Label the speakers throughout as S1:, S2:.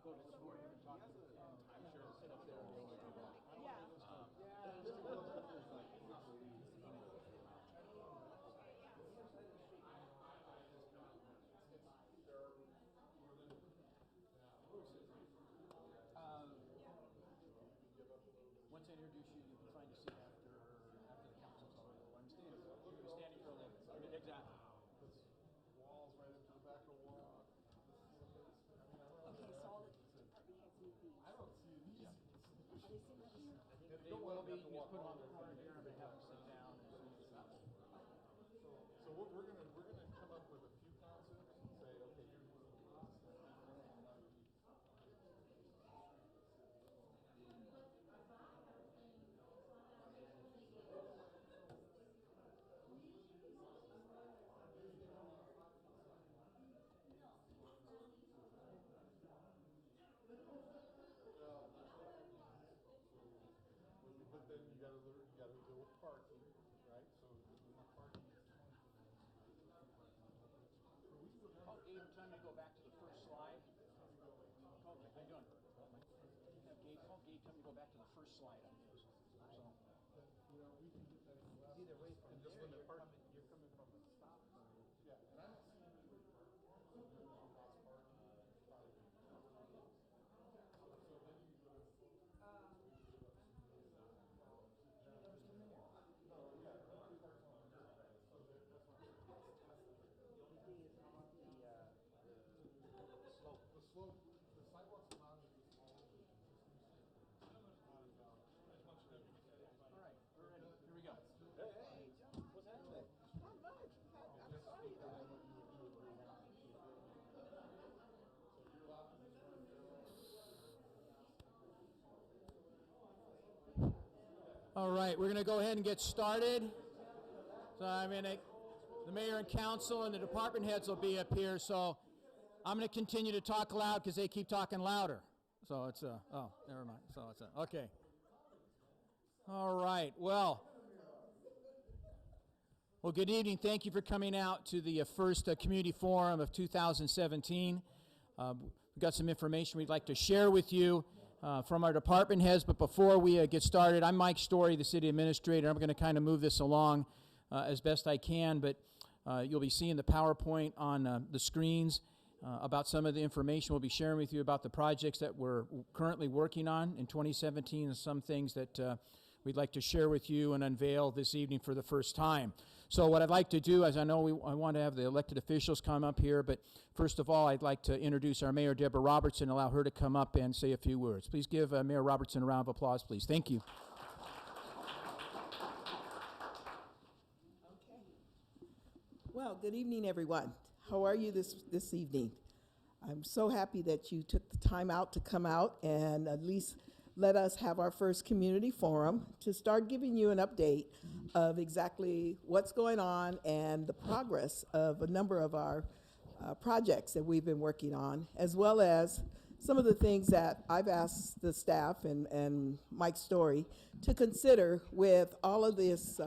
S1: go to the board and talk to them. I'm sure sit up there and do what they want. Once I introduce you, you can find a seat after the council's already. I'm standing. You're standing for a little bit. Exactly.
S2: Walls right into the back of the wall.
S3: Okay, so all the department heads need these.
S2: I don't see these.
S3: Are they sitting up here?
S1: They will be. You just put them on the floor here and have them sit down.
S2: So what we're gonna come up with a few concepts and say, okay, here's what we want. But then you gotta deal with parking, right? So parking is
S1: Oh, Gabe, time to go back to the first slide. How you doing? Gabe, call Gabe, tell me to go back to the first slide on this. So.
S2: we can get that
S4: Either way from
S2: just
S4: there,
S2: when the
S4: you're
S2: parking,
S4: coming from a stop sign.
S2: yeah, and I don't see anybody parking. So then you lost parking. So then you go to. The slope, the sidewalks allowed to be smaller than
S1: All right, we're ready. Here we go.
S4: Hey, John, what's happening? Not much. I'm sorry.
S1: All right, we're going to go ahead and get started. So the mayor and council and the department heads will be up here. So I'm going to continue to talk loud because they keep talking louder. So it's oh, never mind. So it's okay. All right. Well, good evening. Thank you for coming out to the first community forum of 2017. We've got some information we'd like to share with you from our department heads. But before we get started, I'm Mike Story, the city administrator. I'm going to kind of move this along as best I can. But you'll be seeing the PowerPoint on the screens about some of the information we'll be sharing with you about the projects that we're currently working on in 2017 and some things that we'd like to share with you and unveil this evening for the first time. So what I'd like to do, as I know I want to have the elected officials come up here, but first of all, I'd like to introduce our Mayor, Deborah Robertson, allow her to come up and say a few words. Please give Mayor Robertson a round of applause, please. Thank you.
S5: Okay. Well, good evening, everyone. How are you this evening? I'm so happy that you took the time out to come out and at least let us have our first community forum to start giving you an update of exactly what's going on and the progress of a number of our projects that we've been working on, as well as some of the things that I've asked the staff and Mike Story to consider with all of this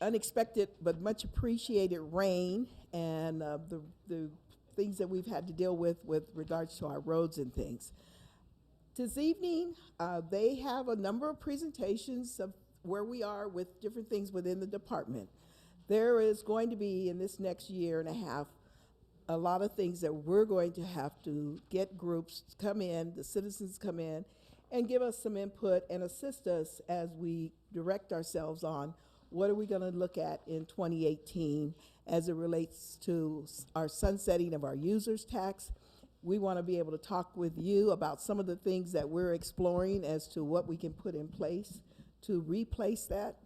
S5: unexpected but much appreciated rain and the things that we've had to deal with regards to our roads and things. This evening, they have a number of presentations of where we are with different things within the department. There is going to be, in this next year and a half, a lot of things that we're going to have to get groups to come in, the citizens come in, and give us some input and assist us as we direct ourselves on what are we going to look at in 2018 as it relates to our sunsetting of our users tax. We want to be able to talk with you about some of the things that we're exploring as to what we can put in place to replace that.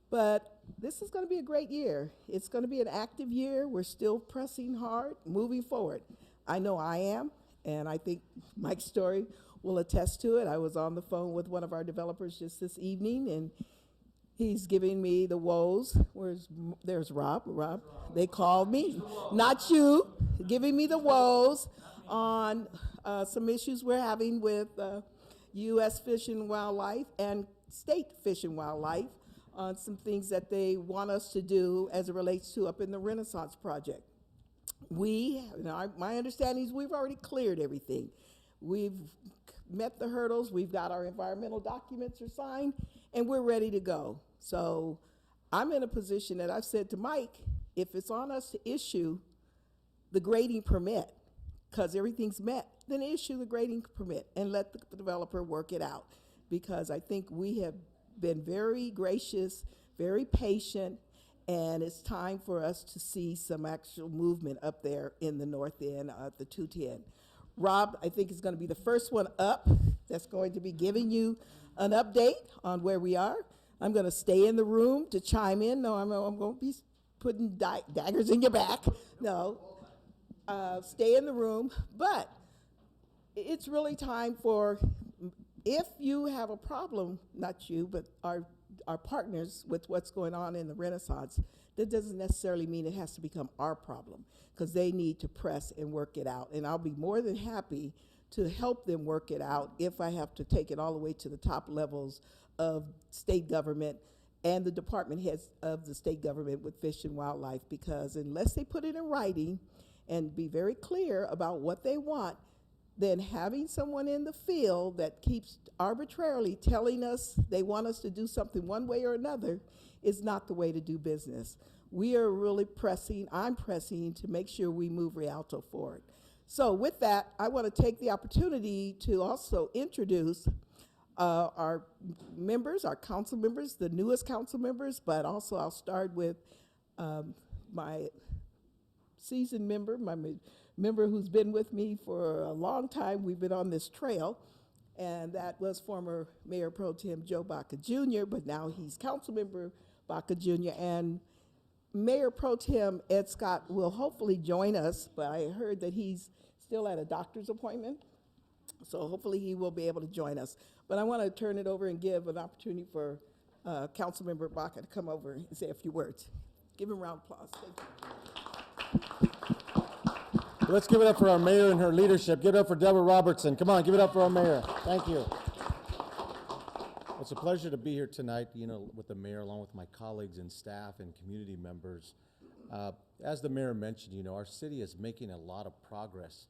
S5: But this is going to be a great year. It's going to be an active year. We're still pressing hard, moving forward. I know I am, and I think Mike Story will attest to it. I was on the phone with one of our developers just this evening, and he's giving me the woes. There's Rob. Rob, they called me, not you, giving me the woes on some issues we're having with U.S. Fish and Wildlife and state Fish and Wildlife on some things that they want us to do as it relates to up in the Renaissance Project. My understanding is we've already cleared everything. We've met the hurdles, we've got our environmental documents are signed, and we're ready to go. So I'm in a position that I've said to Mike, if it's on us to issue the grading permit, because everything's met, then issue the grading permit and let the developer work it out. Because I think we have been very gracious, very patient, and it's time for us to see some actual movement up there in the north end of the 210. Rob, I think, is going to be the first one up that's going to be giving you an update on where we are. I'm going to stay in the room to chime in. No, I'm going to be putting daggers in your back. No, stay in the room. But it's really time for, if you have a problem, not you, but our partners with what's going on in the Renaissance, that doesn't necessarily mean it has to become our problem, because they need to press and work it out. And I'll be more than happy to help them work it out if I have to take it all the way to the top levels of state government and the department heads of the state government with Fish and Wildlife, because unless they put it in writing and be very clear about what they want, then having someone in the field that keeps arbitrarily telling us they want us to do something one way or another is not the way to do business. We are really I'm pressing to make sure we move Rialto forward. So with that, I want to take the opportunity to also introduce our members, our council members, the newest council members, but also I'll start with my seasoned member, member who's been with me for a long time. We've been on this trail, and that was former Mayor Pro Tem Joe Baca Jr., but now he's Council Member Baca Jr., and Mayor Pro Tem Ed Scott will hopefully join us, but I heard that he's still at a doctor's appointment, so hopefully he will be able to join us. But I want to turn it over and give an opportunity for Councilmember Baca to come over and say a few words. Give him a round of applause. Thank you.
S2: Let's give it up for our mayor and her leadership. Give it up for Deborah Robertson. Come on, give it up for our mayor. Thank you. It's a pleasure to be here tonight, with the mayor, along with my colleagues and staff and community members. As the mayor mentioned, our city is making a lot of progress.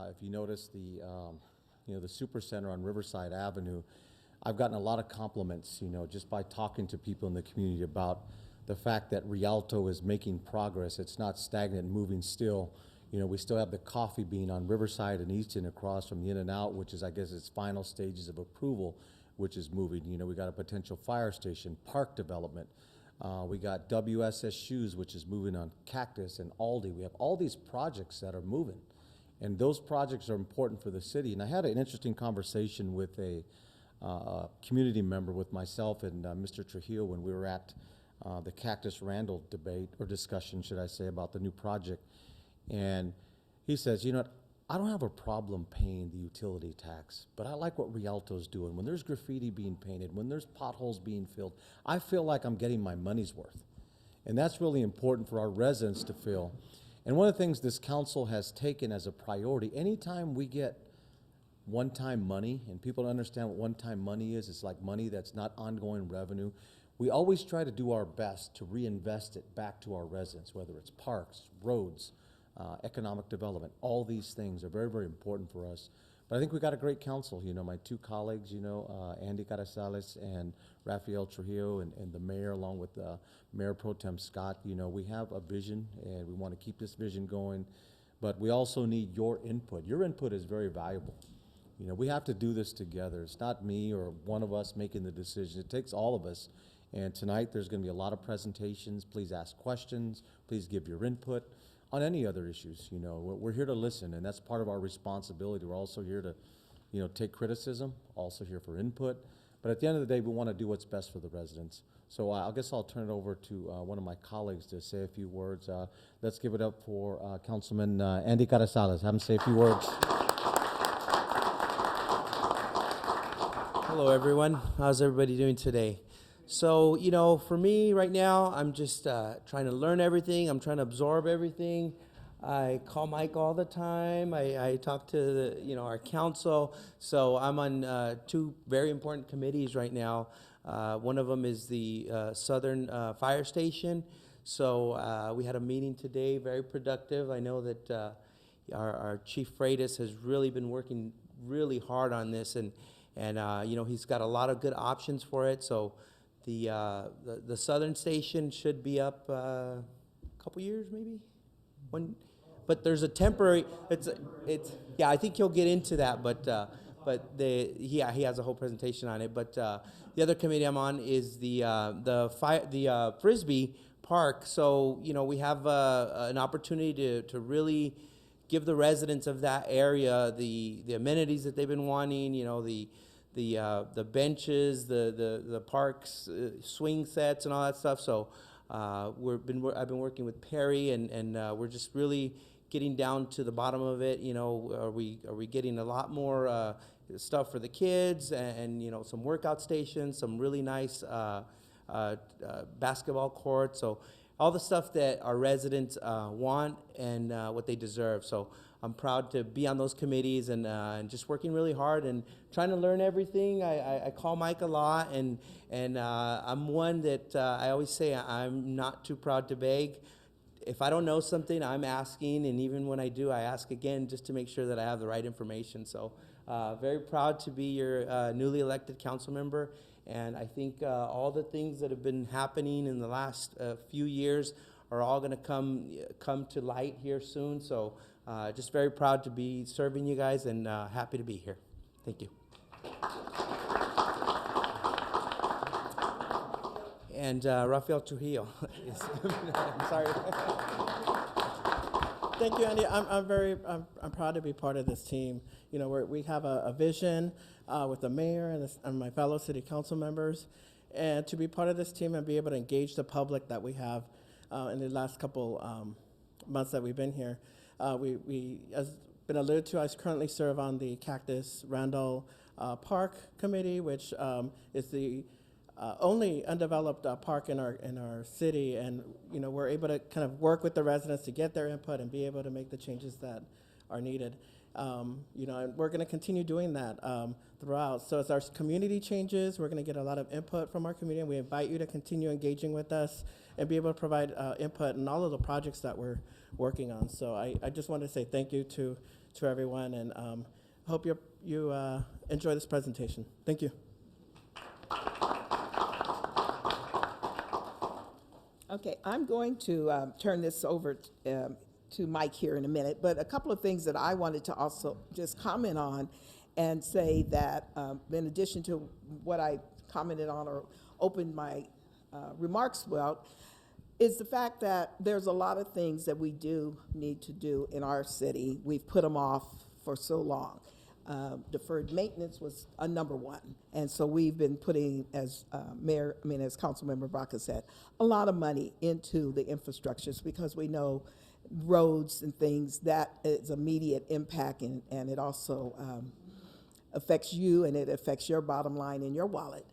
S2: If you notice the Super Center on Riverside Avenue, I've gotten a lot of compliments, just by talking to people in the community about the fact that Rialto is making progress. It's not stagnant, moving still. We still have the Coffee Bean on Riverside and Easton across from the In-N-Out, which is, I guess, its final stages of approval, which is moving. We got a potential fire station, park development. We got WSS Shoes, which is moving on Cactus and Aldi. We have all these projects that are moving, and those projects are important for the city. And I had an interesting conversation with a community member, with myself and Mr. Trujillo, when we were at the Cactus Randall debate, or discussion, should I say, about the new project. And he says, I don't have a problem paying the utility tax, but I like what Rialto's doing. When there's graffiti being painted, when there's potholes being filled, I feel like I'm getting my money's worth. And that's really important for our residents to feel. And one of the things this council has taken as a priority, anytime we get one-time money, and people don't understand what one-time money is, it's like money that's not ongoing revenue, we always try to do our best to reinvest it back to our residents, whether it's parks, roads, economic development. All these things are very, very important for us. But I think we got a great council. My two colleagues, Andy Carrizales and Rafael Trujillo, and the mayor, along with Mayor Pro Tem Scott. We have a vision, and we want to keep this vision going. But we also need your input. Your input is very valuable. We have to do this together. It's not me or one of us making the decision. It takes all of us. And tonight there's going to be a lot of presentations. Please ask questions. Please give your input on any other issues. We're here to listen, and that's part of our responsibility. We're also here to, take criticism, also here for input. But at the end of the day, we want to do what's best for the residents. So I guess I'll turn it over to one of my colleagues to say a few words. Let's give it up for Councilman Andy Carrizales. Have him say a few words.
S6: Hello, everyone. How's everybody doing today? So, for me right now, I'm just trying to learn everything. I'm trying to absorb everything. I call Mike all the time. I talk to our council. So I'm on two very important committees right now. One of them is the Southern Fire Station. So we had a meeting today, very productive. I know that our Chief Freitas has really been working really hard on this, and you know, he's got a lot of good options for it. So the southern station should be up a couple years, maybe one. But there's a temporary. It's yeah. I think he'll get into that, but he has a whole presentation on it. But the other committee I'm on is the Frisbee Park. So you know, we have an opportunity to really give the residents of that area the amenities that they've been wanting. You know, the benches, the parks, swing sets, and all that stuff. So I've been working with Perry, and we're just really getting down to the bottom of it. You know, are we getting a lot more stuff for the kids, and you know, some workout stations, some really nice basketball courts. So all the stuff that our residents want and what they deserve. So I'm proud to be on those committees, and just working really hard and trying to learn everything. I call Mike a lot, and I'm one that I always say I'm not too proud to beg. If I don't know something, I'm asking, and even when I do, I ask again just to make sure that I have the right information. So very proud to be your newly elected council member, and I think all the things that have been happening in the last few years are all going to come to light here soon. So just very proud to be serving you guys, and happy to be here. Thank you. And Rafael Trujillo. I'm sorry.
S4: Thank you, Andy. I'm proud to be part of this team. You know, we have a vision with the mayor and my fellow city council members, and to be part of this team and be able to engage the public that we have in the last couple months that we've been here. We, as been alluded to, I currently serve on the Cactus Randall Park Committee, which is the only undeveloped park in our city, and you know, we're able to kind of work with the residents to get their input and be able to make the changes that are needed. You know, and we're going to continue doing that throughout. So as our community changes, we're going to get a lot of input from our community, and we invite you to continue engaging with us and be able to provide input in all of the projects that we're working on. So I just want to say thank you to everyone, and hope you enjoy this presentation. Thank you.
S5: Okay, I'm going to turn this over to Mike here in a minute, but a couple of things that I wanted to also just comment on and say that in addition to what I commented on or opened my remarks about, is the fact that there's a lot of things that we do need to do in our city. We've put them off for so long. Deferred maintenance was a number one. And so we've been putting, as as Councilmember Baca said, a lot of money into the infrastructures because we know roads and things, that is immediate impact, and it also affects you, and it affects your bottom line and your wallet.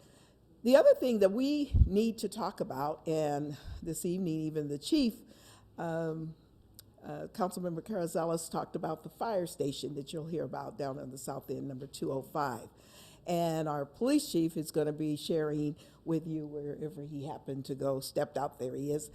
S5: The other thing that we need to talk about, and this evening even the chief, Councilmember Carazelis talked about the fire station that you'll hear about down on the south end, number 205. And our police chief is going to be sharing with you, wherever he happened to go, stepped out, there he is,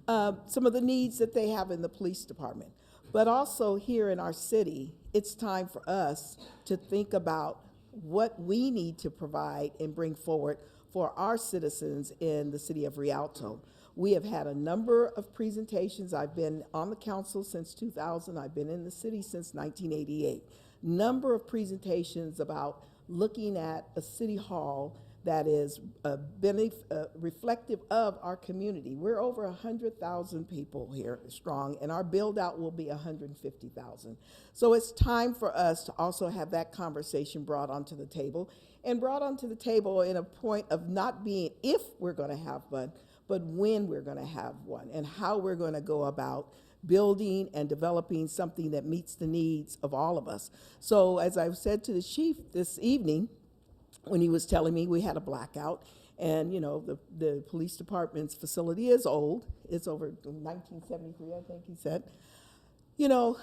S5: some of the needs that they have in the police department. But also here in our city, it's time for us to think about what we need to provide and bring forward for our citizens in the city of Rialto. We have had a number of presentations. I've been on the council since 2000. I've been in the city since 1988. Number of presentations about looking at a city hall that is reflective of our community. We're over 100,000 people here strong, and our build out will be 150,000. So it's time for us to also have that conversation brought onto the table, and brought onto the table in a point of not being if we're going to have one, but when we're going to have one, and how we're going to go about building and developing something that meets the needs of all of us. So as I've said to the chief this evening, when he was telling me we had a blackout, and you know, the police department's facility is old. It's over 1973, I think he said. You know,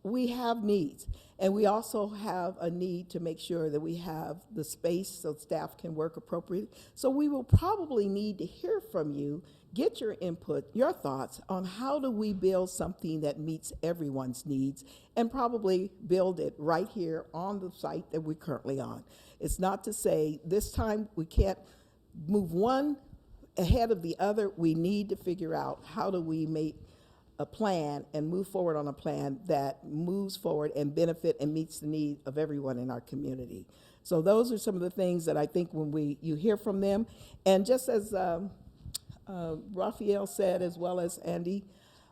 S5: we have needs. And we also have a need to make sure that we have the space so staff can work appropriately. So we will probably need to hear from you, get your input, your thoughts on how do we build something that meets everyone's needs, and probably build it right here on the site that we're currently on. It's not to say this time we can't move one ahead of the other. We need to figure out how do we make a plan and move forward on a plan that moves forward and benefit and meets the need of everyone in our community. So those are some of the things that I think when you hear from them. And just as Raphael said, as well as Andy,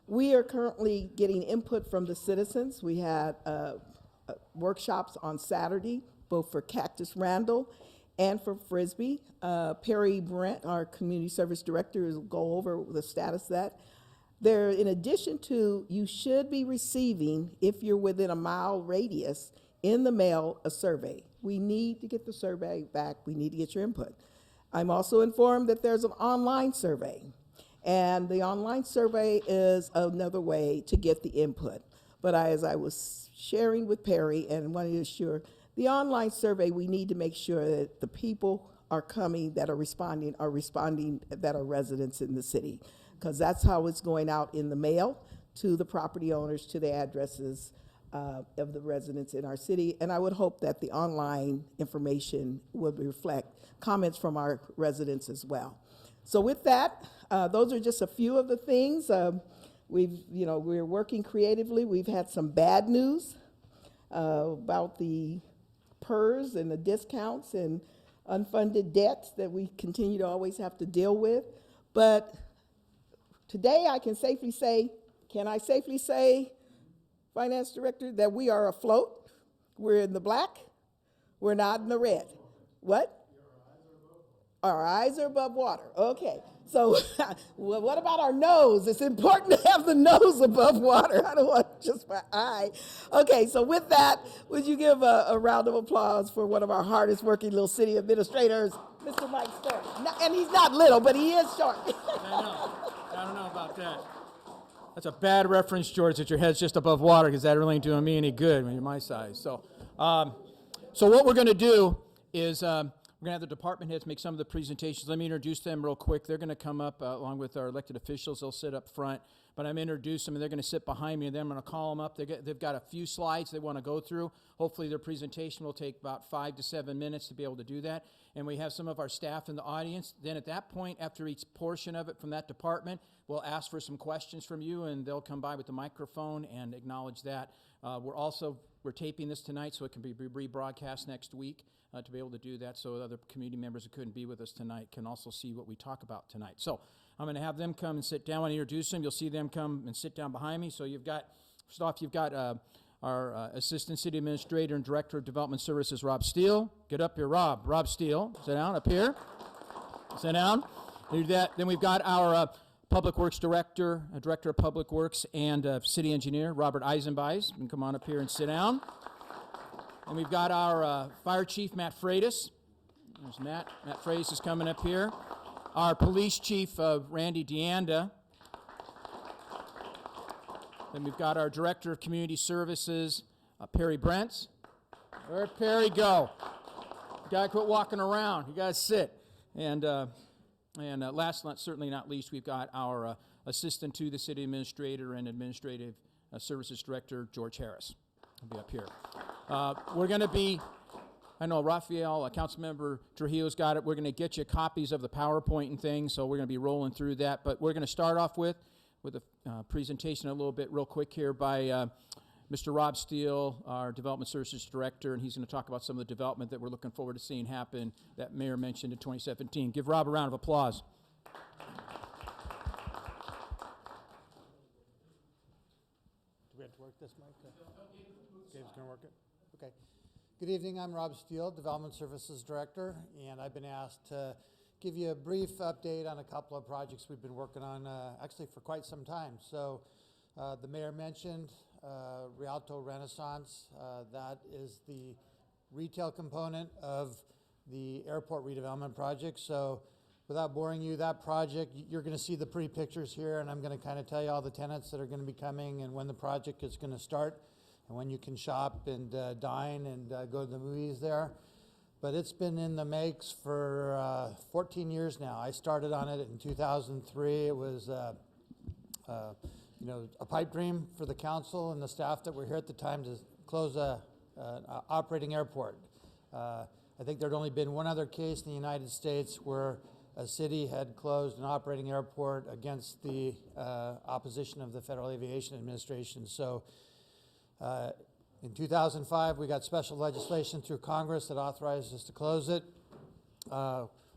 S5: we are currently getting input from the citizens. We had workshops on Saturday, both for Cactus Randall and for Frisbee. Perry Brent, our community service director, will go over the status of that. There, in addition to, you should be receiving, if you're within a mile radius, in the mail, a survey. We need to get the survey back. We need to get your input. I'm also informed that there's an online survey. And the online survey is another way to get the input. But as I was sharing with Perry and wanted to assure, the online survey, we need to make sure that the people are coming that are responding that are residents in the city, because that's how it's going out in the mail to the property owners, to the addresses of the residents in our city. And I would hope that the online information would reflect comments from our residents as well. So with that, those are just a few of the things. We're working creatively. We've had some bad news about the PERS and the discounts and unfunded debts that we continue to always have to deal with. But today I can safely say, Finance Director, that we are afloat? We're in the black. We're not in the red. What? Our eyes are above water. Okay. So well, what about our nose? It's important to have the nose above water. I don't want just my eye. Okay, so with that, would you give a round of applause for one of our hardest working little city administrators, Mr. Mike Stork. And he's not little, but he is short.
S1: I don't know about that. That's a bad reference, George, that your head's just above water, because that really ain't doing me any good when you're my size. So what we're going to do is we're going to have the department heads make some of the presentations. Let me introduce them real quick. They're going to come up along with our elected officials. They'll sit up front. But I'm going to introduce them, and they're going to sit behind me, and then I'm going to call them up. They've got a few slides they want to go through. Hopefully their presentation will take about 5 to 7 minutes to be able to do that. And we have some of our staff in the audience. Then at that point, after each portion of it from that department, we'll ask for some questions from you, and they'll come by with the microphone and acknowledge that. We're taping this tonight, so it can be rebroadcast next week to be able to do that, so other community members who couldn't be with us tonight can also see what we talk about tonight. So I'm going to have them come and sit down. When I introduce them, you'll see them come and sit down behind me. So first off, you've got our Assistant City Administrator and Director of Development Services, Rob Steele. Get up here, Rob. Rob Steele. Sit down up here. Sit down. Do that. Then we've got our Public Works Director of Public Works, and City Engineer, Robert Eisenbeis. You can come on up here and sit down. And we've got our Fire Chief, Matt Freitas. There's Matt. Matt Freitas is coming up here. Our Police Chief, Randy DeAnda. Then we've got our Director of Community Services, Perry Brents. Where'd Perry go? You gotta quit walking around. You gotta sit. And last, certainly not least, we've got our Assistant to the City Administrator and Administrative Services Director, George Harris. He'll be up here. We're going to be, I know Raphael, Councilmember Trujillo's got it. We're going to get you copies of the PowerPoint and things, so we're going to be rolling through that. But we're going to start off with a presentation a little bit real quick here by Mr. Rob Steele, our Development Services Director, and he's going to talk about some of the development that we're looking forward to seeing happen that Mayor mentioned in 2017. Give Rob a round of applause.
S7: Do we have to work this mic? Dave's going to work it? Okay. Good evening. I'm Rob Steele, Development Services Director, and I've been asked to give you a brief update on a couple of projects we've been working on actually for quite some time. So the Mayor mentioned Rialto Renaissance. That is the retail component of the airport redevelopment project. So without boring you, that project, you're going to see the pre-pictures here, and I'm going to kind of tell you all the tenants that are going to be coming and when the project is going to start. and when you can shop and dine and go to the movies there. But it's been in the makes for 14 years now. I started on it in 2003. It was you know, a pipe dream for the council and the staff that were here at the time to close an operating airport. I think there'd only been one other case in the United States where a city had closed an operating airport against the opposition of the Federal Aviation Administration. So in 2005, we got special legislation through Congress that authorized us to close it.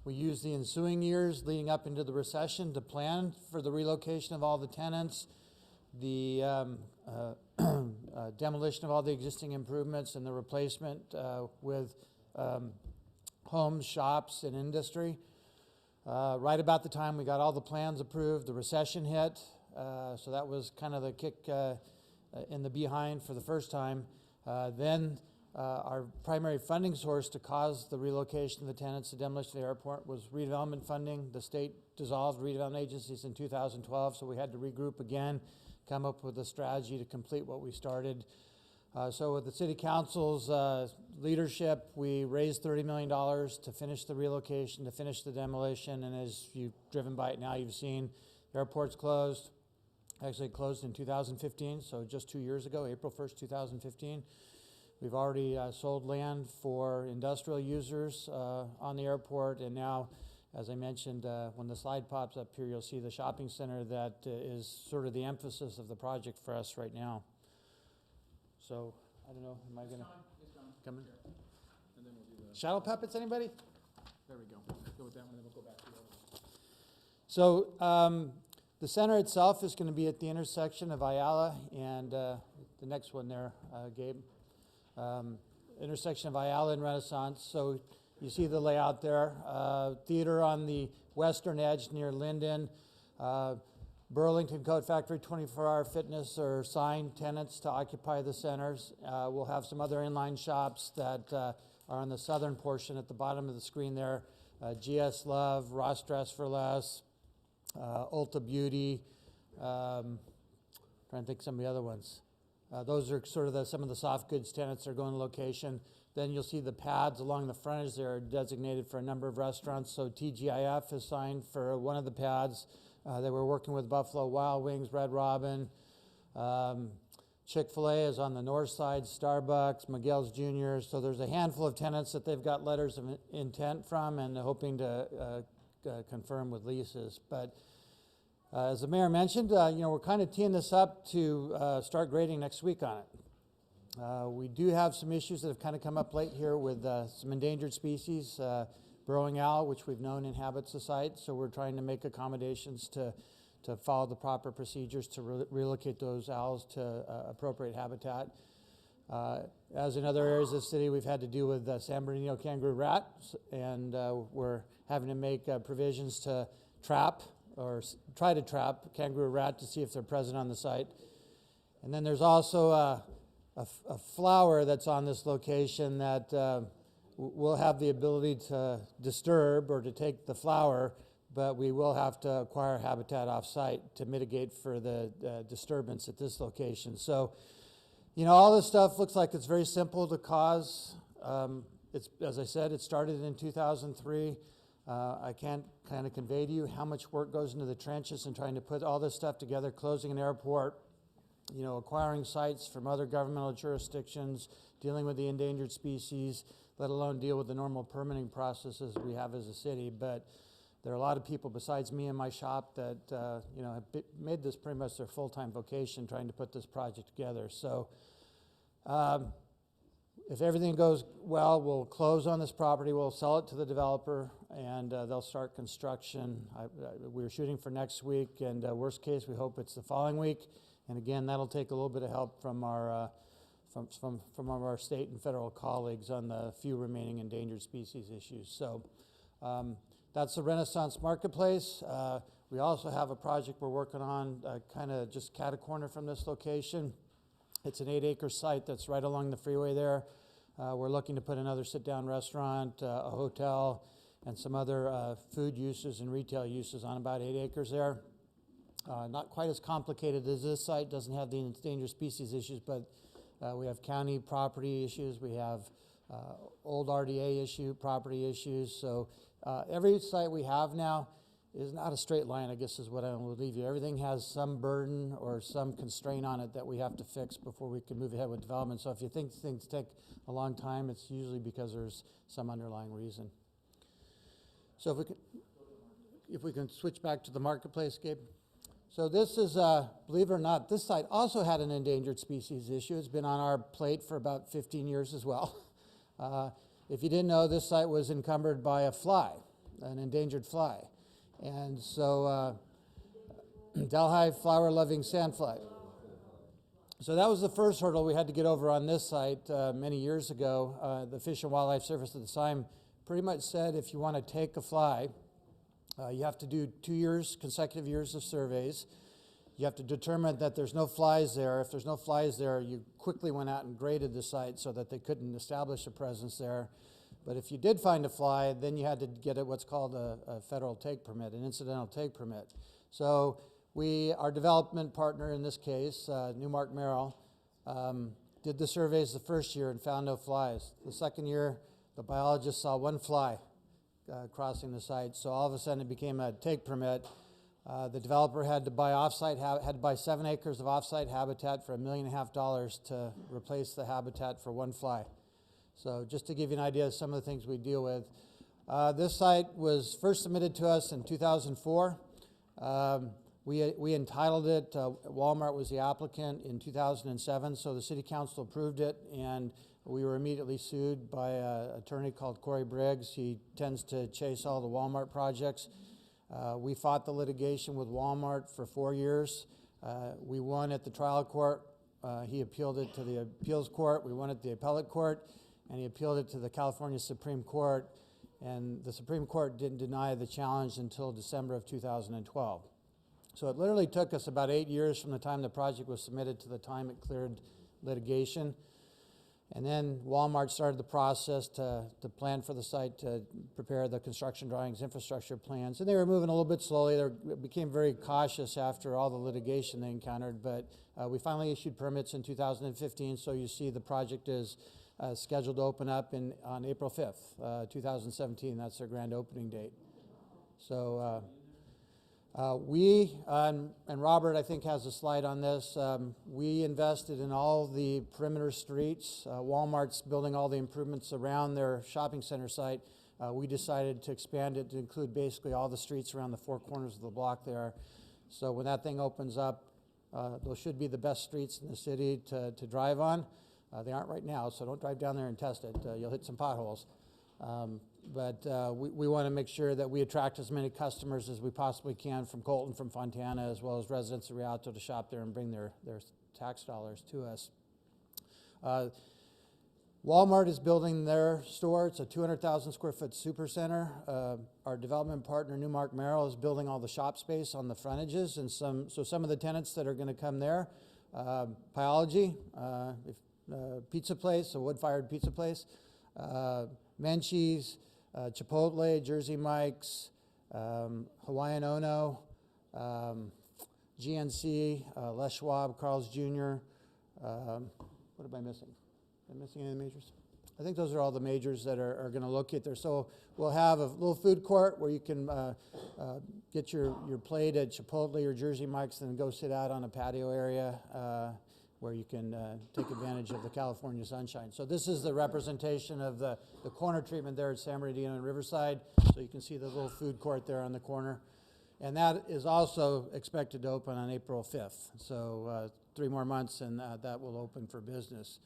S7: We used the ensuing years leading up into the recession to plan for the relocation of all the tenants, the demolition of all the existing improvements, and the replacement with homes, shops, and industry. Right about the time we got all the plans approved, the recession hit, so that was kind of the kick in the behind for the first time. Then our primary funding source to cause the relocation of the tenants, the demolition of the airport, was redevelopment funding. The state dissolved redevelopment agencies in 2012, so we had to regroup again, come up with a strategy to complete what we started. So with the city council's leadership, we raised $30 million to finish the relocation, to finish the demolition, and as you've driven by it now, you've seen the airport's closed. Actually it closed in 2015, so just 2 years ago, April 1st, 2015. We've already sold land for industrial users on the airport, and now, as I mentioned, when the slide pops up here, you'll see the shopping center that is sort of the emphasis of the project for us right now. So, I don't know, am I gonna? Coming?
S1: And then we'll do the,
S7: Shadow puppets, anybody?
S1: there we go. Go with that one, and then we'll go back to the other one.
S7: So, the center itself is gonna be at the intersection of Ayala and the next one there, Gabe. Intersection of Ayala and Renaissance. So you see the layout there. Theater on the western edge near Linden. Burlington Coat Factory, 24-hour fitness or sign tenants to occupy the centers. We'll have some other inline shops that are on the southern portion at the bottom of the screen there. GS Love, Ross Dress for Less, Ulta Beauty, trying to think some of the other ones. Those are sort of some of the soft goods tenants that are going to location. Then you'll see the pads along the frontage. They're designated for a number of restaurants. So TGIF is signed for one of the pads. They were working with Buffalo Wild Wings, Red Robin. Chick-fil-A is on the north side, Starbucks, Miguel's Jr. So there's a handful of tenants that they've got letters of intent from and hoping to confirm with leases. But as the mayor mentioned, we're kind of teeing this up to start grading next week on it. We do have some issues that have kind of come up late here with some endangered species. Burrowing owl, which we've known inhabits the site, so we're trying to make accommodations to follow the proper procedures to relocate those owls to appropriate habitat. As in other areas of the city, we've had to deal with San Bernardino kangaroo rat, and we're having to make provisions to trap or try to trap kangaroo rat to see if they're present on the site. And then there's also a flower that's on this location that we'll have the ability to disturb or to take the flower, but we will have to acquire habitat off-site to mitigate for the disturbance at this location. So, all this stuff looks like it's very simple to cause. It's, as I said, it started in 2003. I can't kind of convey to you how much work goes into the trenches and trying to put all this stuff together, closing an airport, acquiring sites from other governmental jurisdictions, dealing with the endangered species, let alone deal with the normal permitting processes we have as a city. But there are a lot of people besides me and my shop that have made this pretty much their full-time vocation, trying to put this project together. So if everything goes well, we'll close on this property, we'll sell it to the developer, and they'll start construction. We're shooting for next week, and worst case, we hope it's the following week. And again, that'll take a little bit of help from our from our state and federal colleagues on the few remaining endangered species issues. So that's the Renaissance Marketplace. We also have a project we're working on kind of just cat-a-corner from this location. It's an 8-acre site that's right along the freeway there. We're looking to put another sit-down restaurant, a hotel, and some other food uses and retail uses on about 8 acres there. Not quite as complicated as this site, doesn't have the endangered species issues, but We have county property issues. We have old RDA property issues. So every site we have now is not a straight line, I guess is what I will leave you. Everything has some burden or some constraint on it that we have to fix before we can move ahead with development. So if you think things take a long time, it's usually because there's some underlying reason. So if we can switch back to the marketplace, Gabe. So this is, believe it or not, this site also had an endangered species issue. It's been on our plate for about 15 years as well. If you didn't know, this site was encumbered by a fly, an endangered fly. And so Delhi flower-loving sandfly. So that was the first hurdle we had to get over on this site many years ago. The Fish and Wildlife Service at the time pretty much said if you want to take a fly, you have to do 2 years, consecutive years of surveys. You have to determine that there's no flies there. If there's no flies there, you quickly went out and graded the site so that they couldn't establish a presence there. But if you did find a fly, then you had to get what's called a federal take permit, an incidental take permit. So our development partner in this case, Newmark Merrill, did the surveys the first year and found no flies. The second year, the biologist saw one fly crossing the site. So all of a sudden it became a take permit. The developer had to buy 7 acres of offsite habitat for $1.5 million to replace the habitat for one fly. So just to give you an idea of some of the things we deal with. This site was first submitted to us in 2004. We entitled it, Walmart was the applicant in 2007, so the city council approved it, and we were immediately sued by an attorney called Corey Briggs. He tends to chase all the Walmart projects. We fought the litigation with Walmart for 4 years. We won at the trial court. He appealed it to the appeals court. We won at the appellate court, and he appealed it to the California Supreme Court, and the Supreme Court didn't deny the challenge until December of 2012. So it literally took us about 8 years from the time the project was submitted to the time it cleared litigation. And then Walmart started the process to plan for the site, to prepare the construction drawings, infrastructure plans. And they were moving a little bit slowly. They became very cautious after all the litigation they encountered. But we finally issued permits in 2015. So you see the project is scheduled to open up on April 5th, 2017. That's their grand opening date. So and Robert, I think, has a slide on this. We invested in all the perimeter streets. Walmart's building all the improvements around their shopping center site. We decided to expand it to include basically all the streets around the 4 corners of the block there. So when that thing opens up, those should be the best streets in the city to drive on. They aren't right now, so don't drive down there and test it. You'll hit some potholes. But we want to make sure that we attract as many customers as we possibly can from Colton, from Fontana, as well as residents of Rialto to shop there and bring their tax dollars to us. Walmart is building their store. It's a 200,000 square foot supercenter. Our development partner, Newmark Merrill, is building all the shop space on the frontages, and some of the tenants that are going to come there, Pyology, pizza place, a wood-fired pizza place, Menchie's, Chipotle, Jersey Mike's, Hawaiian Ono, GNC, Les Schwab, Carl's Jr. What am I missing? Am I missing any of the majors? I think those are all the majors that are going to locate there. So we'll have a little food court where you can get your plate at Chipotle or Jersey Mike's, and then go sit out on a patio area where you can take advantage of the California sunshine. So this is the representation of the corner treatment there at San Bernardino and Riverside. So you can see the little food court there on the corner. And that is also expected to open on April 5th. So 3 more months and that will open for business.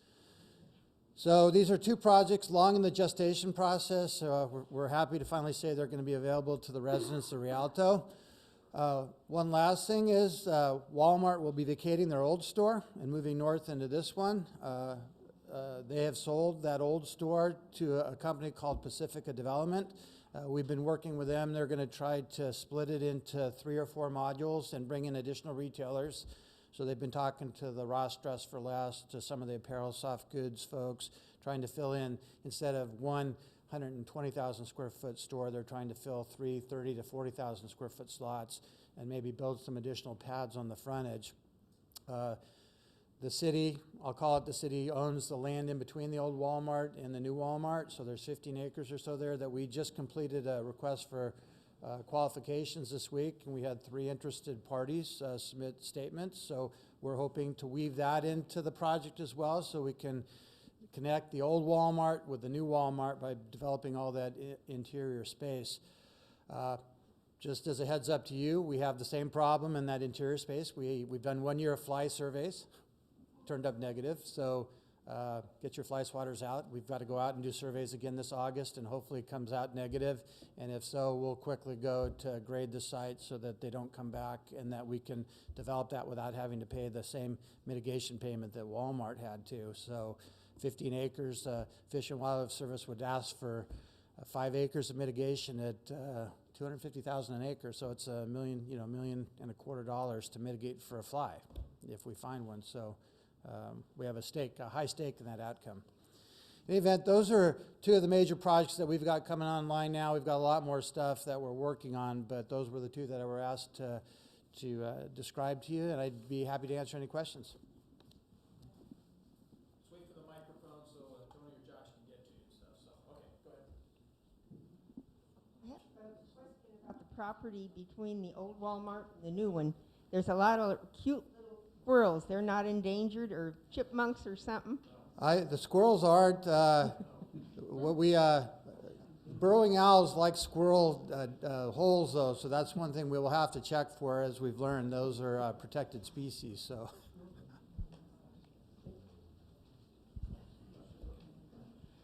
S7: So these are 2 projects long in the gestation process. We're happy to finally say they're going to be available to the residents of Rialto. One last thing is Walmart will be vacating their old store and moving north into this one. They have sold that old store to a company called Pacifica Development. We've been working with them. They're going to try to split it into 3 or 4 modules and bring in additional retailers. So they've been talking to the Ross Dress for Less, to some of the apparel soft goods folks, trying to fill in, instead of 120,000 square foot store, they're trying to fill 30 to 40,000 square foot slots and maybe build some additional pads on the frontage. The city, I'll call it the city, owns the land in between the old Walmart and the new Walmart. So there's 15 acres or so there that we just completed a request for qualifications this week. And we had 3 interested parties submit statements. So we're hoping to weave that into the project as well, so we can connect the old Walmart with the new Walmart by developing all that interior space. Just as a heads up to you, we have the same problem in that interior space. We've done 1 year of fly surveys, turned up negative, so get your fly swatters out. We've got to go out and do surveys again this August, and hopefully it comes out negative. And if so, we'll quickly go to grade the site so that they don't come back, and that we can develop that without having to pay the same mitigation payment that Walmart had to. So 15 acres, Fish and Wildlife Service would ask for 5 acres of mitigation at $250,000 an acre, so it's $1 million, $1.25 million to mitigate for a fly if we find one. So we have a high stake in that outcome. In any event, those are 2 of the major projects that we've got coming online now. We've got a lot more stuff that we're working on, but those were the 2 that I were asked to describe to you, and I'd be happy to answer any questions.
S1: Just wait for the microphone so Tony or Josh can get to you and stuff. So, okay, go ahead.
S3: I have a question about the property between the old Walmart and the new one. There's a lot of cute little squirrels. They're not endangered, or chipmunks or something?
S7: The squirrels aren't, burrowing owls like squirrel holes though, so that's one thing we will have to check for. As we've learned, those are protected species, so.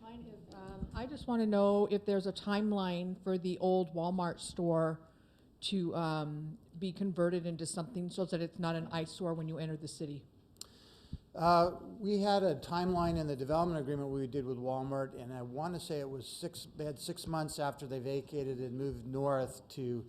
S8: Mine is, I just want to know if there's a timeline for the old Walmart store to be converted into something so that it's not an eyesore when you enter the city.
S7: We had a timeline in the development agreement we did with Walmart, and I want to say it was they had 6 months after they vacated and moved north to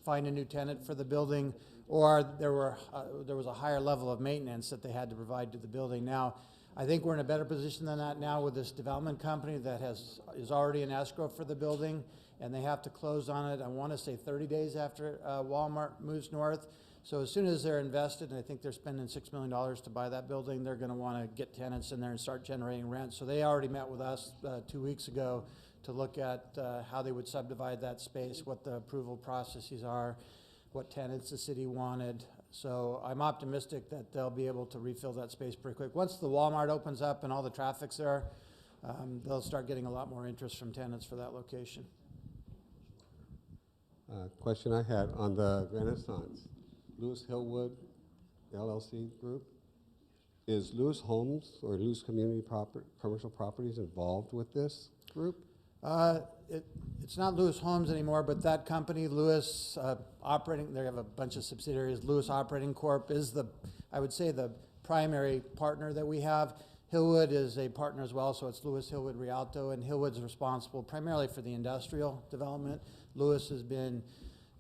S7: find a new tenant for the building, or there was a higher level of maintenance that they had to provide to the building. Now, I think we're in a better position than that now with this development company that is already in escrow for the building, and they have to close on it, I want to say 30 days after Walmart moves north. So as soon as they're invested, and I think they're spending $6 million to buy that building, they're going to want to get tenants in there and start generating rent. So they already met with us 2 weeks ago to look at how they would subdivide that space, what the approval processes are, what tenants the city wanted. So I'm optimistic that they'll be able to refill that space pretty quick. Once the Walmart opens up and all the traffic's there, they'll start getting a lot more interest from tenants for that location.
S9: Question I had on the Renaissance. Lewis Hillwood LLC group. Is Lewis Homes or Lewis Commercial Properties involved with this group?
S7: It's not Lewis Homes anymore, but that company, Lewis Operating, they have a bunch of subsidiaries. Lewis Operating Corp is I would say the primary partner that we have. Hillwood is a partner as well, so it's Lewis, Hillwood, Rialto, and Hillwood's responsible primarily for the industrial development. Lewis has been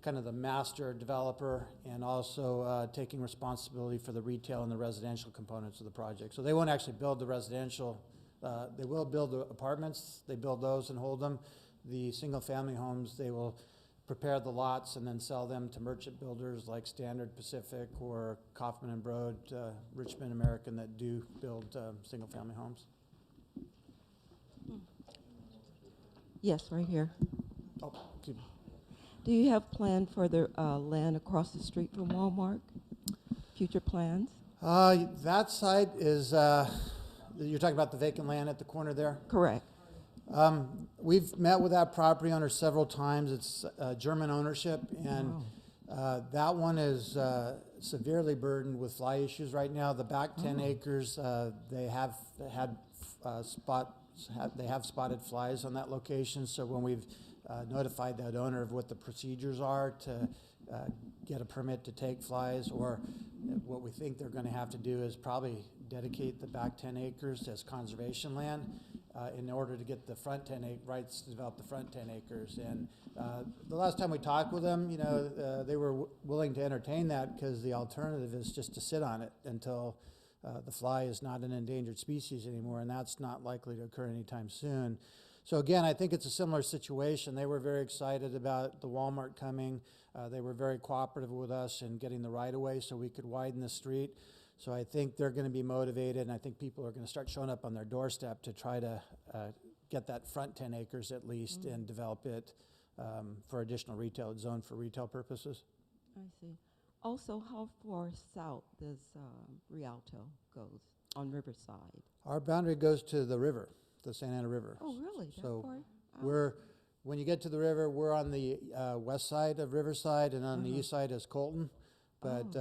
S7: kind of the master developer and also taking responsibility for the retail and the residential components of the project. So they won't actually build the residential, they will build the apartments, they build those and hold them. The single family homes, they will prepare the lots and then sell them to merchant builders like Standard Pacific or Kaufman and Broad, Richmond American, that do build single family homes.
S10: Yes, right here.
S7: Oh, excuse me.
S10: Do you have plan for the land across the street from Walmart? Future plans?
S7: That site is, you're talking about the vacant land at the corner there?
S10: Correct.
S7: We've met with that property owner several times. It's German ownership, and that one is severely burdened with fly issues right now. The back 10 acres, they have had they have spotted flies on that location. So when we've notified that owner of what the procedures are to get a permit to take flies, or what we think they're going to have to do is probably dedicate the back 10 acres as conservation land in order to get the front 10 rights to develop the front 10 acres. And the last time we talked with them, you know, they were willing to entertain that because the alternative is just to sit on it until the fly is not an endangered species anymore, and that's not likely to occur anytime soon. So again, I think it's a similar situation. They were very excited about the Walmart coming. They were very cooperative with us in getting the right of way so we could widen the street.
S1: So I think they're going to be motivated, and I think people are going to start showing up on their doorstep to try to get that front 10 acres at least and develop it for additional retail, zone for retail purposes.
S10: I see. Also, how far south does Rialto goes on Riverside?
S1: Our boundary goes to the river, the Santa Ana River.
S10: Oh, really? That
S1: So
S10: far?
S1: when you get to the river, we're on the west side of Riverside, and on the east side is Colton. But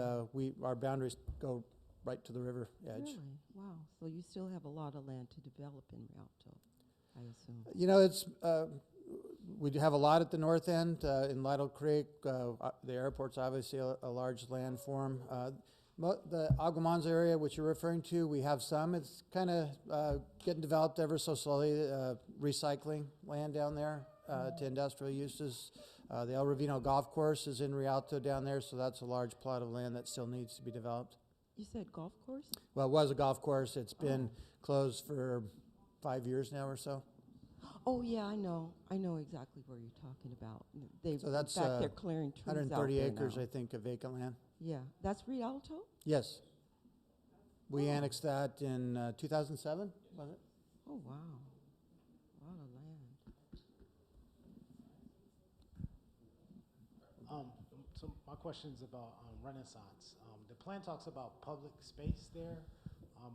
S1: our boundaries go right to the river edge.
S10: Really? Wow. So you still have a lot of land to develop in Rialto, I assume.
S1: You know, it's we do have a lot at the north end in Lytle Creek. The airport's obviously a large landform. The Aguamanza area, which you're referring to, we have some. It's kind of getting developed ever so slowly. Recycling land down there to industrial uses. The El Ravino Golf Course is in Rialto down there, so that's a large plot of land that still needs to be developed.
S10: You said golf course?
S1: Well, it was a golf course. It's been closed for 5 years now or so.
S10: Oh, yeah, I know. I know exactly where you're talking about.
S1: So that's
S10: in fact, they're clearing trees out
S1: 130
S10: there
S1: acres,
S10: now.
S1: I think, of vacant land.
S10: Yeah, that's Rialto?
S1: Yes. We annexed that in 2007, was it?
S10: Oh, wow. A lot of land.
S11: So my question is about Renaissance. The plan talks about public space there,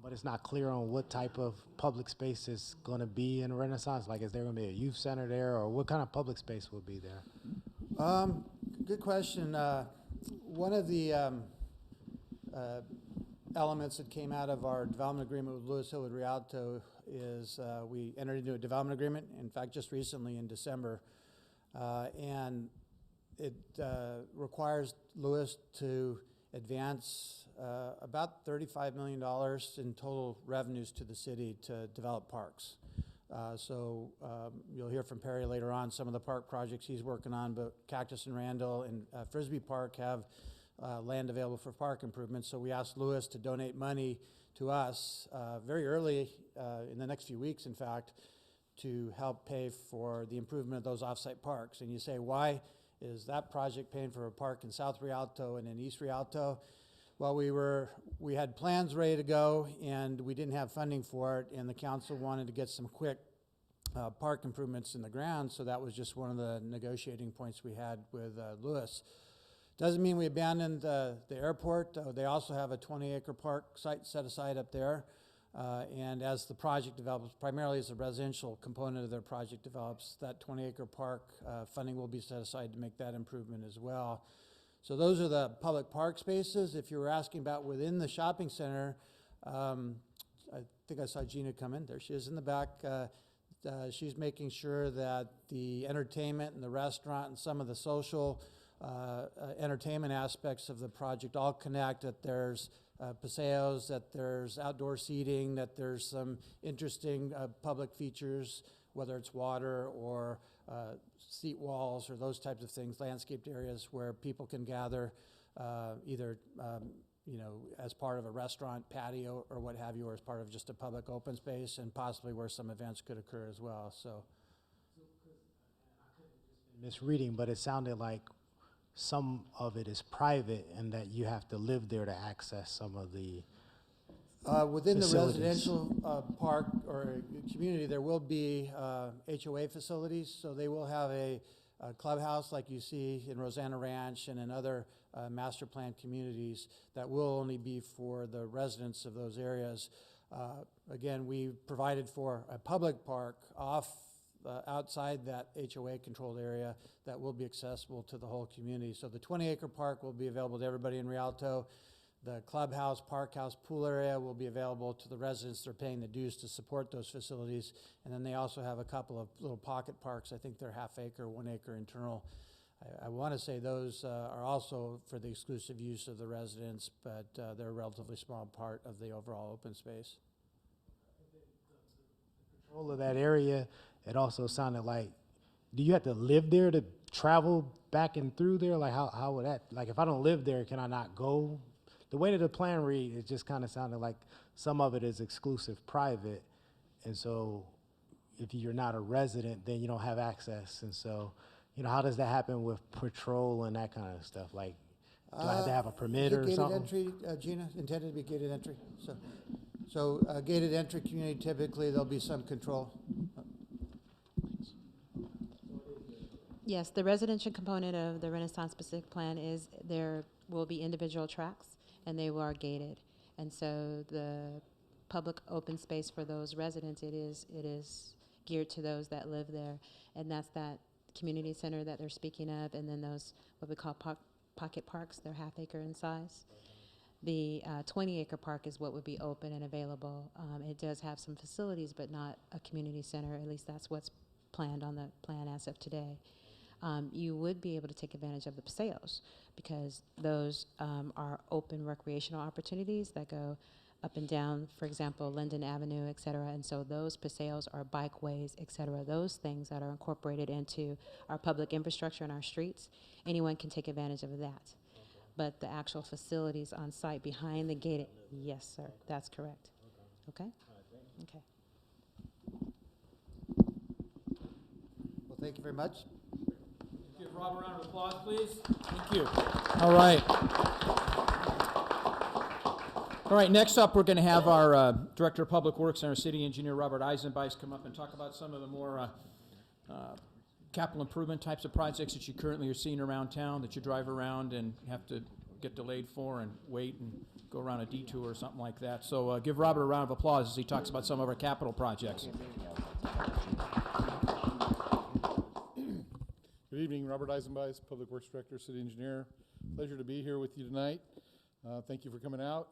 S11: but it's not clear on what type of public space is going to be in Renaissance. Like, is there going to be a youth center there, or what kind of public space will be there?
S1: Good question. One of the elements that came out of our development agreement with Lewis Hill with Rialto is we entered into a development agreement, in fact, just recently in December, and it requires Lewis to advance about $35 million in total revenues to the city to develop parks. So you'll hear from Perry later on some of the park projects he's working on, but Cactus and Randall and Frisbee Park have land available for park improvements. So we asked Lewis to donate money to us very early in the next few weeks, in fact, to help pay for the improvement of those offsite parks. And you say, why is that project paying for a park in South Rialto and in East Rialto? Well, we had plans ready to go, and we didn't have funding for it, and the council wanted to get some quick park improvements in the ground, so that was just one of the negotiating points we had with Lewis. Doesn't mean we abandoned the airport. They also have a 20-acre park site set aside up there, and as the project develops, primarily as the residential component of their project develops, that 20-acre park funding will be set aside to make that improvement as well. So those are the public park spaces. If you were asking about within the shopping center, I think I saw Gina come in. There she is in the back. She's making sure that the entertainment and the restaurant and some of the social entertainment aspects of the project all connect, that there's paseos, that there's outdoor seating, that there's some interesting public features, whether it's water or seat walls or those types of things, landscaped areas where people can gather either as part of a restaurant patio or what have you, or as part of just a public open space, and possibly where some events could occur as well. So
S11: Misreading, but it sounded like some of it is private and that you have to live there to access some of the
S1: within
S11: facilities.
S1: the residential park or community, there will be HOA facilities, so they will have a clubhouse like you see in Rosanna Ranch and in other master plan communities that will only be for the residents of those areas. Again, we provided for a public park outside that HOA controlled area that will be accessible to the whole community. So the 20-acre park will be available to everybody in Rialto. The clubhouse, park house, pool area will be available to the residents that are paying the dues to support those facilities. And then they also have a couple of little pocket parks. I think they're half-acre, 1 acre internal. I want to say those are also for the exclusive use of the residents, but they're a relatively small part of the overall open space.
S11: Control of that area, it also sounded like, do you have to live there to travel back and through there? Like, how would that, like, if I don't live there, can I not go? The way that the plan read, it just kind of sounded like some of it is exclusive private, and so if you're not a resident, then you don't have access. And so, how does that happen with patrol and that kind of stuff? Like, Do I have to have a permit or
S7: gated
S11: something?
S7: entry, Gina, intended to be gated entry? So gated entry community, typically there'll be some control.
S12: Yes, the residential component of the Renaissance specific plan is there will be individual tracks and they are gated. And so the public open space for those residents, it is geared to those that live there. And that's that community center that they're speaking of, and then those what we call pocket parks, they're half acre in size. The 20-acre park is what would be open and available. It does have some facilities, but not a community center. At least that's what's planned on the plan as of today. You would be able to take advantage of the paseos because those are open recreational opportunities that go up and down, for example, Linden Avenue, et cetera. And so those paseos are bikeways, et cetera. Those things that are incorporated into our public infrastructure and our streets, anyone can take advantage of that. But the actual facilities on site behind the gate, yes, sir, that's correct. Okay? Okay.
S7: Well, thank you very much.
S1: Give Rob a round of applause, please. Thank you. All right. All right, next up, we're going to have our Director of Public Works and our City Engineer, Robert Eisenbeis, come up and talk about some of the more capital improvement types of projects that you currently are seeing around town that you drive around and have to get delayed for and wait and go around a detour or something like that. So give Robert a round of applause as he talks about some of our capital projects.
S13: Good evening, Robert Eisenbeis, Public Works Director, City Engineer. Pleasure to be here with you tonight. Thank you for coming out.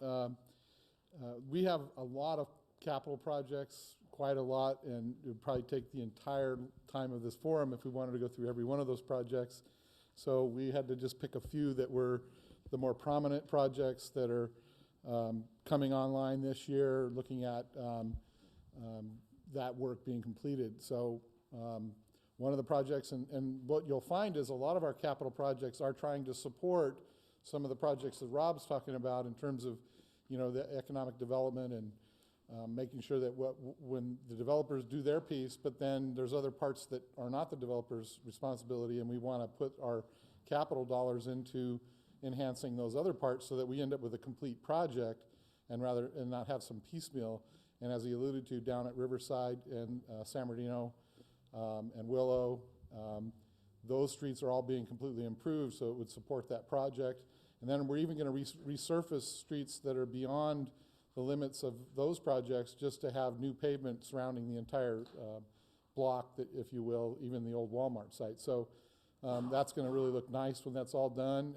S13: We have a lot of capital projects, quite a lot, and it would probably take the entire time of this forum if we wanted to go through every one of those projects. So we had to just pick a few that were the more prominent projects that are coming online this year, looking at that work being completed. So one of the projects, and what you'll find is a lot of our capital projects are trying to support some of the projects that Rob's talking about in terms of, you know, the economic development and making sure that when the developers do their piece, but then there's other parts that are not the developer's responsibility, and we want to put our capital dollars into enhancing those other parts so that we end up with a complete project and not have some piecemeal. And as he alluded to, down at Riverside and San Bernardino and Willow, those streets are all being completely improved, so it would support that project. And then we're even going to resurface streets that are beyond the limits of those projects just to have new pavement surrounding the entire block, that, if you will, even the old Walmart site. So that's going to really look nice when that's all done.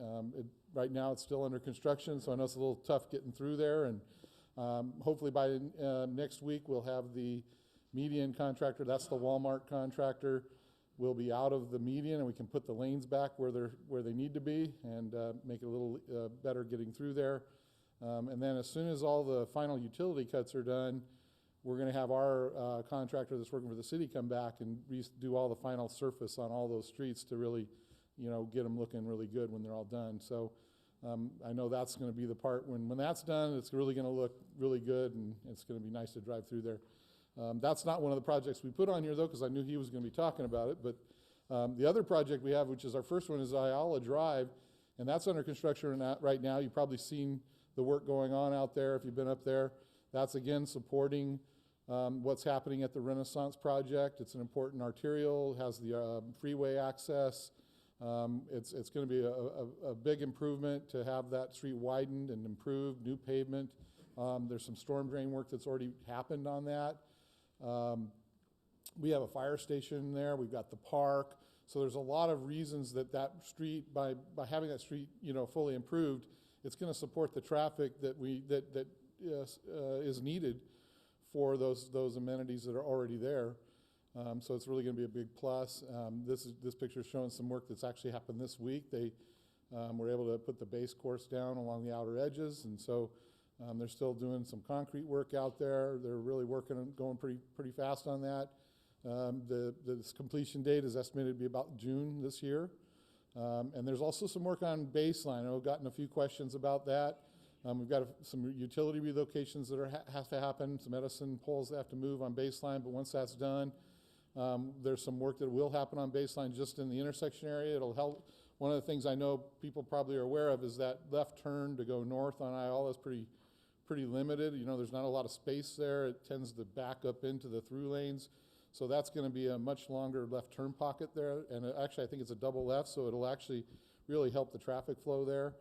S13: Right now it's still under construction, so I know it's a little tough getting through there. And hopefully by next week we'll have the median contractor, that's the Walmart contractor, will be out of the median, and we can put the lanes back where they need to be and make it a little better getting through there. And then as soon as all the final utility cuts are done, we're going to have our contractor that's working for the city come back and do all the final surface on all those streets to really, you know, get them looking really good when they're all done. So I know that's going to be the part when that's done, it's really going to look really good, and it's going to be nice to drive through there. That's not one of the projects we put on here, though, because I knew he was going to be talking about it. But the other project we have, which is our first one, is Ayala Drive, and that's under construction right now. You've probably seen the work going on out there if you've been up there. That's, again, supporting what's happening at the Renaissance project. It's an important arterial, has the freeway access. It's going to be a big improvement to have that street widened and improved, new pavement. There's some storm drain work that's already happened on that. We have a fire station there. We've got the park. So there's a lot of reasons that street, by having that street, you know, fully improved, it's going to support the traffic that is needed for those amenities that are already there. So it's really going to be a big plus. This picture is showing some work that's actually happened this week. They were able to put the base course down along the outer edges, and so they're still doing some concrete work out there. They're really going pretty fast on that. The completion date is estimated to be about June this year. And there's also some work on baseline. I've gotten a few questions about that. We've got some utility relocations that have to happen, some Edison poles that have to move on baseline, but once that's done, there's some work that will happen on baseline just in the intersection area. It'll help one of the things I know people probably are aware of is that left turn to go north on Iola is pretty limited. You know, there's not a lot of space there. It tends to back up into the through lanes. So that's going to be a much longer left turn pocket there. And actually, I think it's a double left, so it'll actually really help the traffic flow there.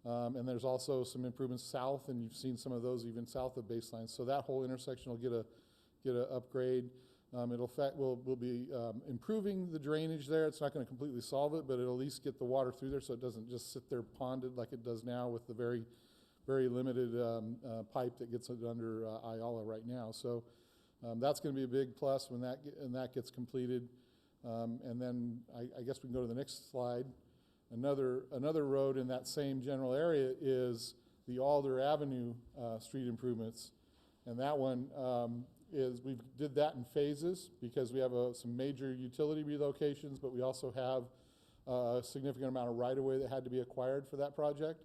S13: And there's also some improvements south, and you've seen some of those even south of baseline. So that whole intersection will get a upgrade. We'll be improving the drainage there. It's not going to completely solve it, but it'll at least get the water through there so it doesn't just sit there ponded like it does now with the very, very limited pipe that gets it under Iola right now. So that's going to be a big plus when that gets completed. And then I guess we can go to the next slide. Another road in that same general area is the Alder Avenue street improvements. And that one we did that in phases because we have some major utility relocations, but we also have a significant amount of right-of-way that had to be acquired for that project.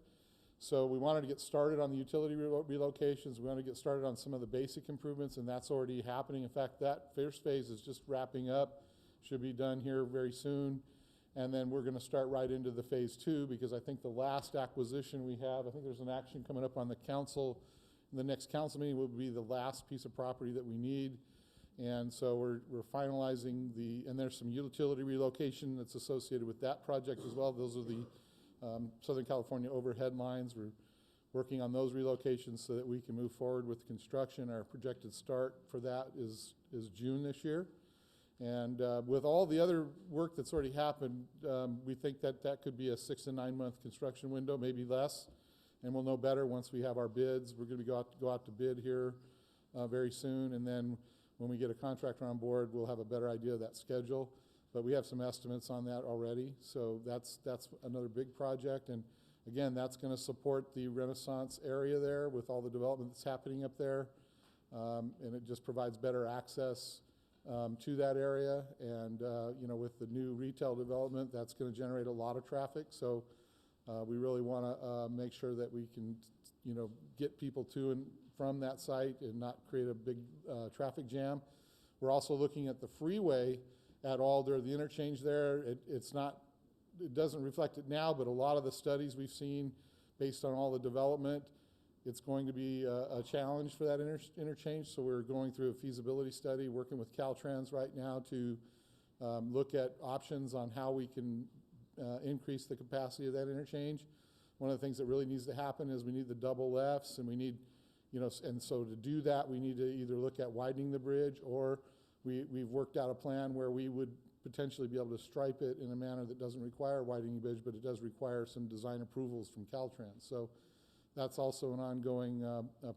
S13: So we wanted to get started on the utility relocations. We wanted to get started on some of the basic improvements, and that's already happening. In fact, that first phase is just wrapping up, should be done here very soon. And then we're going to start right into the phase 2 because I think the last acquisition we have, I think there's an action coming up on the council. The next council meeting will be the last piece of property that we need. And so we're finalizing and there's some utility relocation that's associated with that project as well. Those are the Southern California overhead lines. We're working on those relocations so that we can move forward with construction. Our projected start for that is June this year. And with all the other work that's already happened, we think that could be a 6 to 9 month construction window, maybe less. And we'll know better once we have our bids. We're going to go out to bid here very soon. And then when we get a contractor on board, we'll have a better idea of that schedule. But we have some estimates on that already. So that's another big project. And again, that's going to support the Renaissance area there with all the development that's happening up there. And it just provides better access to that area. And, you know, with the new retail development, that's going to generate a lot of traffic. So we really want to make sure that we can, you know, get people to and from that site and not create a big traffic jam. We're also looking at the freeway at Alder, the interchange there. It doesn't reflect it now, but a lot of the studies we've seen based on all the development, it's going to be a challenge for that interchange. So we're going through a feasibility study, working with Caltrans right now to look at options on how we can increase the capacity of that interchange. One of the things that really needs to happen is we need the double lefts, and we need, you know, and so to do that, we need to either look at widening the bridge, or we've worked out a plan where we would potentially be able to stripe it in a manner that doesn't require widening the bridge, but it does require some design approvals from Caltrans. So that's also an ongoing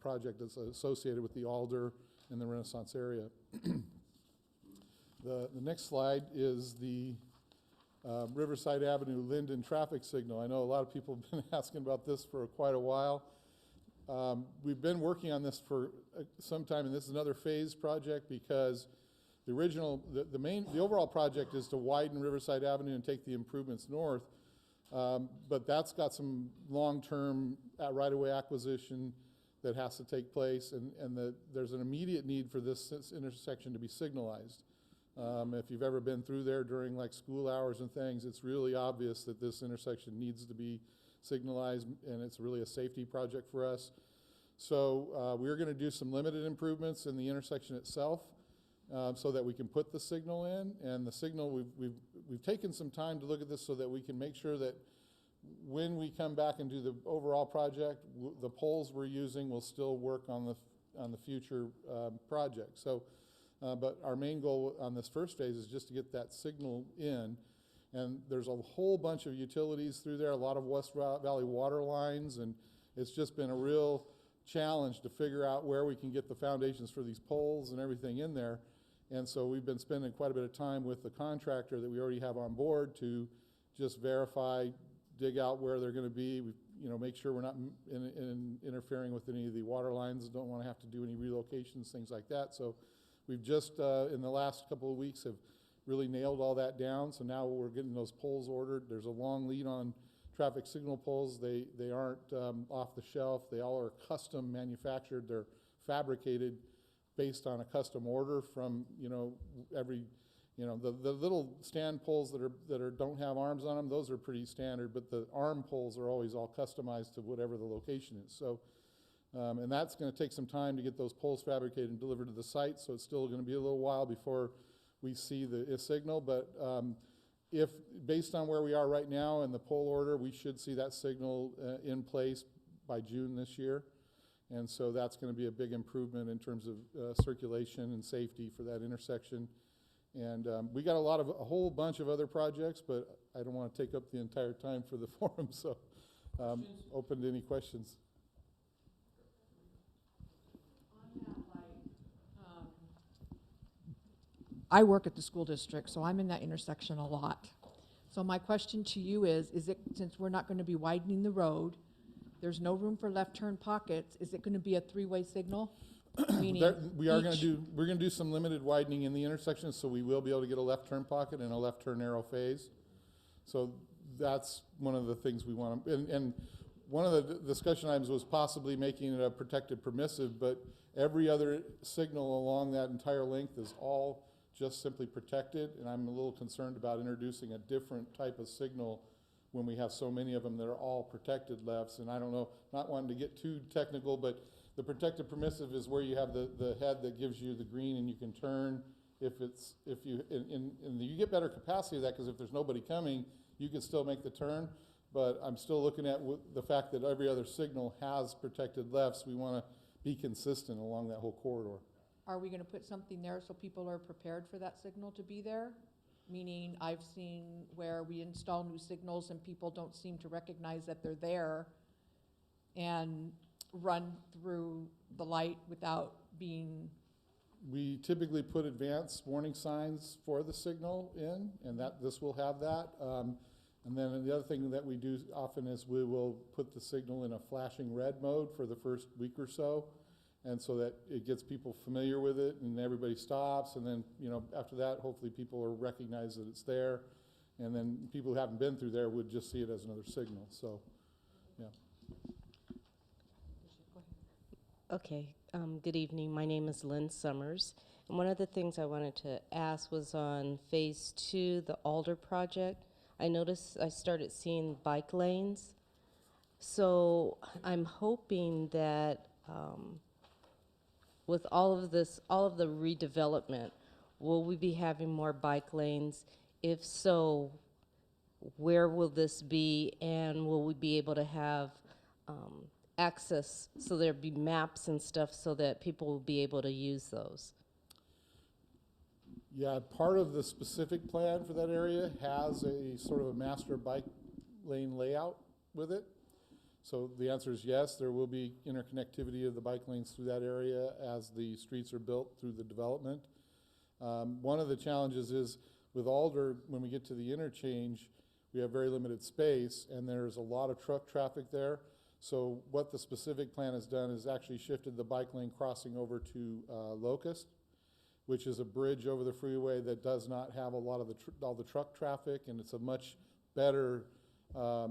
S13: project that's associated with the Alder and the Renaissance area. The next slide is the Riverside Avenue Linden traffic signal. I know a lot of people have been asking about this for quite a while. We've been working on this for some time, and this is another phase project because the overall project is to widen Riverside Avenue and take the improvements north. But that's got some long-term right-of-way acquisition that has to take place, and there's an immediate need for this intersection to be signalized. If you've ever been through there during like school hours and things, it's really obvious that this intersection needs to be signalized, and it's really a safety project for us. So we're going to do some limited improvements in the intersection itself so that we can put the signal in. And the signal, we've taken some time to look at this so that we can make sure that when we come back and do the overall project, the poles we're using will still work on the future project. So. But our main goal on this first phase is just to get that signal in. And there's a whole bunch of utilities through there, a lot of West Valley water lines, and it's just been a real challenge to figure out where we can get the foundations for these poles and everything in there. And so we've been spending quite a bit of time with the contractor that we already have on board to just verify, dig out where they're going to be, make sure we're not interfering with any of the water lines, don't want to have to do any relocations, things like that. So we've just, in the last couple of weeks, have really nailed all that down. So now we're getting those poles ordered. There's a long lead on traffic signal poles. They aren't off the shelf. They all are custom manufactured. They're fabricated based on a custom order from, every You know, the little stand poles that don't have arms on them, those are pretty standard, but the arm poles are always all customized to whatever the location is. So, and that's going to take some time to get those poles fabricated and delivered to the site, so it's still going to be a little while before we see the signal, but if, based on where we are right now in the pole order, we should see that signal in place by June this year. And so that's going to be a big improvement in terms of circulation and safety for that intersection. And we got a whole bunch of other projects, but I don't want to take up the entire time for the forum, so open to any questions.
S8: I work at the school district, so I'm in that intersection a lot. So my question to you is it, since we're not going to be widening the road, there's no room for left turn pockets, is it going to be a three-way signal? Meaning
S13: we're going to do some limited widening in the intersection, so we will be able to get a left turn pocket and a left turn narrow phase. So that's one of the things we want to, and one of the discussion items was possibly making it a protected permissive, but every other signal along that entire length is all just simply protected, and I'm a little concerned about introducing a different type of signal when we have so many of them that are all protected lefts. And I don't know, not wanting to get too technical, but the protected permissive is where you have the head that gives you the green and you can turn and you get better capacity of that, because if there's nobody coming, you can still make the turn. But I'm still looking at the fact that every other signal has protected lefts. We want to be consistent along that whole corridor.
S8: Are we going to put something there so people are prepared for that signal to be there? Meaning, I've seen where we install new signals and people don't seem to recognize that they're there and run through the light without being...
S13: We typically put advanced warning signs for the signal in, and this will have that. And then the other thing that we do often is we will put the signal in a flashing red mode for the first week or so. And so that it gets people familiar with it and everybody stops, and then, you know, after that, hopefully people will recognize that it's there, and then people who haven't been through there would just see it as another signal. So, yeah.
S14: Okay, good evening. My name is Lynn Summers. And one of the things I wanted to ask was on phase 2, the Alder project. I noticed I started seeing bike lanes. So I'm hoping that with all of the redevelopment, will we be having more bike lanes? If so, where will this be, and will we be able to have access, so there'll be maps and stuff so that people will be able to use those?
S13: Yeah, part of the specific plan for that area has a sort of a master bike lane layout with it. So the answer is yes, there will be interconnectivity of the bike lanes through that area as the streets are built through the development. One of the challenges is with Alder, when we get to the interchange, we have very limited space and there's a lot of truck traffic there. So what the specific plan has done is actually shifted the bike lane crossing over to Locust, which is a bridge over the freeway that does not have a lot of all the truck traffic, and it's a much better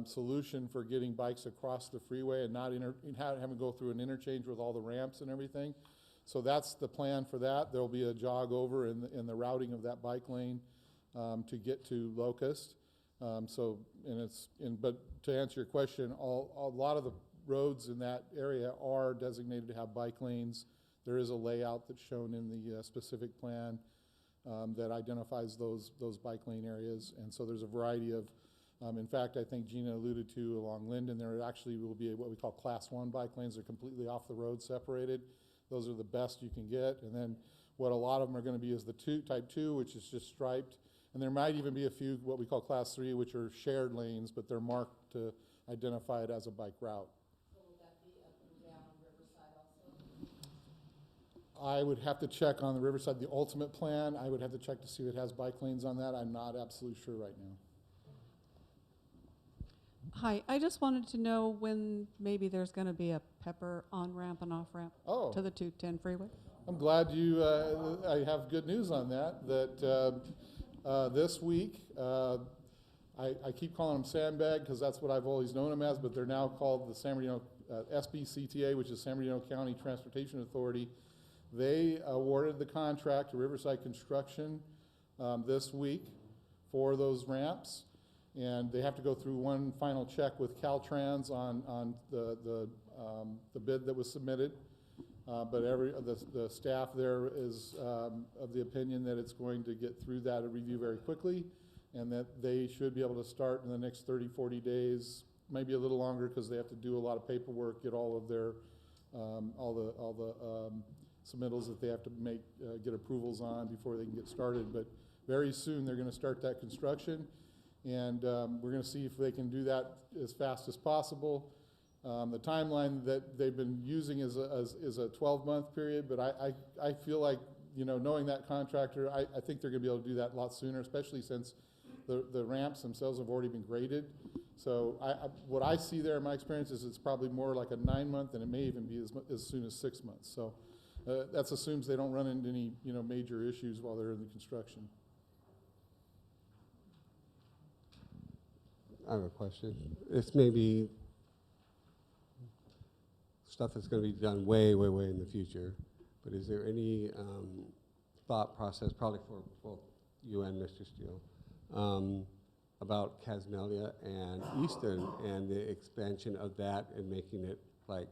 S13: solution for getting bikes across the freeway and not having to go through an interchange with all the ramps and everything. So that's the plan for that. There'll be a jog over in the routing of that bike lane to get to Locust. But to answer your question, a lot of the roads in that area are designated to have bike lanes. There is a layout that's shown in the specific plan that identifies those bike lane areas, and so there's a variety of. In fact, I think Gina alluded to along Linden, there actually will be what we call Class 1 bike lanes. They're completely off the road, separated. Those are the best you can get. And then what a lot of them are going to be is the type 2, which is just striped. And there might even be a few what we call Class 3, which are shared lanes, but they're marked to identify it as a bike route.
S8: So will that be up and down Riverside also?
S13: I would have to check on the Riverside. The ultimate plan, I would have to check to see if it has bike lanes on that. I'm not absolutely sure right now.
S15: Hi, I just wanted to know when maybe there's going to be a Pepper on-ramp and off-ramp to the 210 freeway.
S13: I'm glad I have good news on that, this week, I keep calling them Sandbag because that's what I've always known them as, but they're now called the San Bernardino SBCTA, which is San Bernardino County Transportation Authority. They awarded the contract to Riverside Construction this week for those ramps. And they have to go through one final check with Caltrans on the bid that was submitted. But the staff there is of the opinion that it's going to get through that review very quickly, and that they should be able to start in the next 30, 40 days, maybe a little longer because they have to do a lot of paperwork, get all of their all the submittals that they have to make, get approvals on before they can get started. But very soon they're going to start that construction, and we're going to see if they can do that as fast as possible. The timeline that they've been using is a 12-month period, but I feel like, knowing that contractor, I think they're going to be able to do that a lot sooner, especially since the ramps themselves have already been graded. So what I see there in my experience is it's probably more like a 9-month, and it may even be as soon as 6 months. So that assumes they don't run into any major issues while they're in the construction.
S9: I have a question. It's maybe stuff that's going to be done way, way, way in the future, but is there any thought process, probably for both you and Mr. Steele, about Casmelia and Easton and the expansion of that and making it like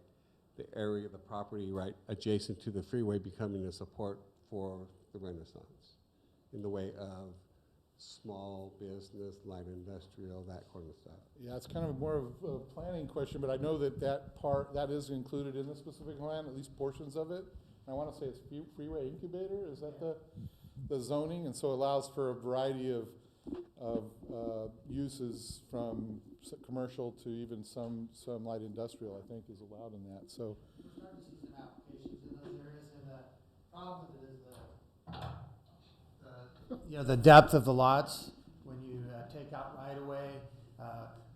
S9: the area of the property right adjacent to the freeway becoming a support for the Renaissance in the way of small business, light industrial, that kind of stuff?
S13: Yeah, it's kind of more of a planning question, but I know that is included in the specific plan, at least portions of it. I want to say it's freeway incubator, is that the zoning? And so it allows for a variety of uses from commercial to even some light industrial, I think, is allowed in that. So
S16: we're starting to see some applications in those areas, and the problem with it is the depth of the lots. When you take out right away,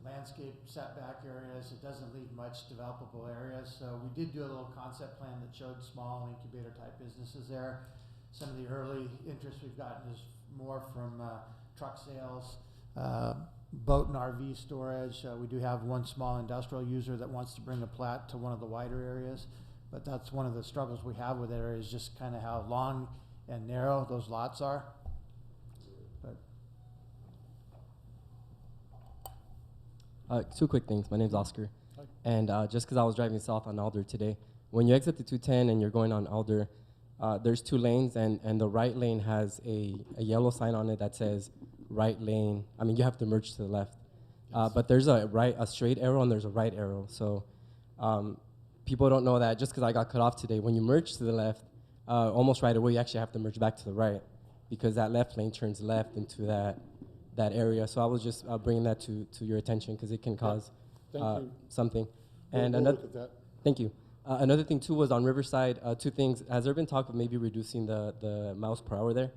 S16: landscape setback areas, it doesn't leave much developable areas. So we did do a little concept plan that showed small incubator type businesses there. Some of the early interest we've gotten is more from truck sales, boat and RV storage. We do have one small industrial user that wants to bring a plat to one of the wider areas, but that's one of the struggles we have with it, is just kind of how long and narrow those lots are.
S17: Two quick things. My name's Oscar.
S13: Hi.
S17: And just because I was driving south on Alder today, when you exit the 210 and you're going on Alder, there's 2 lanes, and the right lane has a yellow sign on it that says right lane. I mean, you have to merge to the left. Yes. But there's a straight arrow and there's a right arrow. So people don't know that just because I got cut off today. When you merge to the left, almost right away, you actually have to merge back to the right because that left lane turns left into that area. So I was just bringing that to your attention because it can cause something. And
S13: we'll look at that.
S17: Thank you. Another thing too was on Riverside, 2 things. Has there been talk of maybe reducing the miles per hour there,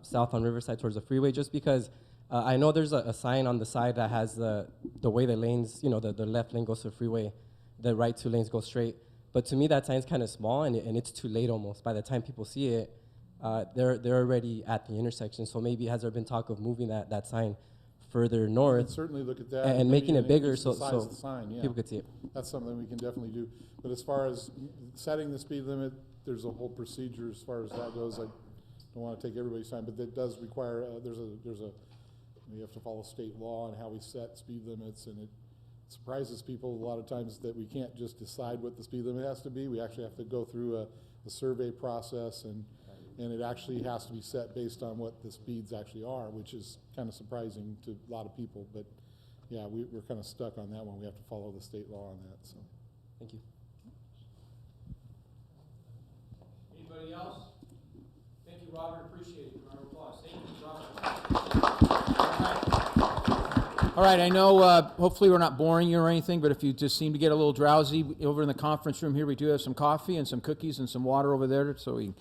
S17: south on Riverside towards the freeway? Just because I know there's a sign on the side that has the way the lanes, the left lane goes to the freeway, the right 2 lanes go straight. But to me, that sign's kind of small, and it's too late almost. By the time people see it, they're already at the intersection. So maybe has there been talk of moving that sign further north?
S13: We can certainly look at that.
S17: And making it bigger
S13: so
S17: so
S13: sign, yeah.
S17: people could see it.
S13: That's something we can definitely do. But as far as setting the speed limit, there's a whole procedure as far as that goes. I don't want to take everybody's time, but that does require, we have to follow state law on how we set speed limits, and it surprises people a lot of times that we can't just decide what the speed limit has to be. We actually have to go through a survey process, and it actually has to be set based on what the speeds actually are, which is kind of surprising to a lot of people. But yeah, we're kind of stuck on that one. We have to follow the state law on that. So,
S17: thank you.
S1: Anybody else? Thank you, Robert. Appreciate it. Round of applause. Thank you, Robert. All right. I know. Hopefully, we're not boring you or anything, but if you just seem to get a little drowsy, over in the conference room here, we do have some coffee and some cookies and some water over there, so we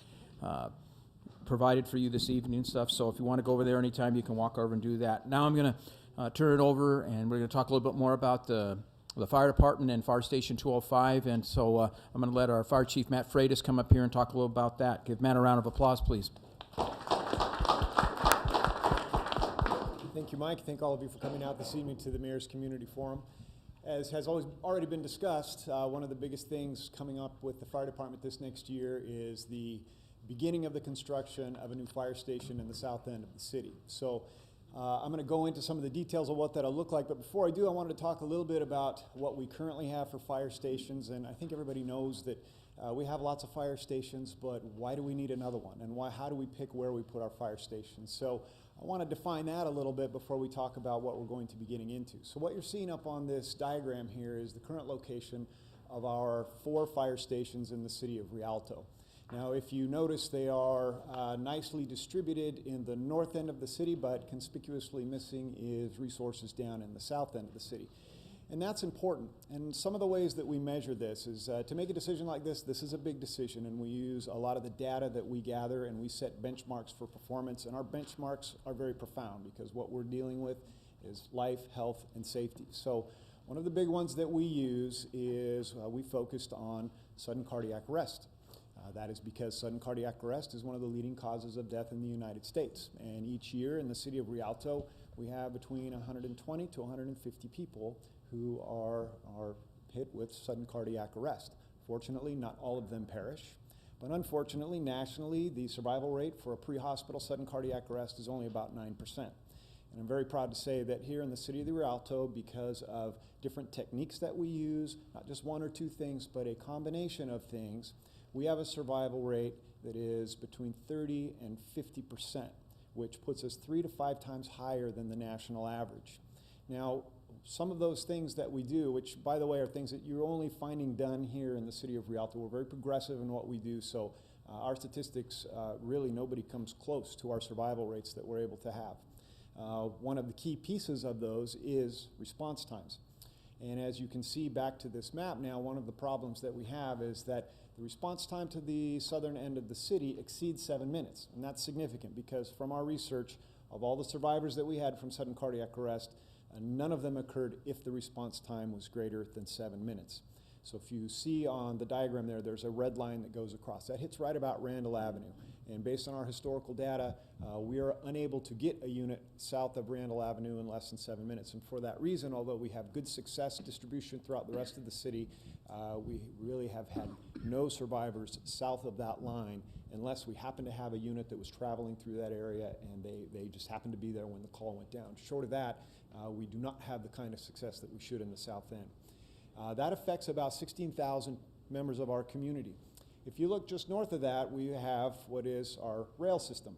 S1: provided for you this evening and stuff. So if you want to go over there anytime, you can walk over and do that. Now I'm going to turn it over, and we're going to talk a little bit more about the fire department and Fire Station 205. And so I'm going to let our Fire Chief, Matt Freitas, come up here and talk a little about that. Give Matt a round of applause, please.
S18: Thank you, Mike. Thank all of you for coming out this evening to the Mayor's Community Forum. As has already been discussed, one of the biggest things coming up with the fire department this next year is the beginning of the construction of a new fire station in the south end of the city. So I'm going to go into some of the details of what that'll look like, but before I do, I wanted to talk a little bit about what we currently have for fire stations, and I think everybody knows that we have lots of fire stations, but why do we need another one, and how do we pick where we put our fire stations? So I want to define that a little bit before we talk about what we're going to be getting into. So what you're seeing up on this diagram here is the current location of our 4 fire stations in the city of Rialto. Now, if you notice, they are nicely distributed in the north end of the city, but conspicuously missing is resources down in the south end of the city. And that's important. And some of the ways that we measure this is to make a decision like this is a big decision, and we use a lot of the data that we gather, and we set benchmarks for performance, and our benchmarks are very profound because what we're dealing with is life, health, and safety. So one of the big ones that we use is we focused on sudden cardiac arrest. That is because sudden cardiac arrest is one of the leading causes of death in the United States. And each year in the city of Rialto, we have between 120 to 150 people who are hit with sudden cardiac arrest. Fortunately, not all of them perish. But unfortunately, nationally, the survival rate for a pre-hospital sudden cardiac arrest is only about 9%. And I'm very proud to say that here in the city of the Rialto, because of different techniques that we use, not just one or two things, but a combination of things, we have a survival rate that is between 30 and 50%, which puts us 3 to 5 times higher than the national average. Now, some of those things that we do, which by the way are things that you're only finding done here in the city of Rialto, we're very progressive in what we do, so our statistics, really nobody comes close to our survival rates that we're able to have. One of the key pieces of those is response times. And as you can see back to this map now, one of the problems that we have is that the response time to the southern end of the city exceeds 7 minutes. And that's significant because from our research of all the survivors that we had from sudden cardiac arrest, none of them occurred if the response time was greater than 7 minutes. So if you see on the diagram there, there's a red line that goes across. That hits right about Randall Avenue. And based on our historical data, we are unable to get a unit south of Randall Avenue in less than 7 minutes. And for that reason, although we have good success distribution throughout the rest of the city, we really have had no survivors south of that line unless we happen to have a unit that was traveling through that area and they just happened to be there when the call went down. Short of that, we do not have the kind of success that we should in the south end. That affects about 16,000 members of our community. If you look just north of that, we have what is our rail system.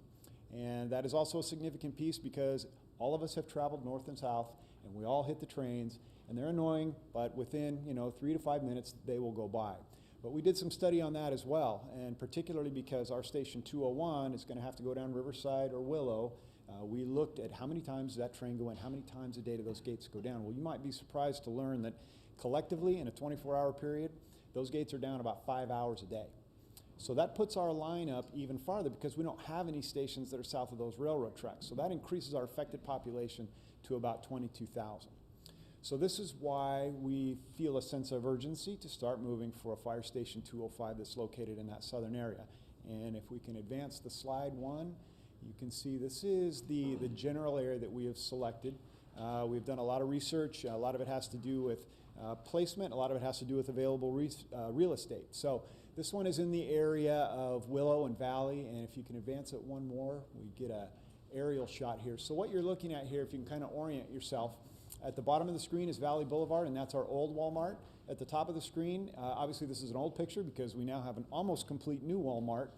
S18: And that is also a significant piece because all of us have traveled north and south, and we all hit the trains, and they're annoying, but within 3 to 5 minutes, they will go by. But we did some study on that as well, and particularly because our station 201 is going to have to go down Riverside or Willow, we looked at how many times does that train go in, how many times a day do those gates go down. Well, you might be surprised to learn that collectively in a 24-hour period, those gates are down about 5 hours a day. So that puts our line up even farther because we don't have any stations that are south of those railroad tracks. So that increases our affected population to about 22,000. So this is why we feel a sense of urgency to start moving for a fire station 205 that's located in that southern area. And if we can advance the slide one, you can see this is the general area that we have selected. We've done a lot of research. A lot of it has to do with placement. A lot of it has to do with available real estate. So this one is in the area of Willow and Valley, and if you can advance it one more, we get an aerial shot here. So what you're looking at here, if you can kind of orient yourself, at the bottom of the screen is Valley Boulevard, and that's our old Walmart. At the top of the screen, obviously this is an old picture because we now have an almost complete new Walmart.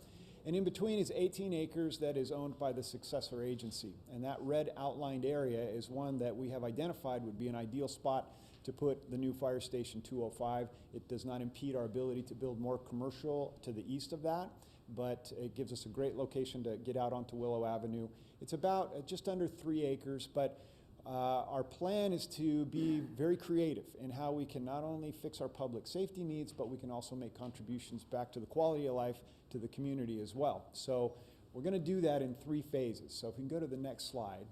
S18: And in between is 18 acres that is owned by the successor agency. And that red outlined area is one that we have identified would be an ideal spot to put the new fire station 205. It does not impede our ability to build more commercial to the east of that, but it gives us a great location to get out onto Willow Avenue. It's about just under 3 acres, but our plan is to be very creative in how we can not only fix our public safety needs, but we can also make contributions back to the quality of life to the community as well. So we're going to do that in 3 phases. So if we can go to the next slide.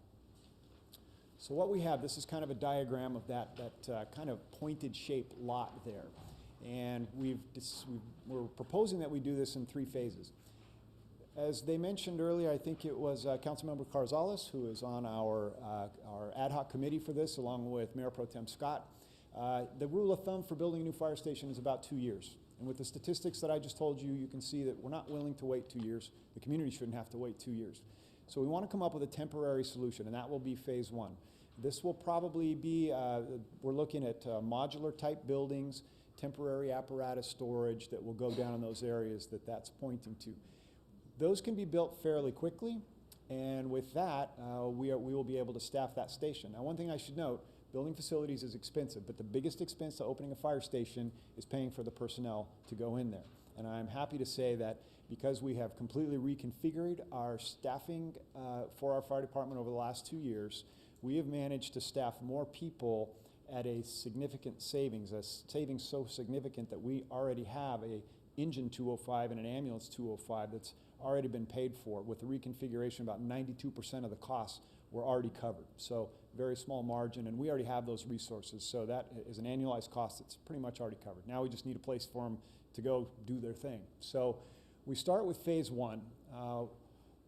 S18: So what we have, this is kind of a diagram of that kind of pointed shaped lot there. And we're proposing that we do this in 3 phases. As they mentioned earlier, I think it was Councilmember Carzales, who is on our ad hoc committee for this, along with Mayor Pro Tem Scott. The rule of thumb for building a new fire station is about 2 years. And with the statistics that I just told you, you can see that we're not willing to wait 2 years. The community shouldn't have to wait 2 years. So we want to come up with a temporary solution, and that will be phase one. This will probably be, we're looking at modular type buildings, temporary apparatus storage that will go down in those areas that that's pointing to. Those can be built fairly quickly, and with that, we will be able to staff that station. Now, one thing I should note, building facilities is expensive, but the biggest expense to opening a fire station is paying for the personnel to go in there. And I'm happy to say that because we have completely reconfigured our staffing for our fire department over the last 2 years, we have managed to staff more people at a significant savings, a savings so significant that we already have a engine 205 and an ambulance 205 that's already been paid for. With the reconfiguration, about 92% of the costs were already covered. So very small margin, and we already have those resources. So that is an annualized cost that's pretty much already covered. Now we just need a place for them to go do their thing. So we start with phase one.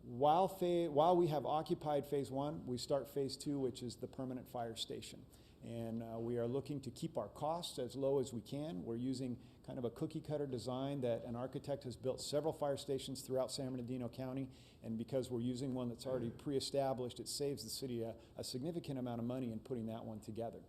S18: While we have occupied phase one, we start phase two, which is the permanent fire station. And we are looking to keep our costs as low as we can. We're using kind of a cookie cutter design that an architect has built several fire stations throughout San Bernardino County. And because we're using one that's already pre-established, it saves the city a significant amount of money in putting that one together.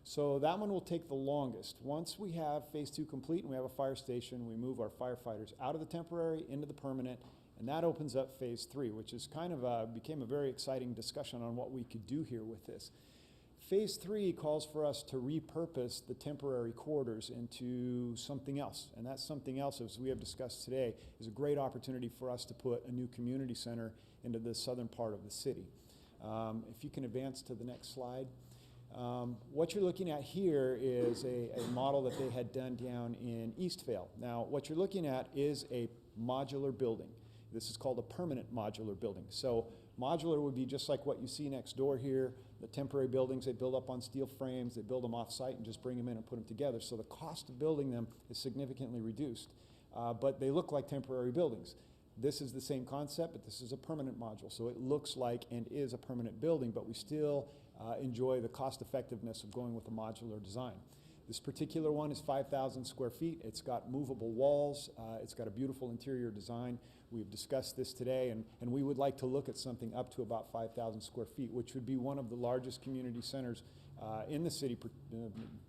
S18: So that one will take the longest. Once we have phase two complete and we have a fire station, we move our firefighters out of the temporary into the permanent, and that opens up phase three, which is kind of became a very exciting discussion on what we could do here with this. Phase three calls for us to repurpose the temporary quarters into something else. And that something else, as we have discussed today, is a great opportunity for us to put a new community center into the southern part of the city. If you can advance to the next slide. What you're looking at here is a model that they had done down in Eastvale. Now, what you're looking at is a modular building. This is called a permanent modular building. So modular would be just like what you see next door here. The temporary buildings, they build up on steel frames, they build them off-site and just bring them in and put them together. So the cost of building them is significantly reduced, but they look like temporary buildings. This is the same concept, but this is a permanent module. So it looks like and is a permanent building, but we still enjoy the cost effectiveness of going with a modular design. This particular one is 5,000 square feet. It's got movable walls. It's got a beautiful interior design. We've discussed this today, and we would like to look at something up to about 5,000 square feet, which would be one of the largest community centers in the city,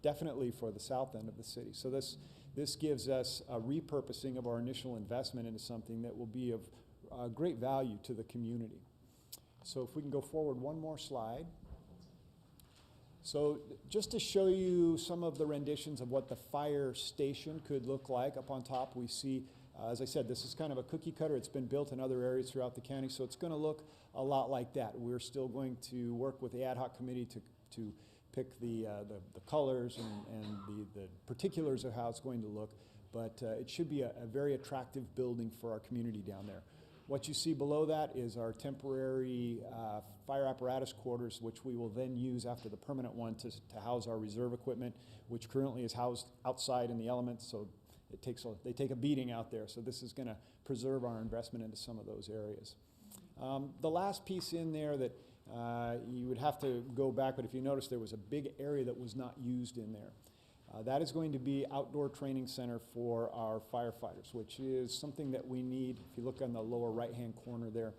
S18: definitely for the south end of the city. So this gives us a repurposing of our initial investment into something that will be of great value to the community. So if we can go forward one more slide. So just to show you some of the renditions of what the fire station could look like, up on top we see, as I said, this is kind of a cookie cutter. It's been built in other areas throughout the county, so it's going to look a lot like that. We're still going to work with the ad hoc committee to pick the colors and the particulars of how it's going to look, but it should be a very attractive building for our community down there. What you see below that is our temporary fire apparatus quarters, which we will then use after the permanent one to house our reserve equipment, which currently is housed outside in the elements, so they take a beating out there. So this is going to preserve our investment into some of those areas. The last piece in there that you would have to go back, but if you notice, there was a big area that was not used in there. That is going to be outdoor training center for our firefighters, which is something that we need. If you look on the lower right-hand corner there,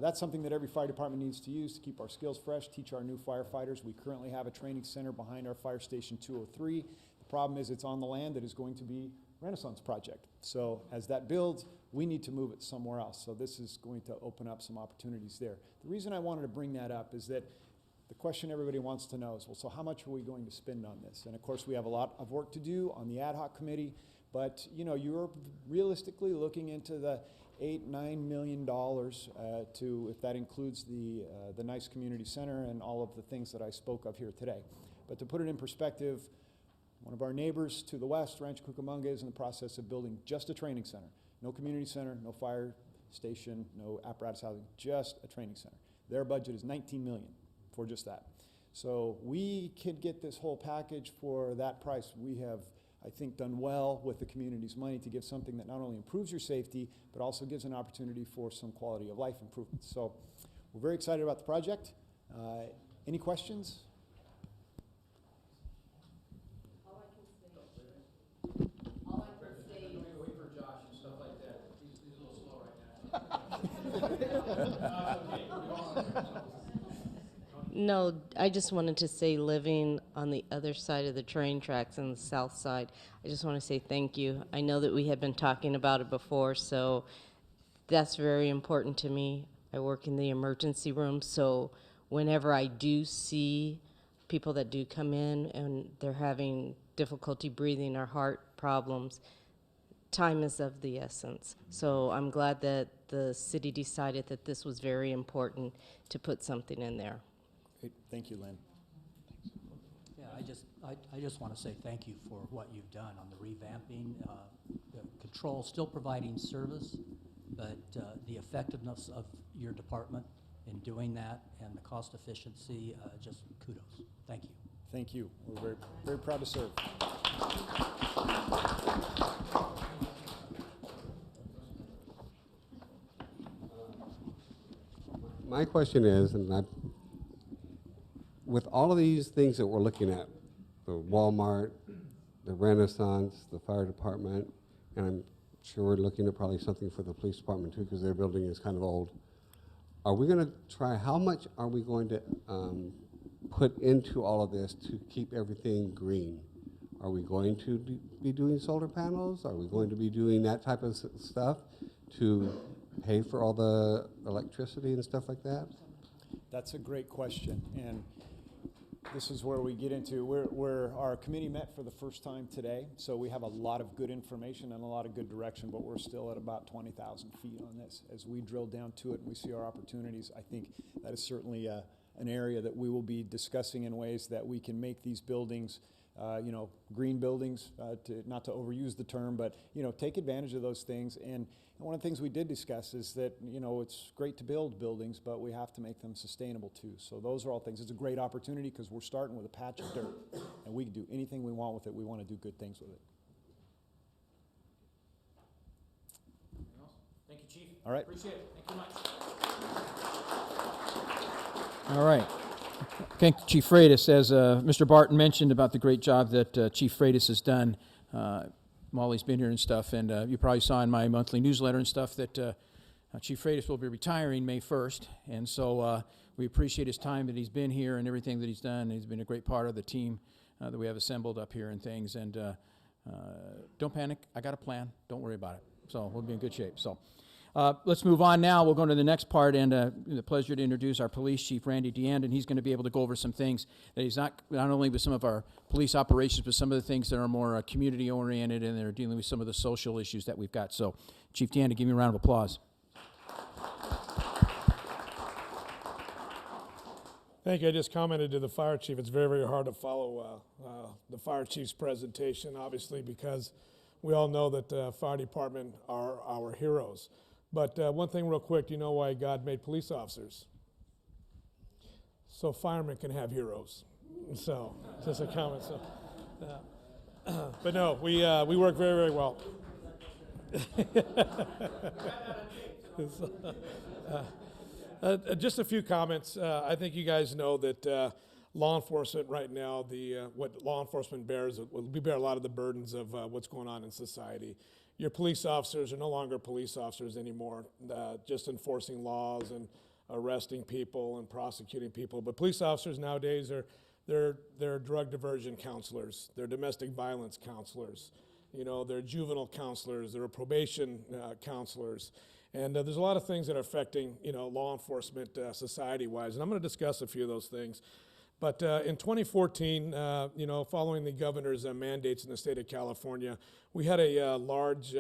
S18: that's something that every fire department needs to use to keep our skills fresh, teach our new firefighters. We currently have a training center behind our fire station 203. The problem is it's on the land that is going to be Renaissance project. So as that builds, we need to move it somewhere else. So this is going to open up some opportunities there. The reason I wanted to bring that up is that the question everybody wants to know is, well, so how much are we going to spend on this? And of course, we have a lot of work to do on the ad hoc committee, but you know, you're realistically looking into the $8–9 million if that includes the nice community center and all of the things that I spoke of here today. But to put it in perspective, one of our neighbors to the west, Rancho Cucamonga, is in the process of building just a training center. No community center, no fire station, no apparatus housing, just a training center. Their budget is $19 million for just that. So we could get this whole package for that price. We have, I think, done well with the community's money to give something that not only improves your safety, but also gives an opportunity for some quality of life improvements. So we're very excited about the project. Any questions?
S14: No, I just wanted to say, living on the other side of the train tracks on the south side, I just want to say thank you. I know that we had been talking about it before, so that's very important to me. I work in the emergency room, so whenever I do see people that do come in and they're having difficulty breathing or heart problems, time is of the essence. So I'm glad that the city decided that this was very important to put something in there.
S18: Great. Thank you, Lynn.
S19: Yeah, I just want to say thank you for what you've done on the revamping, the control, still providing service, but the effectiveness of your department in doing that and the cost efficiency, just kudos. Thank you.
S18: Thank you. We're very, very proud to serve.
S9: My question is, with all of these things that we're looking at, the Walmart, the Renaissance, the fire department, and I'm sure we're looking at probably something for the police department too, because their building is kind of old. Are we going to try, how much are we going to put into all of this to keep everything green? Are we going to be doing solar panels? Are we going to be doing that type of stuff to pay for all the electricity and stuff like that?
S18: That's a great question, and this is where we get into, our committee met for the first time today, so we have a lot of good information and a lot of good direction, but we're still at about 20,000 feet on this. As we drill down to it and we see our opportunities, I think that is certainly an area that we will be discussing in ways that we can make these buildings, green buildings, not to overuse the term, but, take advantage of those things. And one of the things we did discuss is that, it's great to build buildings, but we have to make them sustainable too. So those are all things. It's a great opportunity because we're starting with a patch of dirt, and we can do anything we want with it. We want to do good things with it.
S1: Thank you, Chief.
S18: All right.
S1: Appreciate it. Thank you much. All right. Thank you, Chief Freitas. As Mr. Barton mentioned about the great job that Chief Freitas has done, Molly's been here and stuff, and you probably saw in my monthly newsletter and stuff that Chief Freitas will be retiring May 1st, and so we appreciate his time that he's been here and everything that he's done. He's been a great part of the team that we have assembled up here and things, and don't panic. I got a plan. Don't worry about it. So we'll be in good shape. So let's move on now. We'll go to the next part, and the pleasure to introduce our police chief, Randy DeAnd, and he's going to be able to go over some things that he's not only with some of our police operations, but some of the things that are more community-oriented, and they're dealing with some of the social issues that we've got. So, Chief DeAnd, give me a round of applause.
S20: Thank you. I just commented to the fire chief. It's very, very hard to follow the fire chief's presentation, obviously, because we all know that the fire department are our heroes. But one thing real quick, do you know why God made police officers? So firemen can have heroes. So, just a comment. So, but no, we work very, very well. Just a few comments. I think you guys know that law enforcement right now, what law enforcement bears, we bear a lot of the burdens of what's going on in society. Your police officers are no longer police officers anymore, just enforcing laws and arresting people and prosecuting people. But police officers nowadays they're drug diversion counselors, they're domestic violence counselors, they're juvenile counselors, they're probation counselors. And there's a lot of things that are affecting, law enforcement society-wise. And I'm going to discuss a few of those things. But in 2014, following the governor's mandates in the state of California, we had a large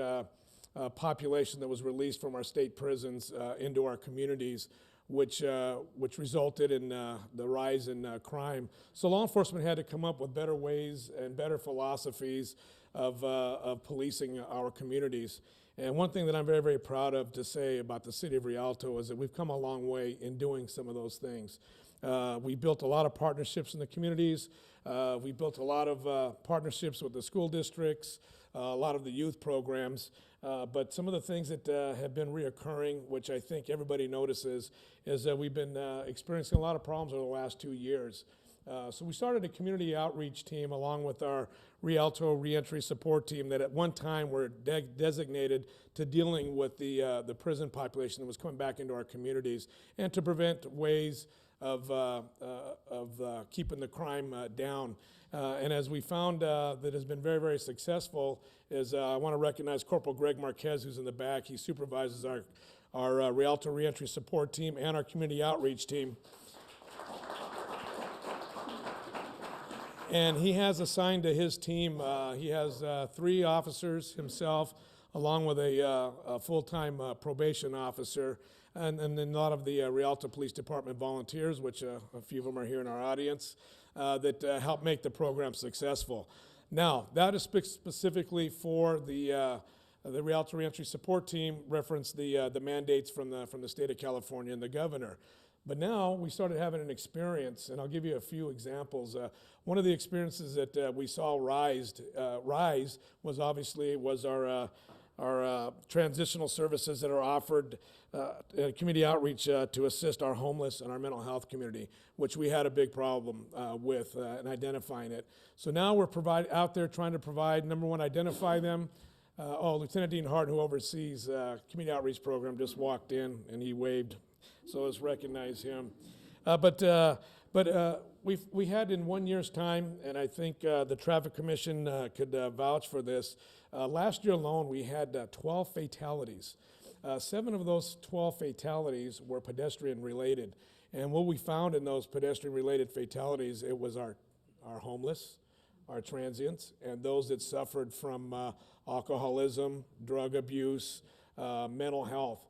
S20: population that was released from our state prisons into our communities, which resulted in the rise in crime. So law enforcement had to come up with better ways and better philosophies of policing our communities. And one thing that I'm very, very proud of to say about the city of Rialto is that we've come a long way in doing some of those things. We built a lot of partnerships in the communities. We built a lot of partnerships with the school districts, a lot of the youth programs. But some of the things that have been reoccurring, which I think everybody notices, is that we've been experiencing a lot of problems over the last 2 years. So we started a community outreach team along with our Rialto reentry support team that at one time were designated to dealing with the prison population that was coming back into our communities and to prevent ways of keeping the crime down. And as we found that has been very, very successful is I want to recognize Corporal Greg Marquez, who's in the back. He supervises our Rialto Reentry Support Team and our Community Outreach Team. And he has assigned to his team, he has 3 officers himself, along with a full-time probation officer, and then a lot of the Rialto Police Department volunteers, which a few of them are here in our audience, that help make the program successful. Now, that is specifically for the Rialto Reentry Support Team, reference the mandates from the state of California and the governor. But now we started having an experience, and I'll give you a few examples. One of the experiences that we saw rise was obviously our transitional services that are offered community outreach to assist our homeless and our mental health community, which we had a big problem with in identifying it. So now we're out there trying to provide, number one, identify them. Lieutenant Dean Hart, who oversees community outreach program, just walked in and he waved. So let's recognize him. We had in 1 year's time, and I think the Traffic Commission could vouch for this. Last year alone, we had 12 fatalities. 7 of those 12 fatalities were pedestrian related. And what we found in those pedestrian related fatalities, it was our homeless, our transients, and those that suffered from alcoholism, drug abuse, mental health.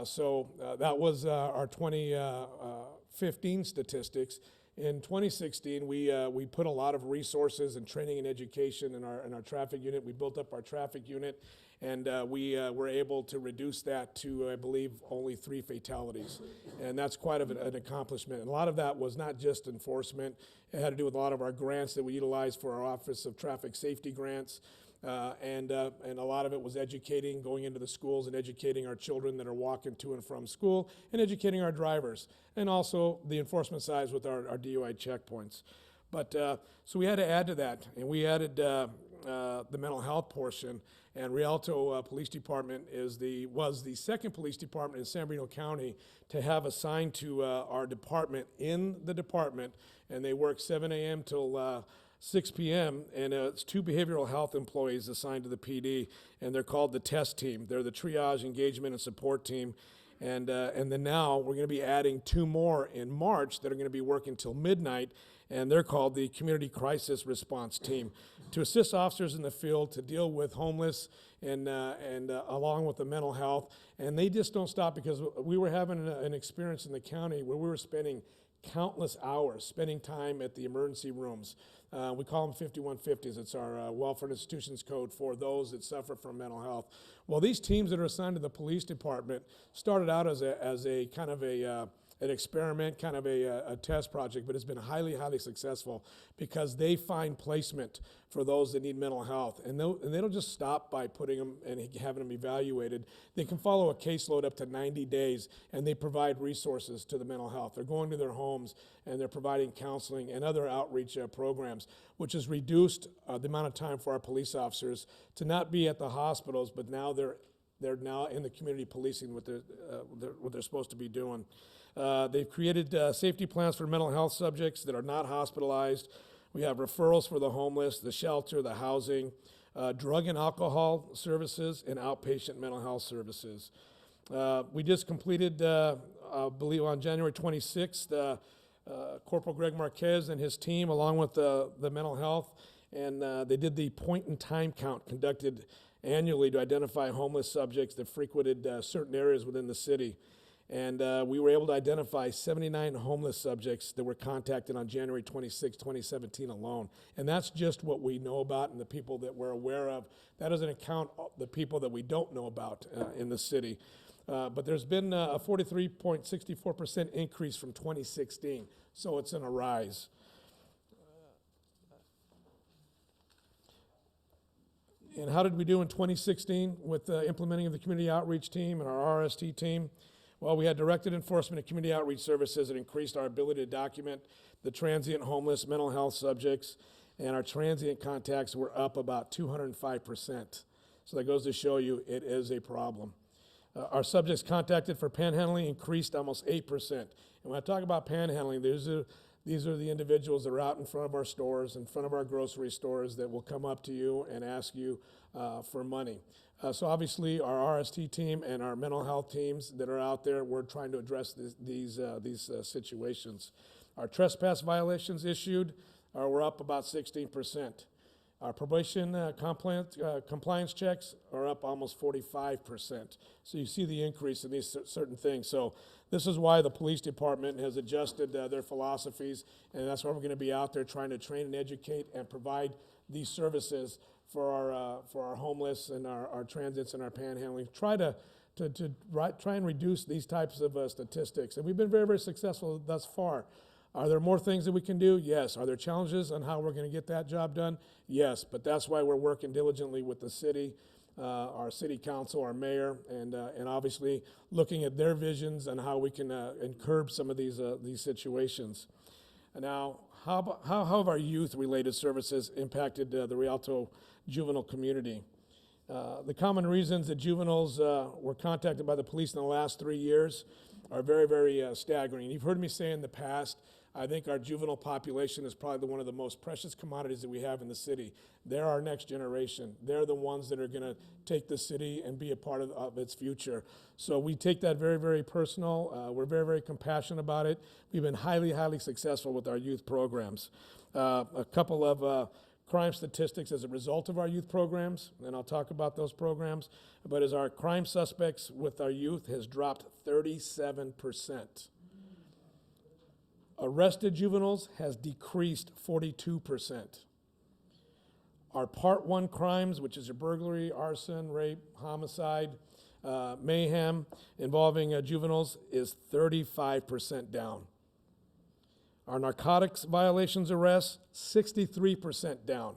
S20: So that was our 2015 statistics. In 2016, we put a lot of resources and training and education in our traffic unit. We built up our traffic unit, and we were able to reduce that to, I believe, only 3 fatalities. And that's quite an accomplishment. And a lot of that was not just enforcement. It had to do with a lot of our grants that we utilized for our Office of Traffic Safety grants. And a lot of it was educating, going into the schools and educating our children that are walking to and from school, and educating our drivers, and also the enforcement sides with our DUI checkpoints. But so we had to add to that, and we added the mental health portion. And Rialto Police Department was the second police department in San Bernardino County to have assigned to our department in the department, and they work 7 a.m. till 6 p.m., and it's 2 behavioral health employees assigned to the PD, and they're called the TEST team. They're the triage, engagement, and support team. And then now we're going to be adding 2 more in March that are going to be working till midnight, and they're called the Community Crisis Response Team, to assist officers in the field to deal with homeless and along with the mental health. And they just don't stop, because we were having an experience in the county where we were spending countless hours spending time at the emergency rooms. We call them 5150s. It's our Welfare Institutions Code for those that suffer from mental health. Well, these teams that are assigned to the police department started out as a kind of an experiment, kind of a test project, but it's been highly, highly successful, because they find placement for those that need mental health. And they don't just stop by putting them and having them evaluated. They can follow a caseload up to 90 days, and they provide resources to the mental health. They're going to their homes, and they're providing counseling and other outreach programs, which has reduced the amount of time for our police officers to not be at the hospitals, but now they're now in the community policing what they're supposed to be doing. They've created safety plans for mental health subjects that are not hospitalized. We have referrals for the homeless, the shelter, the housing, drug and alcohol services, and outpatient mental health services. We just completed, I believe on January 26th, Corporal Greg Marquez and his team, along with the mental health, and they did the point-in-time count conducted annually to identify homeless subjects that frequented certain areas within the city. And we were able to identify 79 homeless subjects that were contacted on January 26, 2017 alone. And that's just what we know about and the people that we're aware of. That doesn't account the people that we don't know about in the city. But there's been a 43.64% increase from 2016, so it's in a rise. And how did we do in 2016 with implementing of the community outreach team and our RST team? Well, we had directed enforcement of community outreach services that increased our ability to document the transient homeless mental health subjects, and our transient contacts were up about 205%. So that goes to show you it is a problem. Our subjects contacted for panhandling increased almost 8%. And when I talk about panhandling, these are the individuals that are out in front of our stores, in front of our grocery stores, that will come up to you and ask you for money. So obviously our RST team and our mental health teams that are out there, we're trying to address these situations. Our trespass violations issued we're up about 16%. Our probation compliance checks are up almost 45%. So you see the increase in these certain things. So this is why the police department has adjusted their philosophies, and that's why we're going to be out there trying to train and educate and provide these services for our homeless and our transits and our panhandling. Try and reduce these types of statistics, and we've been very, very successful thus far. Are there more things that we can do? Yes. Are there challenges on how we're going to get that job done? Yes. But that's why we're working diligently with the city, our city council, our mayor, and obviously looking at their visions and how we can curb some of these situations. Now, how have our youth-related services impacted the Rialto juvenile community? The common reasons that juveniles were contacted by the police in the last 3 years are very, very staggering. You've heard me say in the past, I think our juvenile population is probably one of the most precious commodities that we have in the city. They're our next generation. They're the ones that are going to take the city and be a part of its future. So we take that very, very personal. We're very, very compassionate about it. We've been highly, highly successful with our youth programs. A couple of crime statistics as a result of our youth programs, and I'll talk about those programs, but as our crime suspects with our youth has dropped 37%. Arrested juveniles has decreased 42%. Our Part 1 crimes, which is your burglary, arson, rape, homicide, mayhem involving juveniles, is 35% down. Our narcotics violations arrests, 63% down.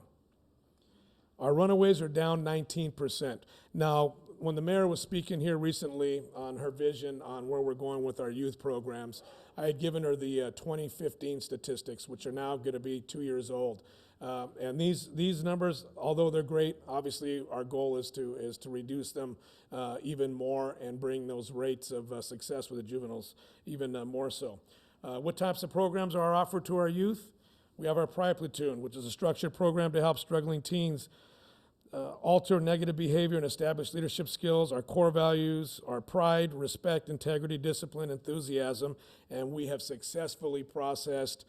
S20: Our runaways are down 19%. Now, when the mayor was speaking here recently on her vision on where we're going with our youth programs, I had given her the 2015 statistics, which are now going to be 2 years old. And these numbers, although they're great, obviously our goal is to reduce them even more and bring those rates of success with the juveniles even more so. What types of programs are offered to our youth? We have our Pride Platoon, which is a structured program to help struggling teens alter negative behavior and establish leadership skills, our core values, our pride, respect, integrity, discipline, enthusiasm, and we have successfully processed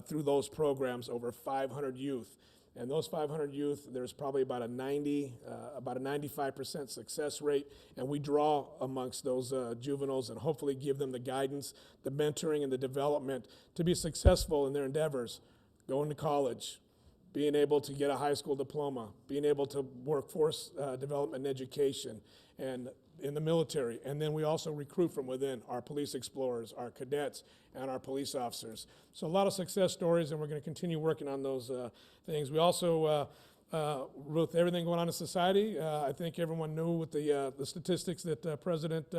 S20: through those programs over 500 youth. And those 500 youth, there's probably about a 95% success rate, and we draw amongst those juveniles and hopefully give them the guidance, the mentoring, and the development to be successful in their endeavors, going to college, being able to get a high school diploma, being able to workforce development and education, and in the military. And then we also recruit from within our police explorers, our cadets, and our police officers. So a lot of success stories, and we're going to continue working on those things. We also, with everything going on in society, I think everyone knew with the statistics that President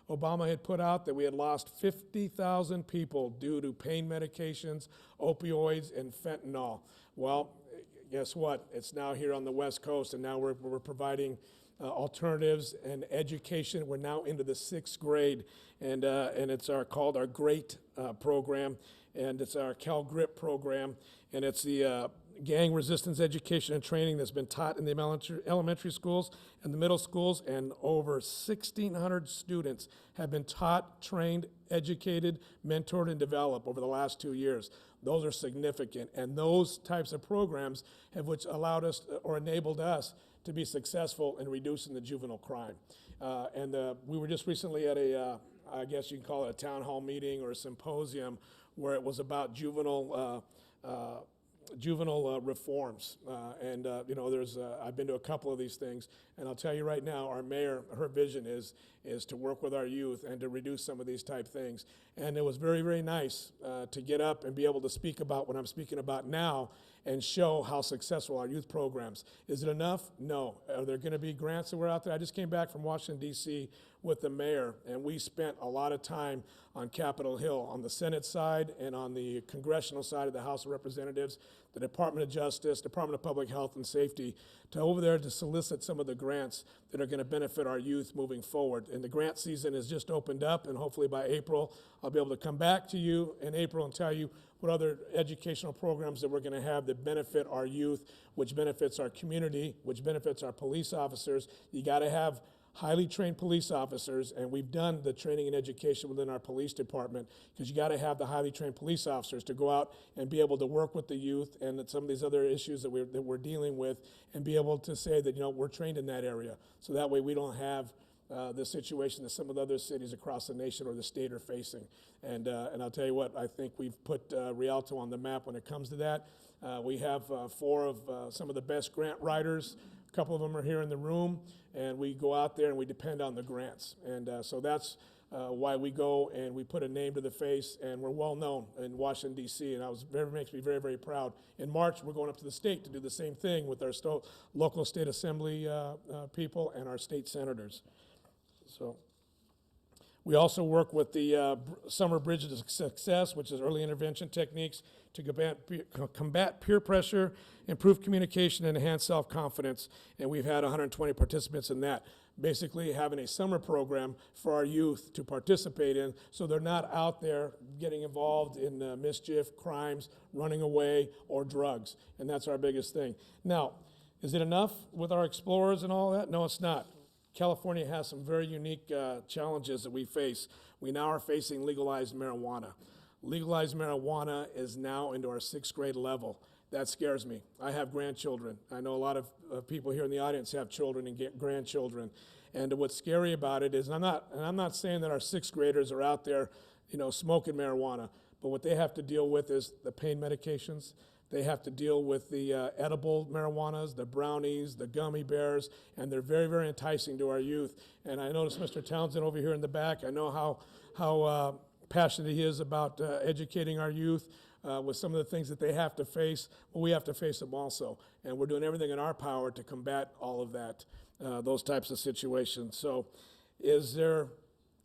S20: Obama had put out that we had lost 50,000 people due to pain medications, opioids, and fentanyl. Well, guess what? It's now here on the West Coast, and now we're providing alternatives and education. We're now into the 6th grade, and it's called our GREAT program, and it's our Cal Grip program, and it's the gang resistance education and training that's been taught in the elementary schools and the middle schools, and over 1,600 students have been taught, trained, educated, mentored, and developed over the last 2 years. Those are significant, and those types of programs have which allowed us or enabled us to be successful in reducing the juvenile crime. And we were just recently at I guess you can call it a town hall meeting or a symposium where it was about juvenile reforms. You know, I've been to a couple of these things, and I'll tell you right now, our mayor, her vision is to work with our youth and to reduce some of these type things. And it was very, very nice to get up and be able to speak about what I'm speaking about now and show how successful our youth programs. Is it enough? No. Are there going to be grants that were out there? I just came back from Washington, D.C. with the mayor, and we spent a lot of time on Capitol Hill, on the Senate side and on the congressional side of the House of Representatives, the Department of Justice, Department of Public Health and Safety, to over there to solicit some of the grants that are going to benefit our youth moving forward. And the grant season has just opened up, and hopefully by April, I'll be able to come back to you in April and tell you what other educational programs that we're going to have that benefit our youth, which benefits our community, which benefits our police officers. You got to have highly trained police officers, and we've done the training and education within our police department, because you got to have the highly trained police officers to go out and be able to work with the youth and some of these other issues that we're dealing with, and be able to say that, you know, we're trained in that area. So that way we don't have the situation that some of the other cities across the nation or the state are facing. And I'll tell you what, I think we've put Rialto on the map when it comes to that. We have 4 of some of the best grant writers. A couple of them are here in the room, and we go out there and we depend on the grants. And so that's why we go and we put a name to the face, and we're well known in Washington, D.C., and makes me very, very proud. In March, we're going up to the state to do the same thing with our local state assembly people and our state senators. So we also work with the Summer Bridge to Success, which is early intervention techniques to combat peer pressure, improve communication, and enhance self-confidence. And we've had 120 participants in that. Basically having a summer program for our youth to participate in, so they're not out there getting involved in mischief, crimes, running away, or drugs. And that's our biggest thing. Now, is it enough with our explorers and all that? No, it's not. California has some very unique challenges that we face. We now are facing legalized marijuana. Legalized marijuana is now into our 6th grade level. That scares me. I have grandchildren. I know a lot of people here in the audience have children and grandchildren. And what's scary about it is, I'm not saying that our 6th graders are out there, you know, smoking marijuana, but what they have to deal with is the pain medications. They have to deal with the edible marijuanas, the brownies, the gummy bears, and they're very, very enticing to our youth. And I noticed Mr. Townsend over here in the back. I know how passionate he is about educating our youth with some of the things that they have to face. Well, we have to face them also. And we're doing everything in our power to combat all of that, those types of situations. So is there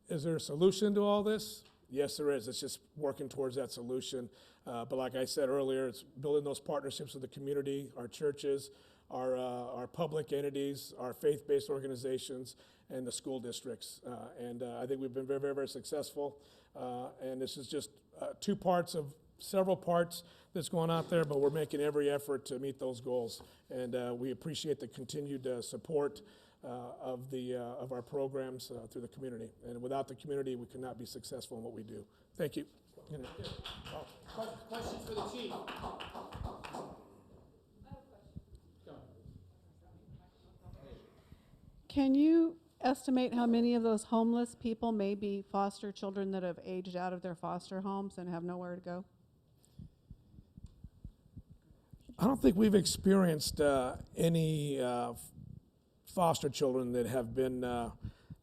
S20: a solution to all this? Yes, there is. It's just working towards that solution. But like I said earlier, it's building those partnerships with the community, our churches, our public entities, our faith-based organizations, and the school districts. And I think we've been very, very, very successful. And this is just 2 parts of several parts that's going out there, but we're making every effort to meet those goals. And we appreciate the continued support of our programs through the community. And without the community, we cannot be successful in what we do. Thank you.
S1: Questions for the chief?
S15: Can you estimate how many of those homeless people may be foster children that have aged out of their foster homes and have nowhere to go?
S20: I don't think we've experienced any foster children that have been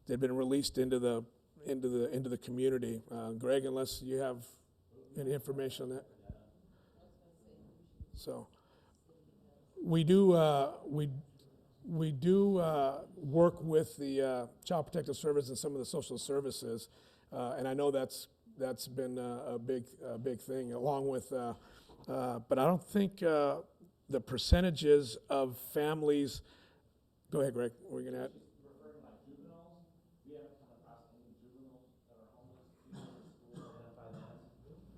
S20: released into the community. Greg, unless you have any information on that. So we do work with the Child Protective Service and some of the social services, and I know that's been a big thing, along with. But I don't think the percentages of families. Go ahead, Greg. What were you going to add?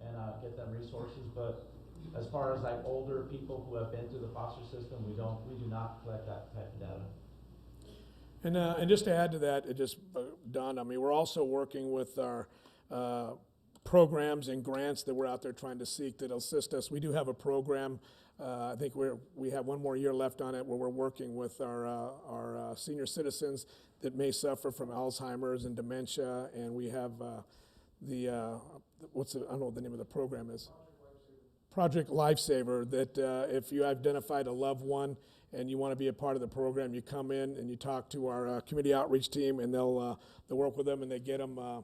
S21: And get them resources, but as far as like older people who have been through the foster system, we do not collect that type of data.
S20: And just to add to that, it just dawned on me, we're also working with our programs and grants that we're out there trying to seek that assist us. We do have a program. I think we have 1 more year left on it, where we're working with our senior citizens that may suffer from Alzheimer's and dementia, and we have I don't know what the name of the program is. Project Lifesaver, that if you identified a loved one and you want to be a part of the program, you come in and you talk to our community outreach team, and they'll work with them, and they get them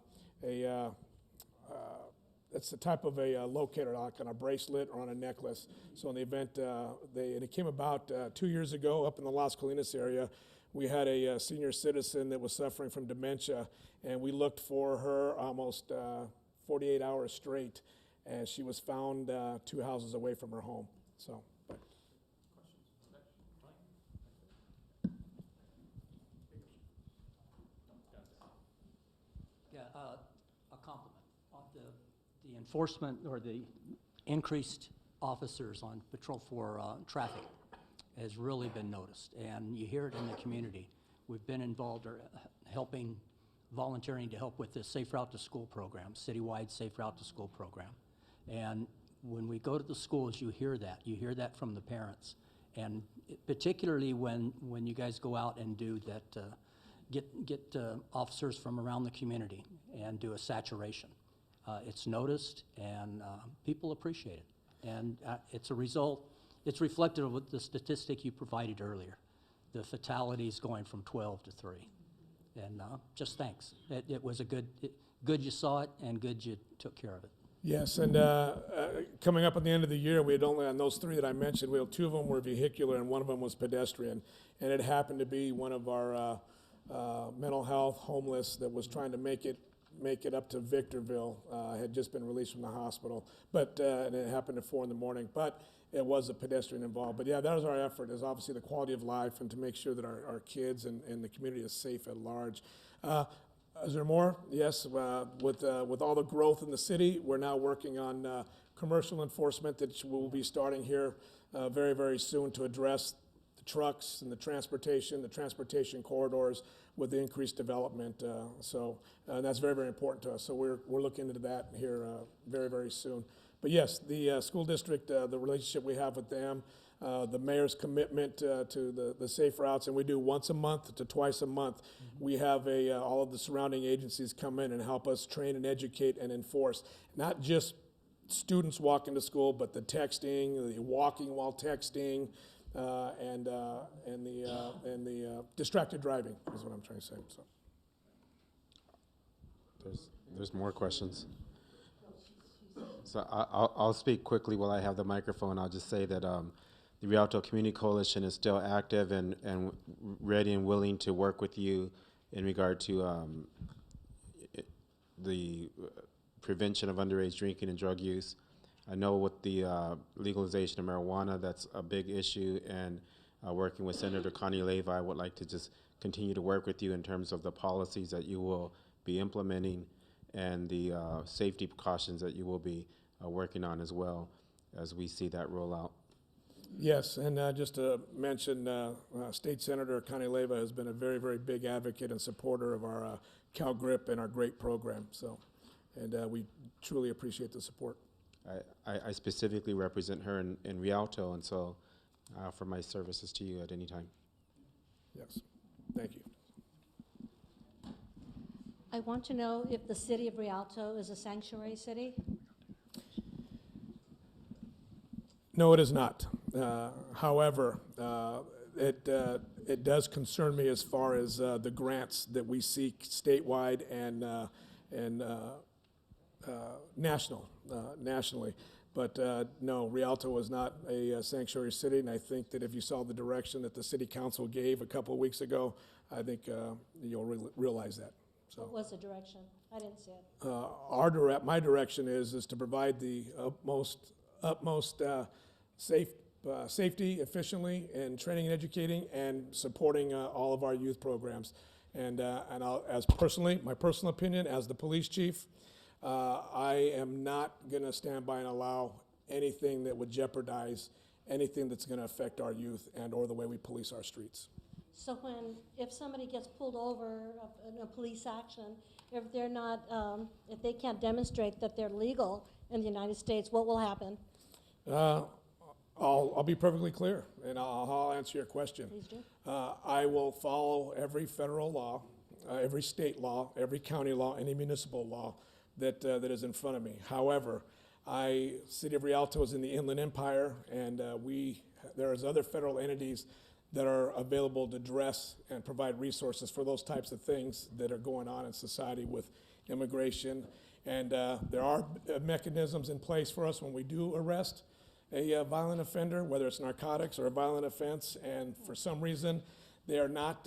S20: it's the type of a locator, like on a bracelet or on a necklace. So in the event, and it came about 2 years ago up in the Las Colinas area. We had a senior citizen that was suffering from dementia, and we looked for her almost 48 hours straight, and she was found 2 houses away from her home. So
S19: enforcement or the increased officers on patrol for traffic has really been noticed, and you hear it in the community. We've been involved or helping, volunteering to help with the Safe Route to School program, citywide Safe Route to School program. And when we go to the schools, you hear that. You hear that from the parents. And particularly when you guys go out and do that, get officers from around the community and do a saturation. It's noticed, and people appreciate it. And it's a result, it's reflective of the statistic you provided earlier, the fatalities going from 12 to 3. And just thanks. It was a good you saw it, and good you took care of it.
S20: Yes, and coming up at the end of the year, we had only, on those 3 that I mentioned, we had 2 of them were vehicular and 1 of them was pedestrian. And it happened to be one of our mental health homeless that was trying to make it up to Victorville, had just been released from the hospital, but and it happened at 4 in the morning, but it was a pedestrian involved. But yeah, that was our effort, is obviously the quality of life and to make sure that our kids and the community is safe at large. Is there more? Yes, with all the growth in the city, we're now working on commercial enforcement that will be starting here very, very soon to address the trucks and the transportation corridors with the increased development. And that's very, very important to us. So we're looking into that here very, very soon. But yes, the school district, the relationship we have with them, the mayor's commitment to the safe routes, and we do once a month to twice a month. We have all of the surrounding agencies come in and help us train and educate and enforce, not just students walking to school, but the texting, the walking while texting, and the distracted driving is what I'm trying to say. So.
S2: There's more questions. So I'll speak quickly while I have the microphone. I'll just say that the Rialto Community Coalition is still active and ready and willing to work with you in regard to the prevention of underage drinking and drug use. I know with the legalization of marijuana, that's a big issue, and working with Senator Connie Leyva, I would like to just continue to work with you in terms of the policies that you will be implementing and the safety precautions that you will be working on as well as we see that roll out.
S20: Yes, and just to mention, State Senator Connie Leyva has been a very, very big advocate and supporter of our CalGRIP and our GREAT program. So, and we truly appreciate the support.
S2: I specifically represent her in Rialto, and so for my services to you at any time.
S20: Yes, thank you.
S22: I want to know if the city of Rialto is a sanctuary city?
S20: No, it is not. However, it does concern me as far as the grants that we seek statewide and nationally. But no, Rialto is not a sanctuary city, and I think that if you saw the direction that the city council gave a couple of weeks ago, I think you'll realize that. So,
S22: what was the direction? I didn't see it.
S20: My direction is to provide the utmost safety efficiently and training and educating and supporting all of our youth programs. And I'll, my personal opinion as the police chief, I am not going to stand by and allow anything that would jeopardize anything that's going to affect our youth and or the way we police our streets.
S22: So if somebody gets pulled over in a police action, if they're not, if they can't demonstrate that they're legal in the United States, what will happen?
S2: I'll be perfectly clear, and I'll answer your question.
S22: Please do.
S2: I will follow every federal law, every state law, every county law, any municipal law that is in front of me. However, City of Rialto is in the Inland Empire, and there's other federal entities that are available to address and provide resources for those types of things that are going on in society with immigration. And there are mechanisms in place for us when we do arrest a violent offender, whether it's narcotics or a violent offense, and for some reason they're not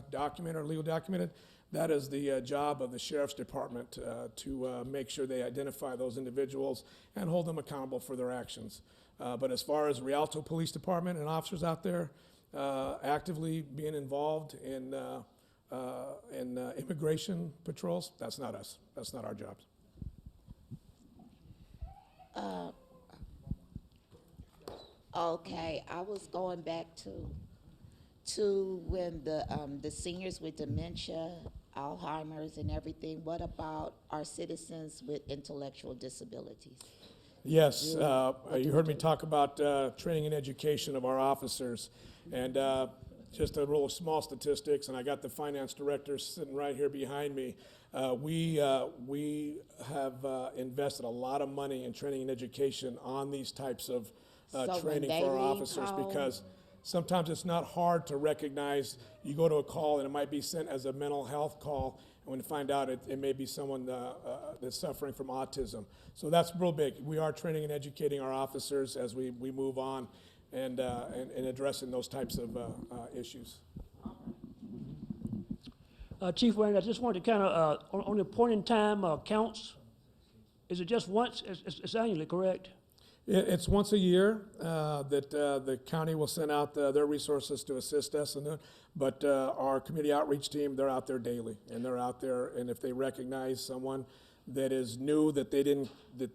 S2: documented or legal documented. That is the job of the Sheriff's Department to make sure they identify those individuals and hold them accountable for their actions. But as far as Rialto Police Department and officers out there actively being involved in immigration patrols, that's not us. That's not our jobs.
S4: Okay, I was going back to when the seniors with dementia, Alzheimer's and everything. What about our citizens with intellectual disabilities?
S2: Yes, you heard me talk about training and education of our officers, and just a real small statistics, and I got the finance director sitting right here behind me. We have invested a lot of money in training and education on these types of
S4: So
S2: training
S4: when
S2: for our
S4: they
S2: officers,
S4: leave home-
S2: because sometimes it's not hard to recognize. You go to a call and it might be sent as a mental health call, and when you find out it may be someone that's suffering from autism. So that's real big. We are training and educating our officers as we move on and addressing those types of issues.
S6: Chief Wayne, I just wanted to kind of, on the point in time counts, is it just once? It's annually, correct?
S2: It's once a year that the county will send out their resources to assist us, but our community outreach team, they're out there daily, and they're out there, and if they recognize someone that is new that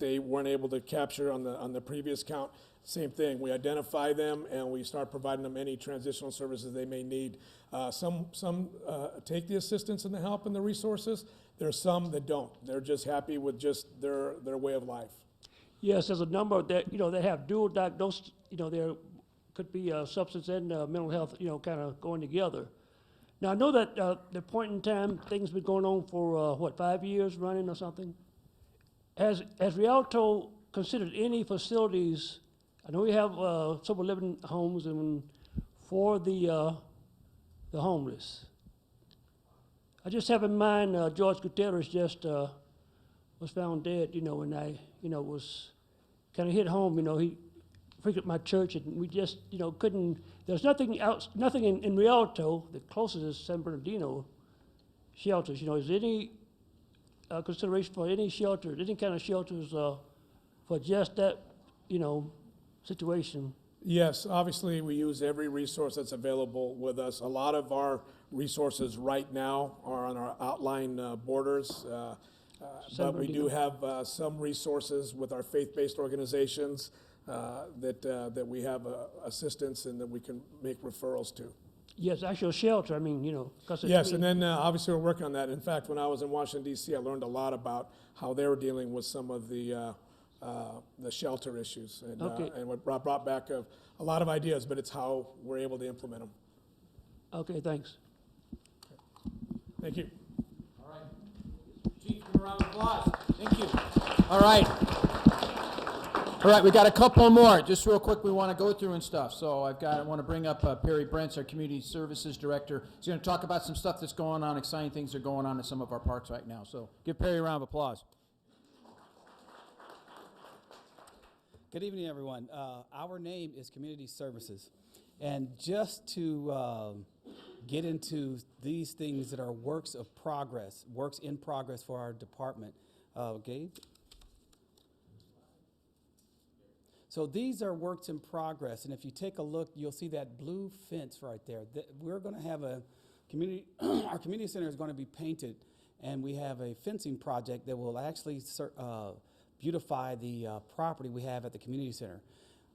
S2: they weren't able to capture on the previous count, same thing. We identify them and we start providing them any transitional services they may need. Some take the assistance and the help and the resources. There's some that don't. They're just happy with just their way of life.
S6: Yes, there's a number that, that have dual diagnosis, there could be substance and mental health, kind of going together. Now, I know that the point in time, things been going on for, 5 years running or something? Has Rialto considered any facilities? I know we have sober living homes and for the homeless. I just have in mind George Gutierrez just was found dead, when I, was kind of hit home, he frequented my church and we just, couldn't, there's nothing else, nothing in Rialto. The closest is San Bernardino shelters. Is there any consideration for any shelters, any kind of shelters for just that, situation?
S2: Yes, obviously we use every resource that's available with us. A lot of our resources right now are on our outlying borders. But we do have some resources with our faith-based organizations that we have assistance and that we can make referrals to.
S6: Yes, actual shelter, I mean,
S2: Yes, and then obviously we're working on that. In fact, when I was in Washington, D.C., I learned a lot about how they were dealing with some of the shelter issues. And, and what brought back a lot of ideas, but it's how we're able to implement them.
S6: Okay, thanks.
S2: Thank you.
S1: Chief, give a round of applause. Thank you. All right. All right, we got a couple more. Just real quick, we want to go through and stuff. So I want to bring up Perry Brents, our Community Services Director. He's going to talk about some stuff that's going on, exciting things that are going on in some of our parks right now. So give Perry a round of applause.
S23: Good evening, everyone. Our name is Community Services. And just to get into these things that are works in progress for our department. Gabe? So these are works in progress, and if you take a look, you'll see that blue fence right there. We're going to have a community, our community center is going to be painted, and we have a fencing project that will actually beautify the property we have at the community center.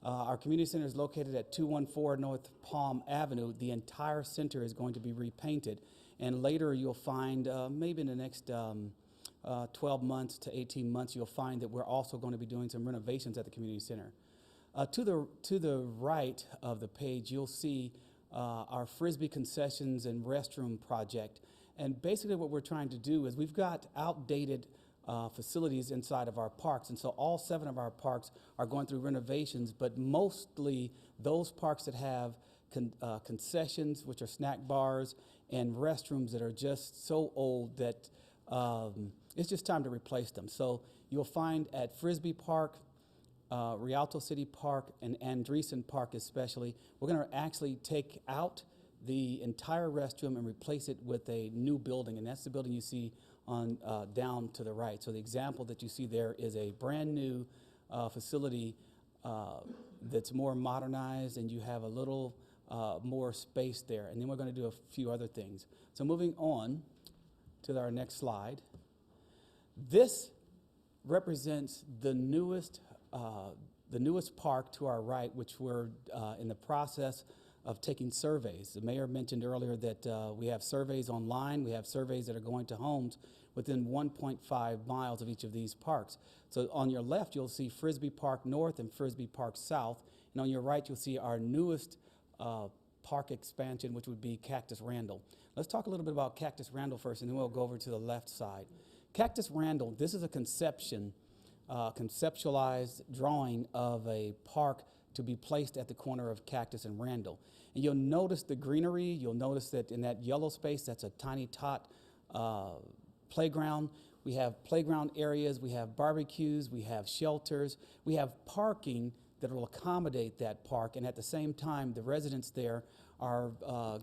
S23: Our community center is located at 214 North Palm Avenue. The entire center is going to be repainted. And later you'll find, maybe in the next 12 months to 18 months, you'll find that we're also going to be doing some renovations at the community center. To the right of the page, you'll see our Frisbee concessions and restroom project. And basically what we're trying to do is we've got outdated facilities inside of our parks. And so all 7 of our parks are going through renovations, but mostly those parks that have concessions, which are snack bars, and restrooms that are just so old that it's just time to replace them. So you'll find at Frisbee Park, Rialto City Park, and Andreessen Park especially, we're going to actually take out the entire restroom and replace it with a new building, and that's the building you see on down to the right. So the example that you see there is a brand new facility that's more modernized, and you have a little more space there. And then we're going to do a few other things. So moving on to our next slide. This represents the newest the newest park to our right, which we're in the process of taking surveys. The mayor mentioned earlier that we have surveys online, we have surveys that are going to homes within 1.5 miles of each of these parks. So on your left, you'll see Frisbee Park North and Frisbee Park South, and on your right, you'll see our newest park expansion, which would be Cactus Randall. Let's talk a little bit about Cactus Randall first, and then we'll go over to the left side. Cactus Randall, this is a conceptualized drawing of a park to be placed at the corner of Cactus and Randall. And you'll notice the greenery. You'll notice that in that yellow space, that's a tiny tot playground. We have playground areas, we have barbecues, we have shelters, we have parking that will accommodate that park, and at the same time, the residents there are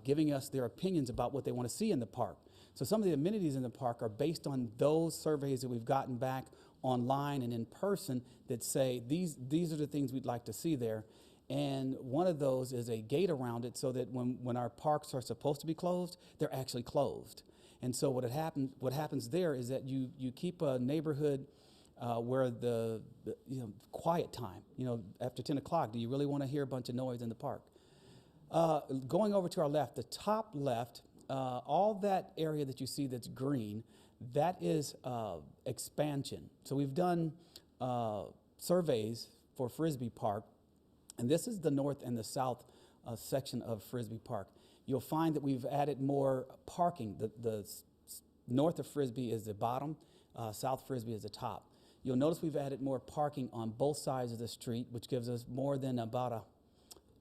S23: giving us their opinions about what they want to see in the park. So some of the amenities in the park are based on those surveys that we've gotten back online and in person that say these are the things we'd like to see there. And one of those is a gate around it so that when our parks are supposed to be closed, they're actually closed. And so what happens there is that you keep a neighborhood where the quiet time, after 10 o'clock, do you really want to hear a bunch of noise in the park? Going over to our left, the top left, all that area that you see that's green, that is expansion. So we've done surveys for Frisbee Park, and this is the north and the south section of Frisbee Park. You'll find that we've added more parking. The north of Frisbee is the bottom, South Frisbee is the top. You'll notice we've added more parking on both sides of the street, which gives us more than about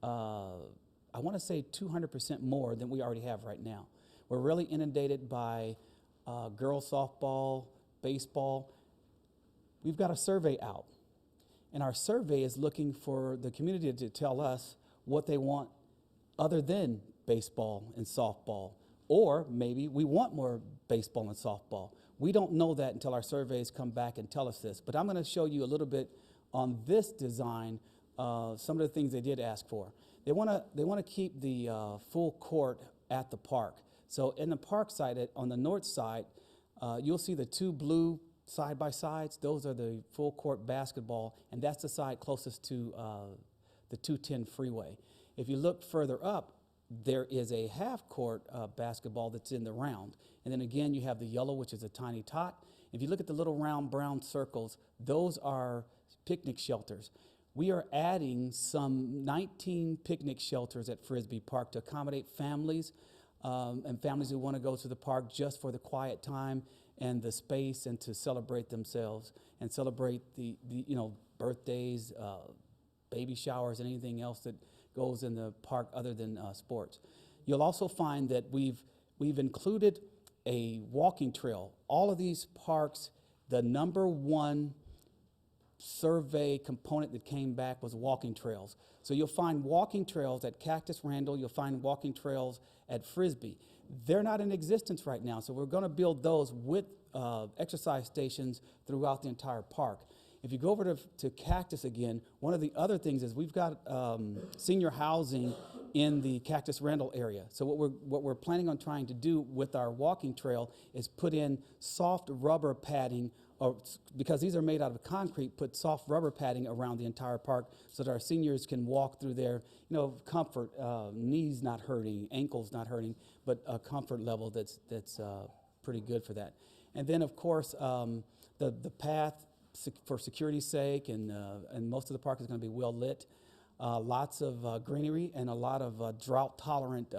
S23: I want to say 200% more than we already have right now. We're really inundated by girls softball, baseball. We've got a survey out, and our survey is looking for the community to tell us what they want other than baseball and softball, or maybe we want more baseball and softball. We don't know that until our surveys come back and tell us this, but I'm going to show you a little bit on this design some of the things they did ask for. They want to keep the full court at the park. So in the park side, on the north side, you'll see the two blue side-by-sides. Those are the full court basketball, and that's the side closest to the 210 freeway. If you look further up, there is a half-court basketball that's in the round. And then again, you have the yellow, which is a tiny tot. If you look at the little round brown circles, those are picnic shelters. We are adding some 19 picnic shelters at Frisbee Park to accommodate families and families who want to go to the park just for the quiet time and the space and to celebrate themselves and celebrate the birthdays, baby showers, and anything else that goes in the park other than sports. You'll also find that we've included a walking trail. All of these parks, the number one survey component that came back was walking trails. So you'll find walking trails at Cactus Randall, you'll find walking trails at Frisbee. They're not in existence right now, so we're going to build those with exercise stations throughout the entire park. If you go over to Cactus again, one of the other things is we've got senior housing in the Cactus Randall area. So what we're planning on trying to do with our walking trail is put in soft rubber padding, because these are made out of concrete, put soft rubber padding around the entire park so that our seniors can walk through there, comfort, knees not hurting, ankles not hurting, but a comfort level that's pretty good for that. And then, of course, the path, for security's sake, and most of the park is going to be well lit. Lots of greenery and a lot of drought-tolerant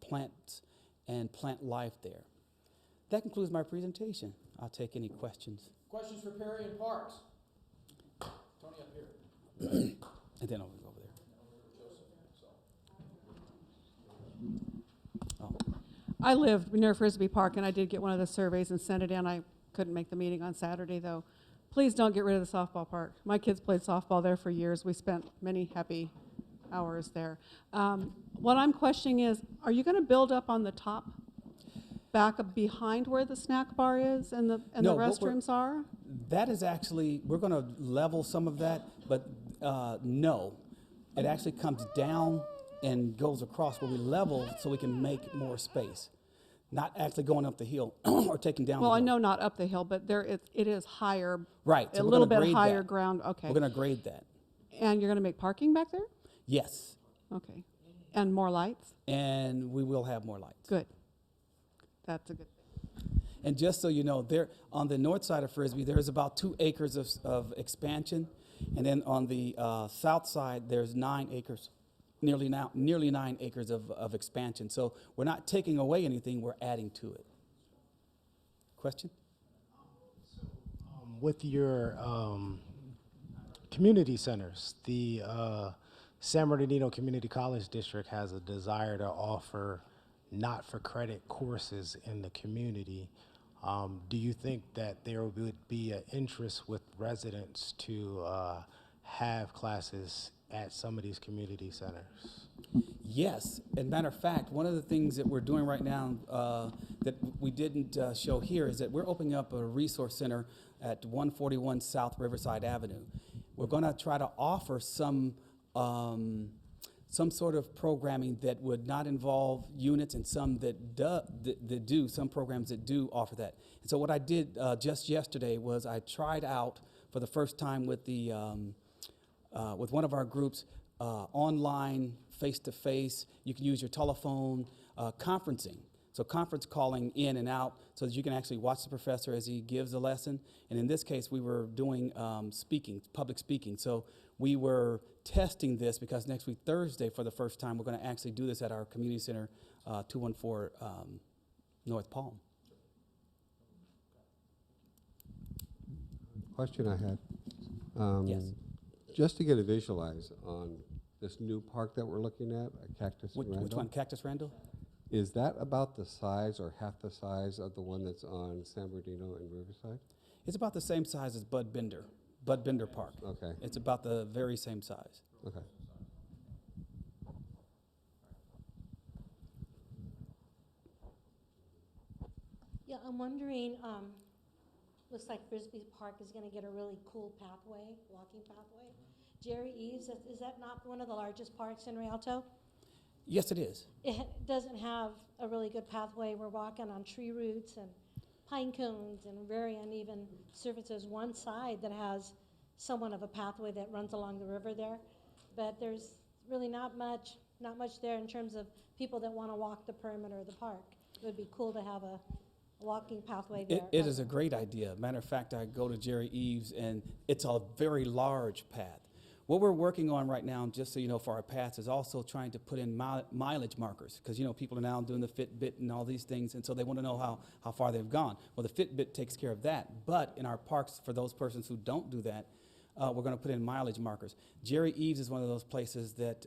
S23: plants and plant life there. That concludes my presentation. I'll take any questions.
S1: Questions for Perry and Parks? Tony up here.
S23: And then I'll go over there. Oh.
S15: I lived near Frisbee Park, and I did get one of the surveys and sent it in. I couldn't make the meeting on Saturday, though. Please don't get rid of the softball park. My kids played softball there for years. We spent many happy hours there. What I'm questioning is, are you going to build up on the top, back up behind where the snack bar is and the restrooms are?
S23: That is actually, we're going to level some of that, but no. It actually comes down and goes across where we level so we can make more space. not actually going up the hill or taking down
S15: Well,
S23: the
S15: I
S23: hill.
S15: know not up the hill, but it is higher.
S23: Right,
S15: A
S23: so we're
S15: little
S23: gonna
S15: bit
S23: grade
S15: higher
S23: that.
S15: ground, okay.
S23: We're going to grade that.
S15: And you're gonna make parking back there?
S23: Yes,
S15: Okay. And more lights?
S23: and we will have more lights.
S15: Good. That's a good thing.
S23: And just so you know, there on the north side of Frisbee, there's about 2 acres of expansion, and then on the south side, there's 9 acres, nearly 9 acres of expansion. So we're not taking away anything; we're adding to it. Question?
S11: With your community centers, the San Bernardino Community College District has a desire to offer not-for-credit courses in the community. Do you think that there would be an interest with residents to have classes at some of these community centers?
S23: Yes. As a matter of fact, one of the things that we're doing right now that we didn't show here is that we're opening up a resource center at 141 South Riverside Avenue. We're going to try to offer some sort of programming that would not involve units, and some that do, some programs that do offer that. And so what I did just yesterday was I tried out for the first time with the with one of our groups, online, face-to-face. You can use your telephone, conferencing. So conference calling in and out so that you can actually watch the professor as he gives a lesson. And in this case, we were doing public speaking. So we were testing this because next week, Thursday, for the first time, we're going to actually do this at our community center, 214 North Palm.
S9: Question I had.
S23: Yes.
S9: Just to get a visualize on this new park that we're looking at Cactus Randall.
S23: Which one, Cactus Randall?
S9: Is that about the size or half the size of the one that's on San Bernardino and Riverside?
S23: It's about the same size as Bud Bender Park.
S9: Okay.
S23: It's about the very same size.
S9: Okay.
S22: Yeah, I'm wondering, looks like Frisbee Park is gonna get a really cool pathway, walking pathway. Jerry Eves, is that not one of the largest parks in Rialto?
S23: Yes, it is.
S22: It doesn't have a really good pathway. We're walking on tree roots and pine cones and very uneven surfaces. One side that has somewhat of a pathway that runs along the river there, but there's really not much there in terms of people that want to walk the perimeter of the park. It would be cool to have a walking pathway there.
S23: It is a great idea. Matter of fact, I go to Jerry Eves, and it's a very large path. What we're working on right now, just so you know, for our paths, is also trying to put in mileage markers, because, you know, people are now doing the Fitbit and all these things, and so they want to know how far they've gone. Well, the Fitbit takes care of that, but in our parks, for those persons who don't do that, we're going to put in mileage markers. Jerry Eves is one of those places that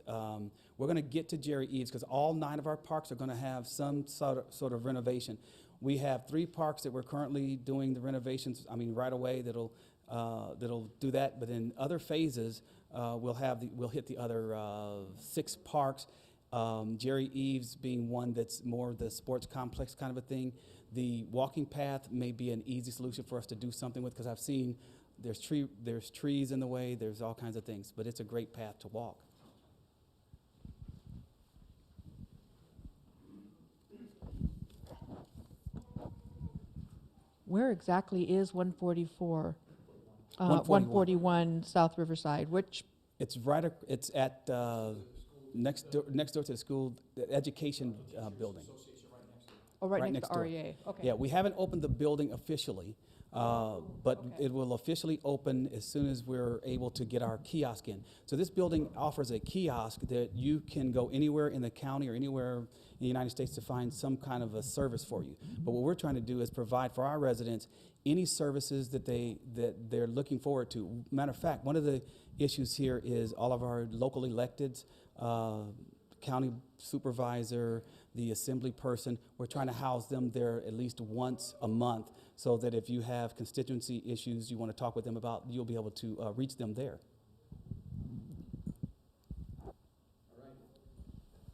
S23: we're going to get to Jerry Eves, because all 9 of our parks are going to have some sort of renovation. We have 3 parks that we're currently doing the renovations, right away, that'll do that, but in other phases, we'll hit the other 6 parks. Jerry Eves being one that's more the sports complex kind of a thing. The walking path may be an easy solution for us to do something with, because I've seen there's trees in the way, there's all kinds of things, but it's a great path to walk.
S8: Where exactly is 144?
S23: 141.
S8: 141 South Riverside, which?
S23: It's it's at next door to the school, the education building.
S8: Oh, right next to
S23: door.
S8: REA, okay.
S23: Yeah, we haven't opened the building officially, but it will officially open as soon as we're able to get our kiosk in. So this building offers a kiosk that you can go anywhere in the county or anywhere in the United States to find some kind of a service for you. But what we're trying to do is provide for our residents any services that they're looking forward to. Matter of fact, one of the issues here is all of our local electeds, county supervisor, the assembly person, we're trying to house them there at least once a month, so that if you have constituency issues you want to talk with them about, you'll be able to reach them there.
S1: All right.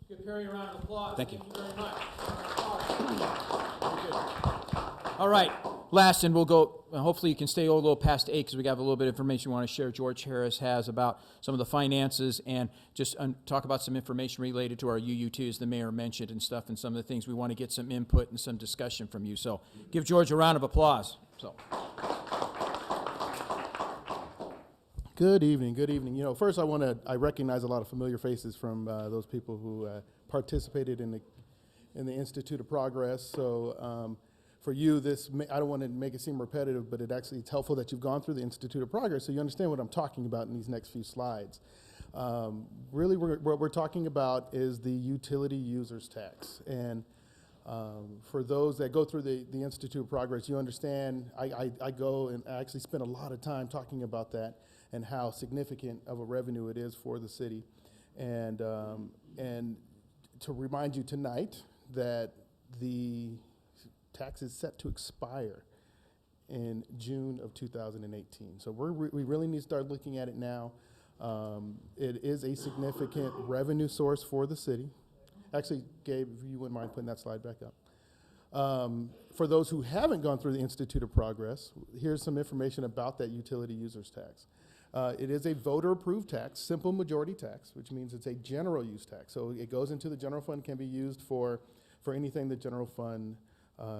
S1: Give Perry a round of applause.
S23: Thank you.
S1: Very much. All right, last, and we'll go well, hopefully you can stay a little past 8 because we got a little bit of information we want to share. George Harris has about some of the finances and just talk about some information related to our UU2, as the mayor mentioned, and stuff, and some of the things we want to get some input and some discussion from you. So give George a round of applause. So.
S3: Good evening. Good evening. You know, first I recognize a lot of familiar faces from those people who participated in the Institute of Progress. So for you, I don't want to make it seem repetitive, but it's helpful that you've gone through the Institute of Progress so you understand what I'm talking about in these next few slides. Really, what we're talking about is the utility users tax. And for those that go through the Institute of Progress, you understand I go and I actually spend a lot of time talking about that and how significant of a revenue it is for the city. And to remind you tonight that the tax is set to expire in June of 2018. So we really need to start looking at it now. It is a significant revenue source for the city. Actually, Gabe, if you wouldn't mind putting that slide back up. For those who haven't gone through the Institute of Progress, here's some information about that utility users tax. It is a voter-approved tax, simple majority tax, which means it's a general use tax. So it goes into the general fund, can be used for anything the general fund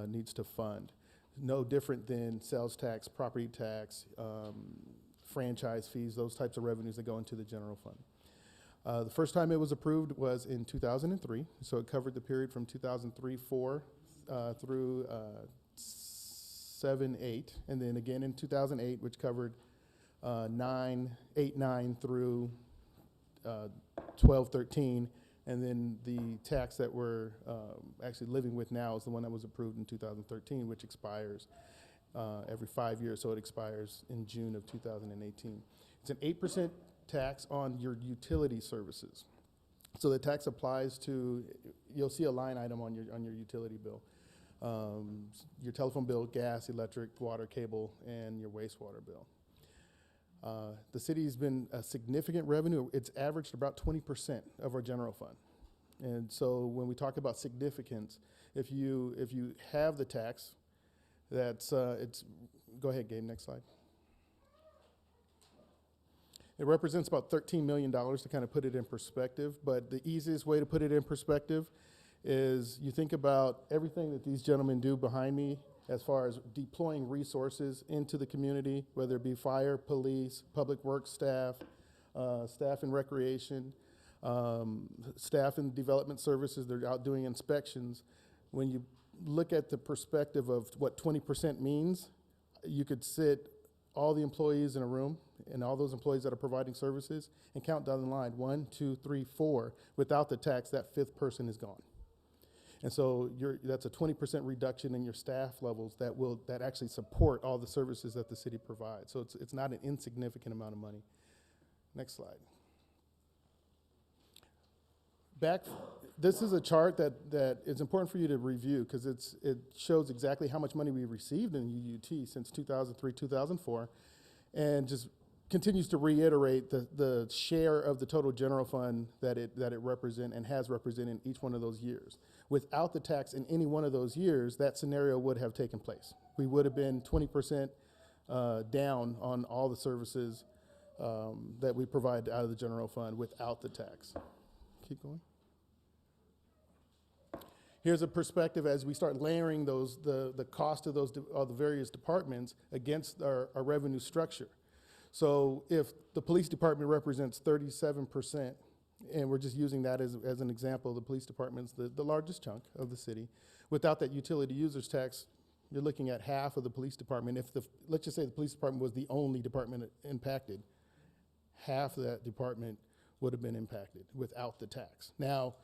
S3: needs to fund. No different than sales tax, property tax, franchise fees, those types of revenues that go into the general fund. The first time it was approved was in 2003, so it covered the period from 2003-4 through 7-8, and then again in 2008, which covered 8-9 through 12-13, and then the tax that we're actually living with now is the one that was approved in 2013, which expires every 5 years, so it expires in June of 2018. It's an 8% tax on your utility services. So the tax applies to, you'll see a line item on your utility bill. Your telephone bill, gas, electric, water, cable, and your wastewater bill. The city's been a significant revenue. It's averaged about 20% of our general fund. And so when we talk about significance, if you have the tax, it's, go ahead, Gabe, next slide. It represents about $13 million to kind of put it in perspective, but the easiest way to put it in perspective is you think about everything that these gentlemen do behind me as far as deploying resources into the community, whether it be fire, police, public works staff, staff in recreation, staff in development services, they're out doing inspections. When you look at the perspective of what 20% means, you could sit all the employees in a room and all those employees that are providing services and count down the line, 1, 2, 3, 4. Without the tax, that 5th person is gone. And so that's a 20% reduction in your staff levels that actually support all the services that the city provides. So it's not an insignificant amount of money. Next slide. This is a chart that is important for you to review because it shows exactly how much money we received in UUT since 2003, 2004, and just continues to reiterate the share of the total general fund that it represents and has represented in each one of those years. Without the tax in any one of those years, that scenario would have taken place. We would have been 20% down on all the services that we provide out of the general fund without the tax. Keep going. Here's a perspective as we start layering the cost of the various departments against our revenue structure. So if the police department represents 37%, and we're just using that as an example, the police department's the largest chunk of the city. Without that utility users tax, you're looking at half of the police department. Let's just say the police department was the only department impacted, half of that department would have been impacted without the tax. Now,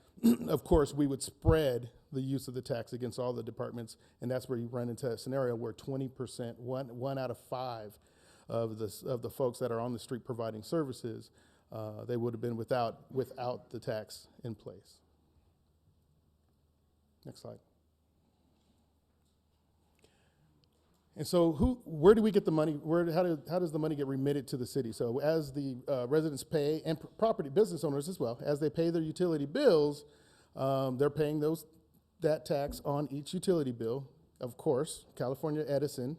S3: of course, we would spread the use of the tax against all the departments, and that's where you run into a scenario where 20%, one out of 5 of the folks that are on the street providing services, they would have been without the tax in place. Next slide. And so where do we get the money? How does the money get remitted to the city? So as the residents pay, and property business owners as well, as they pay their utility bills, they're paying that tax on each utility bill. Of course, California Edison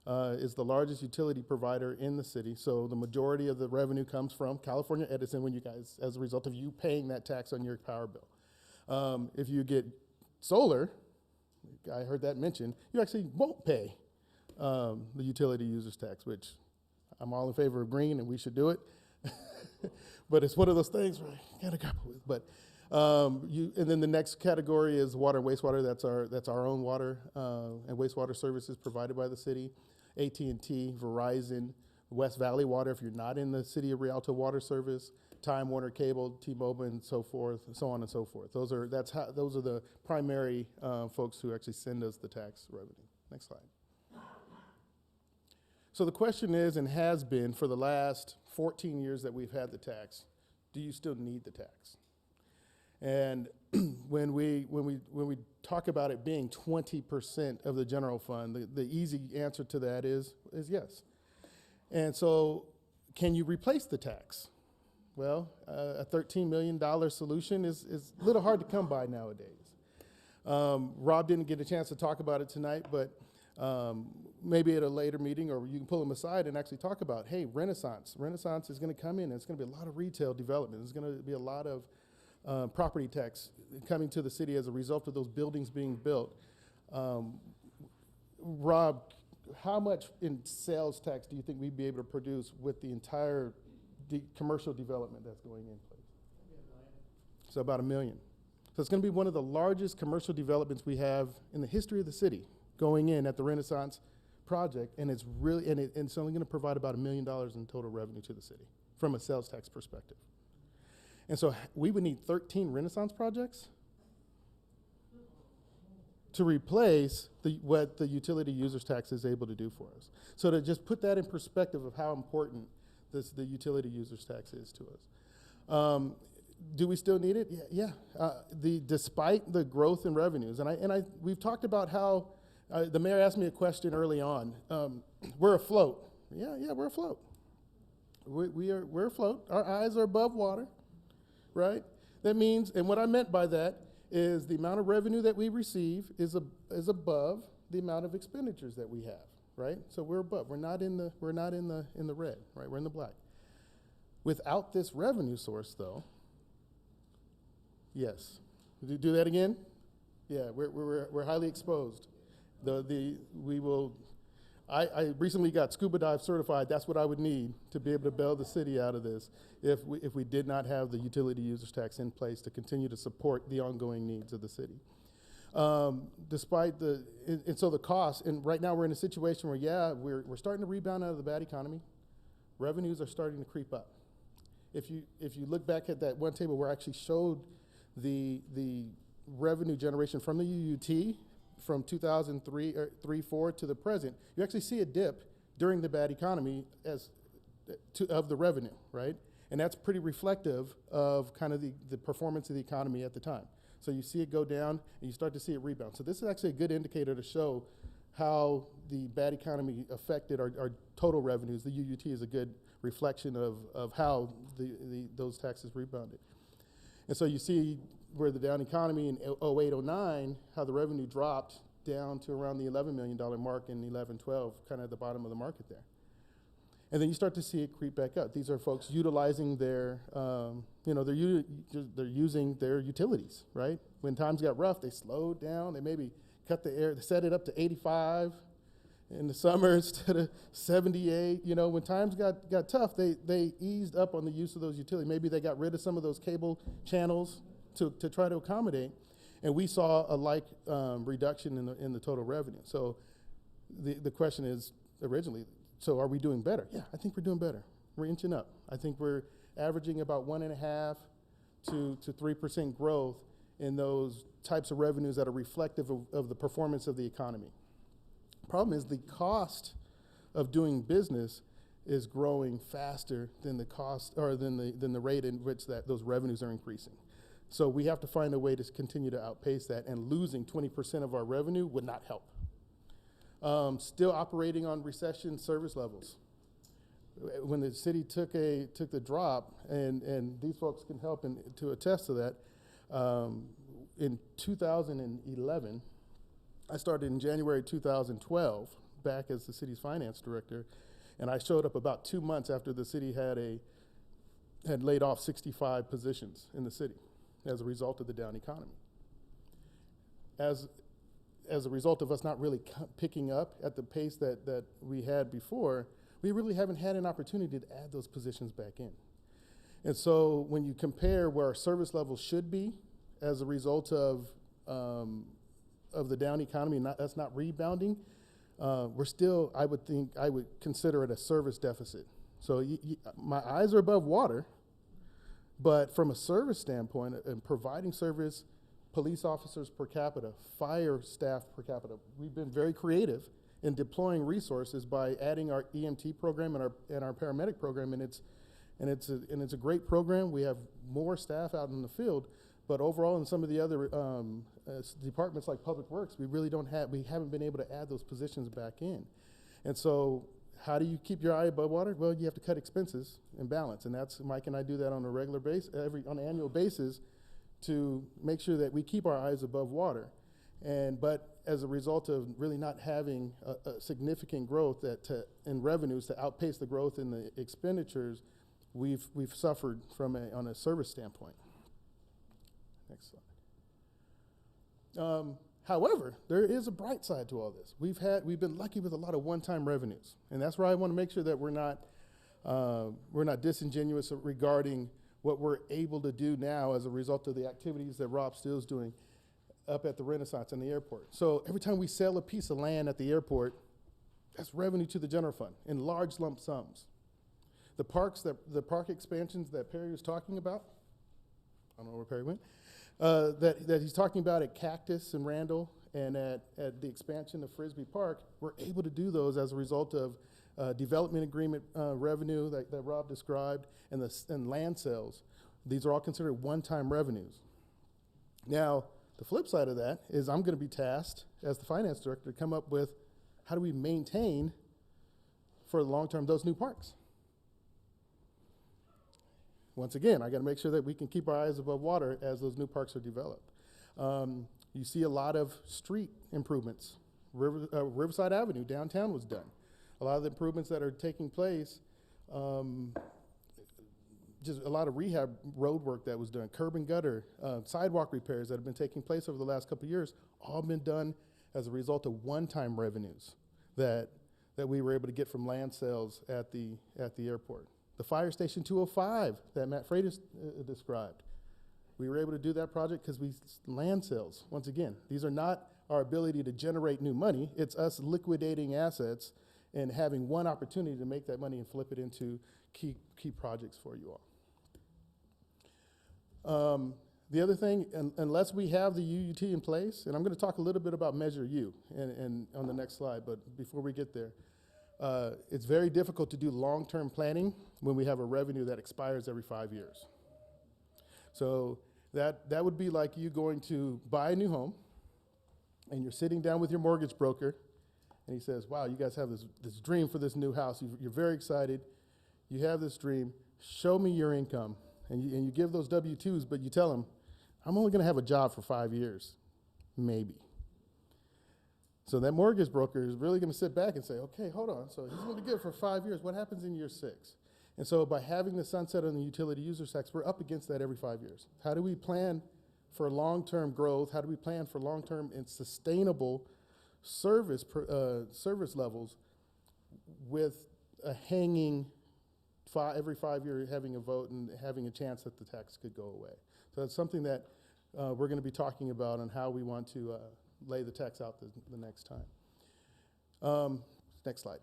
S3: is the largest utility provider in the city. So the majority of the revenue comes from California Edison when you guys, as a result of you paying that tax on your power bill. If you get solar, I heard that mentioned, you actually won't pay the utility users tax, which I'm all in favor of green and we should do it. But it's one of those things where I gotta grapple with. But and then the next category is water and wastewater. That's our own water and wastewater services provided by the city. AT&T, Verizon, West Valley Water if you're not in the city of Rialto Water Service, Time Warner Cable, T-Mobile, and so forth, so on and so forth. Those are the primary folks who actually send us the tax revenue. Next slide. So the question is, and has been for the last 14 years that we've had the tax, do you still need the tax? And when we talk about it being 20% of the general fund, the easy answer to that is yes. And so can you replace the tax? Well, a $13 million solution is a little hard to come by nowadays. Rob didn't get a chance to talk about it tonight, but maybe at a later meeting, or you can pull him aside and actually talk about, hey, Renaissance. Renaissance is going to come in. It's going to be a lot of retail development. There's going to be a lot of property tax coming to the city as a result of those buildings being built. Rob, how much in sales tax do you think we'd be able to produce with the entire commercial development that's going in place? So about $1 million. So it's going to be one of the largest commercial developments we have in the history of the city going in at the Renaissance project, and it's really and it's only going to provide about $1 million in total revenue to the city from a sales tax perspective. And so we would need 13 Renaissance projects to replace what the utility users tax is able to do for us. So to just put that in perspective of how important the utility users tax is to us. Do we still need it? Yeah. Despite the growth in revenues, and we've talked about how the mayor asked me a question early on. We're afloat. Yeah, we're afloat. We're afloat. Our eyes are above water. Right? That means, and what I meant by that is the amount of revenue that we receive is above the amount of expenditures that we have, right? So we're above. We're not in the red, right? We're in the black. Without this revenue source, though, yes. Do that again? Yeah, we're highly exposed. I recently got scuba dive certified. That's what I would need to be able to bail the city out of this if we did not have the utility users tax in place to continue to support the ongoing needs of the city. Despite so the cost, and right now we're in a situation where, we're starting to rebound out of the bad economy. Revenues are starting to creep up. If you look back at that one table where I actually showed the revenue generation from the UUT, from 2003-4 to the present, you actually see a dip during the bad economy of the revenue, right? And that's pretty reflective of kind of the performance of the economy at the time. So you see it go down and you start to see it rebound. So this is actually a good indicator to show how the bad economy affected our total revenues. The UUT is a good reflection of how those taxes rebounded. And so you see where the down economy in 08-09, how the revenue dropped down to around the $11 million mark in 11-12, kind of at the bottom of the market there. And then you start to see it creep back up. These are folks utilizing they're using their utilities, right? When times got rough, they slowed down. They maybe cut the air, they set it up to 85 in the summer instead of 78. When times got tough, they eased up on the use of those utilities. Maybe they got rid of some of those cable channels to try to accommodate, and we saw a reduction in the total revenue. So the question is originally, so are we doing better? Yeah, I think we're doing better. We're inching up. I think we're averaging about 1.5% to 3% growth in those types of revenues that are reflective of the performance of the economy. Problem is the cost of doing business is growing faster than the cost or than the rate in which those revenues are increasing. So we have to find a way to continue to outpace that, and losing 20% of our revenue would not help. Still operating on recession service levels. When the city took the drop, and these folks can help to attest to that, in 2011, I started in January 2012. back as the city's finance director, and I showed up about 2 months after the city had laid off 65 positions in the city as a result of the down economy. As a result of us not really picking up at the pace that we had before, we really haven't had an opportunity to add those positions back in. And so when you compare where our service levels should be as a result of the down economy, that's not rebounding, we're still, I would consider it a service deficit. So my eyes are above water, but from a service standpoint and providing service, police officers per capita, fire staff per capita, we've been very creative in deploying resources by adding our EMT program and our paramedic program, and it's a great program. We have more staff out in the field, but overall in some of the other departments like Public Works, we haven't been able to add those positions back in. And so how do you keep your eye above water? Well, you have to cut expenses and balance, and that's Mike and I do that on a regular basis, on an annual basis, to make sure that we keep our eyes above water. But as a result of really not having a significant growth in revenues to outpace the growth in the expenditures, we've suffered on a service standpoint. Next slide. However, there is a bright side to all this. We've been lucky with a lot of one-time revenues, and that's where I want to make sure that we're not disingenuous regarding what we're able to do now as a result of the activities that Rob Steele's doing up at the Renaissance and the airport. So every time we sell a piece of land at the airport, that's revenue to the general fund in large lump sums. The park expansions that Perry was talking about, I don't know where Perry went, that he's talking about at Cactus and Randall and at the expansion of Frisbee Park, we're able to do those as a result of development agreement revenue that Rob described and land sales. These are all considered one-time revenues. Now, the flip side of that is I'm going to be tasked as the finance director to come up with how do we maintain for the long term those new parks. Once again, I got to make sure that we can keep our eyes above water as those new parks are developed. You see a lot of street improvements. Riverside Avenue downtown was done. A lot of the improvements that are taking place, just a lot of rehab road work that was done, curb and gutter, sidewalk repairs that have been taking place over the last couple of years, all been done as a result of one-time revenues that we were able to get from land sales at the airport. The Fire Station 205 that Matt Freitas described, we were able to do that project because land sales. Once again, these are not our ability to generate new money. It's us liquidating assets and having one opportunity to make that money and flip it into key projects for you all. The other thing, unless we have the UUT in place, and I'm going to talk a little bit about Measure U and on the next slide, but before we get there, it's very difficult to do long-term planning when we have a revenue that expires every 5 years. So that would be like you going to buy a new home, and you're sitting down with your mortgage broker, and he says, wow, you guys have this dream for this new house. You're very excited. You have this dream. Show me your income. And you give those W-2s, but you tell him, I'm only going to have a job for 5 years, maybe. So that mortgage broker is really going to sit back and say, okay, hold on. So he's going to be good for 5 years. What happens in year 6? And so by having the sunset on the utility user tax, we're up against that every 5 years. How do we plan for long-term growth? How do we plan for long-term and sustainable service levels with a hanging every 5 year having a vote and having a chance that the tax could go away? So that's something that we're going to be talking about on how we want to lay the tax out the next time. Next slide.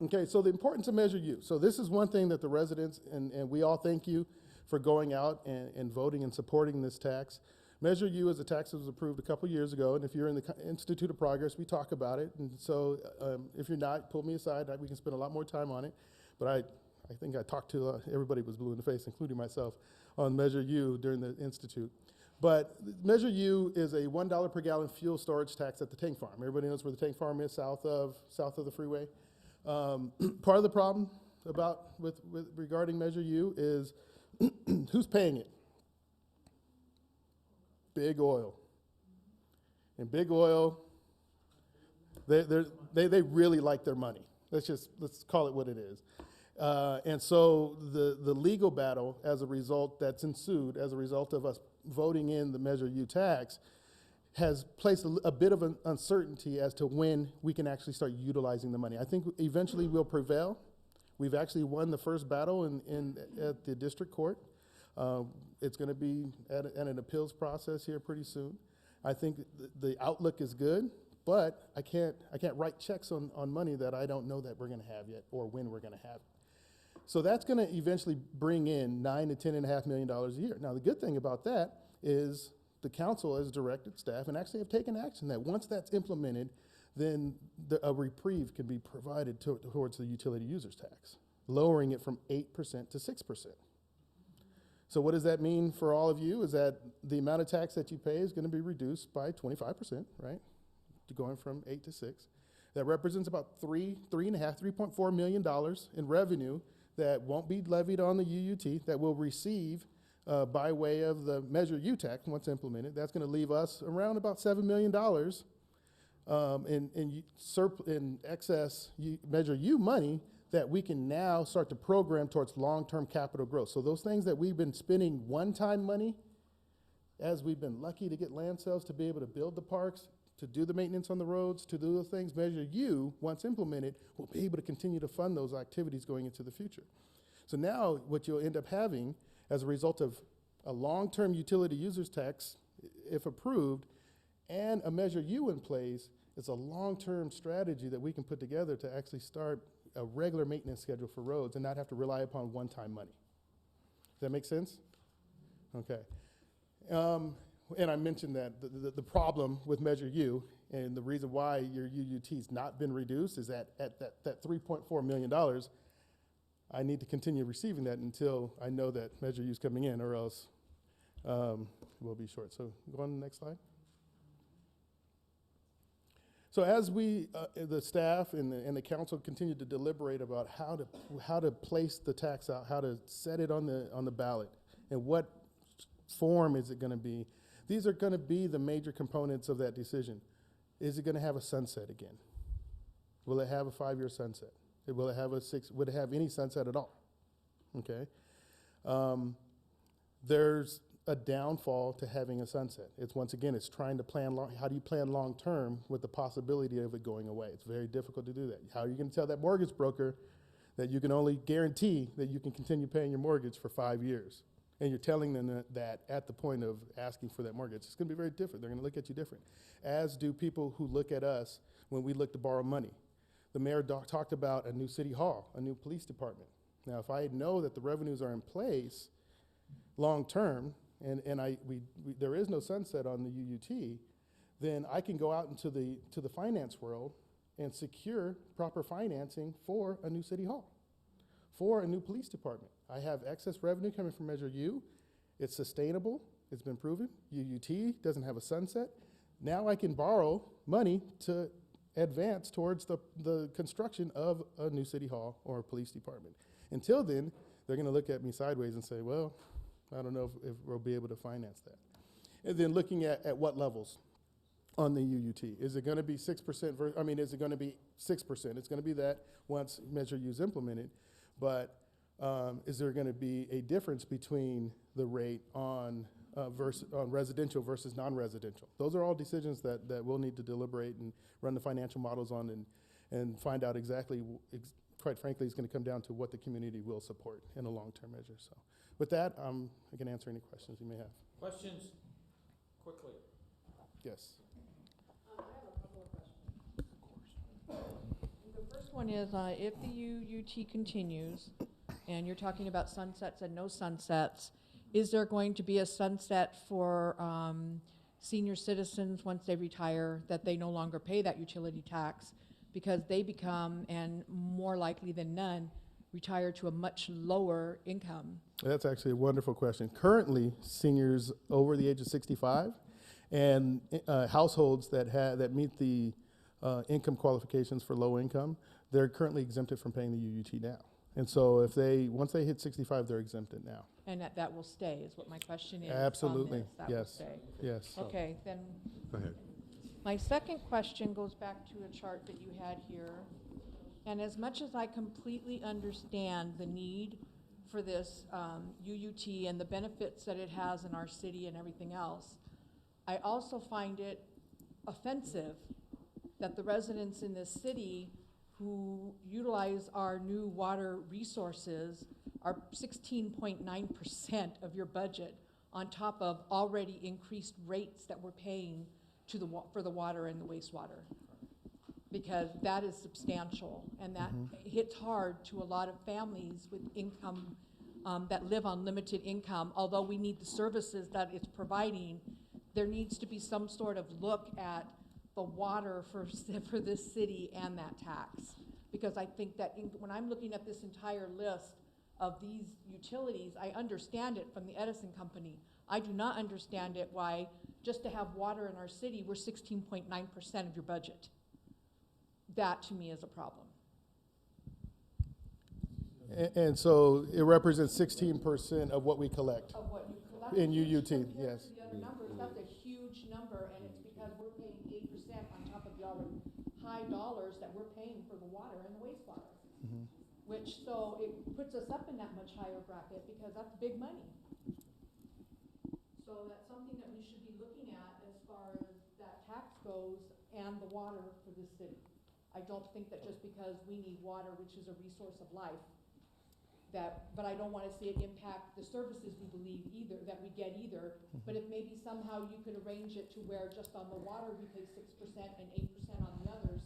S3: Okay, so the importance of Measure U. So this is one thing that the residents, and we all thank you for going out and voting and supporting this tax. Measure U is a tax that was approved a couple years ago, and if you're in the Institute of Progress, we talk about it. And so if you're not, pull me aside. We can spend a lot more time on it. But I think I talked to everybody was blue in the face, including myself, on Measure U during the Institute. But Measure U is a $1 per gallon fuel storage tax at the tank farm. Everybody knows where the tank farm is, south of the freeway. Part of the problem regarding Measure U is who's paying it? Big oil. And big oil, They really like their money. Let's call it what it is. And so the legal battle as a result that's ensued as a result of us voting in the Measure U tax has placed a bit of an uncertainty as to when we can actually start utilizing the money. I think eventually we'll prevail. We've actually won the first battle at the district court. It's going to be at an appeals process here pretty soon. I think the outlook is good, but I can't write checks on money that I don't know that we're going to have yet or when we're going to have it. So that's going to eventually bring in $9 to $10.5 million a year. Now the good thing about that is the council has directed staff and actually have taken action that once that's implemented, then a reprieve can be provided towards the utility users tax, lowering it from 8% to 6%. So what does that mean for all of you is that the amount of tax that you pay is going to be reduced by 25%, right? Going from 8 to 6. That represents about $3.4 million in revenue that won't be levied on the UUT, that we'll receive by way of the Measure U tax once implemented. That's going to leave us around about $7 million in excess Measure U money that we can now start to program towards long-term capital growth. So those things that we've been spending one-time money, as we've been lucky to get land sales to be able to build the parks, to do the maintenance on the roads, to do those things, Measure U, once implemented, will be able to continue to fund those activities going into the future. So now what you'll end up having as a result of a long-term utility users tax, if approved, and a Measure U in place, is a long-term strategy that we can put together to actually start a regular maintenance schedule for roads and not have to rely upon one-time money. Does that make sense? Okay. And I mentioned that the problem with Measure U and the reason why your UUT's not been reduced is that at that $3.4 million, I need to continue receiving that until I know that Measure U's coming in, or else we'll be short. So go on to the next slide. So as we, the staff and the council continue to deliberate about how to place the tax out, how to set it on the ballot, and what form is it going to be, these are going to be the major components of that decision. Is it going to have a sunset again? Will it have a 5-year sunset? Will it have would it have any sunset at all? Okay. There's a downfall to having a sunset. It's trying to plan how do you plan long term with the possibility of it going away? It's very difficult to do that. How are you going to tell that mortgage broker that you can only guarantee that you can continue paying your mortgage for 5 years? And you're telling them that at the point of asking for that mortgage. It's going to be very different. They're going to look at you different, as do people who look at us when we look to borrow money. The mayor talked about a new city hall, a new police department. Now, if I know that the revenues are in place long term, and there is no sunset on the UUT, then I can go out into the finance world and secure proper financing for a new city hall, for a new police department. I have excess revenue coming from Measure U. It's sustainable. It's been proven. UUT doesn't have a sunset. Now I can borrow money to advance towards the construction of a new city hall or a police department. Until then, they're going to look at me sideways and say, well, I don't know if we'll be able to finance that. And then looking at what levels on the UUT. Is it going to be 6%? Is it going to be 6%? It's going to be that once Measure U is implemented. But is there going to be a difference between the rate on residential versus non-residential? Those are all decisions that we'll need to deliberate and run the financial models on and find out exactly, quite frankly, it's going to come down to what the community will support in a long-term measure. So with that, I can answer any questions you may have.
S1: Questions? Quickly.
S3: Yes.
S8: I have a couple of questions. The first one is, if the UUT continues, and you're talking about sunsets and no sunsets, is there going to be a sunset for senior citizens once they retire, that they no longer pay that utility tax because they become, and more likely than none, retire to a much lower income?
S3: That's actually a wonderful question. Currently, seniors over the age of 65 and households that meet the income qualifications for low income, they're currently exempted from paying the UUT now. And so once they hit 65, they're exempted now.
S8: And that will stay, is what my question is.
S3: Absolutely,
S8: That
S3: yes,
S8: will stay.
S3: yes.
S8: Okay, then.
S9: Go ahead.
S8: My second question goes back to a chart that you had here. And as much as I completely understand the need for this UUT and the benefits that it has in our city and everything else, I also find it offensive that the residents in this city who utilize our new water resources are 16.9% of your budget on top of already increased rates that we're paying to for the water and the wastewater. Because that is substantial, and that hits hard to a lot of families with income that live on limited income. Although we need the services that it's providing, there needs to be some sort of look at the water for this city and that tax. Because I think that when I'm looking at this entire list of these utilities, I understand it from the Edison Company. I do not understand it why just to have water in our city, we're 16.9% of your budget. That to me is a problem.
S3: And so it represents 16% of what we collect
S8: Of what you collect.
S3: in UUT, yes.
S8: The other numbers, that's a huge number, and it's because we're paying 8% on top of the already high dollars that we're paying for the water and the wastewater. Which, so it puts us up in that much higher bracket because that's big money. So that's something that we should be looking at as far as that tax goes and the water for this city. I don't think that just because we need water, which is a resource of life, but I don't want to see it impact the services we believe either, that we get either. But if maybe somehow you could arrange it to where just on the water we pay 6% and 8% on the others,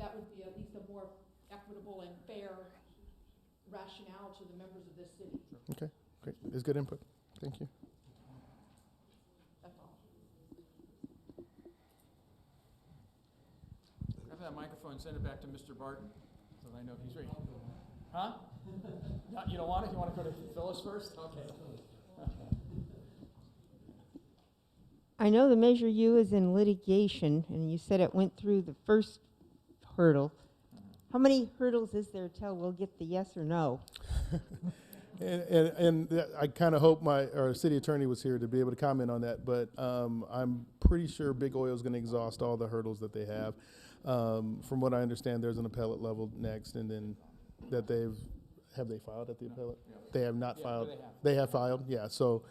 S8: that would be at least a more equitable and fair rationale to the members of this city.
S3: Okay, great. It's good input. Thank you.
S8: That's all.
S1: Grab that microphone and send it back to Mr. Barton, so I know he's ready. Huh? No, you don't want it? You want to go to Phyllis first? Okay.
S5: I know the Measure U is in litigation, and you said it went through the first hurdle. How many hurdles is there till we'll get the yes or no?
S3: And I kind of hope our city attorney was here to be able to comment on that, but I'm pretty sure Big Oil is going to exhaust all the hurdles that they have. From what I understand, there's an appellate level next, and then that have they filed at the appellate?
S1: Yeah.
S3: They have not filed.
S1: They
S3: They have filed, yeah. So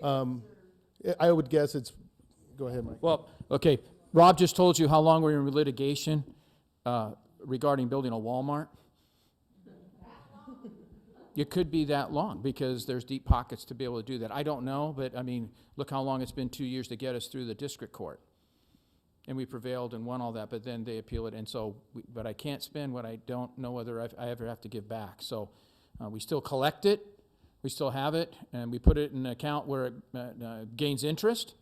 S3: I would guess it's, go ahead, Mike.
S1: Well, okay, Rob just told you how long we're in litigation regarding building a Walmart. It could be that long because there's deep pockets to be able to do that. I don't know, but I mean, look how long it's been, 2 years to get us through the district court. And we prevailed and won all that, but then they appeal it. And so, but I can't spend what I don't know whether I ever have to give back. So we still collect it, we still have it, and we put it in an account where it gains interest.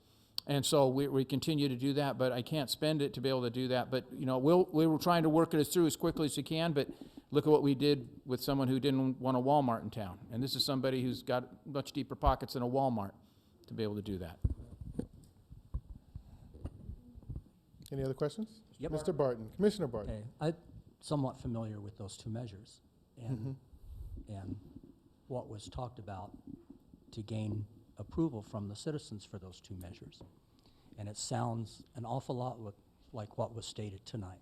S1: And so we continue to do that, but I can't spend it to be able to do that. But, you know, we were trying to work it through as quickly as we can, but look at what we did with someone who didn't want a Walmart in town. And this is somebody who's got much deeper pockets than a Walmart to be able to do that.
S3: Any other questions?
S19: Yep.
S3: Mr. Barton, Commissioner Barton.
S19: Okay, I'm somewhat familiar with those two measures and what was talked about to gain approval from the citizens for those two measures. And it sounds an awful lot like what was stated tonight.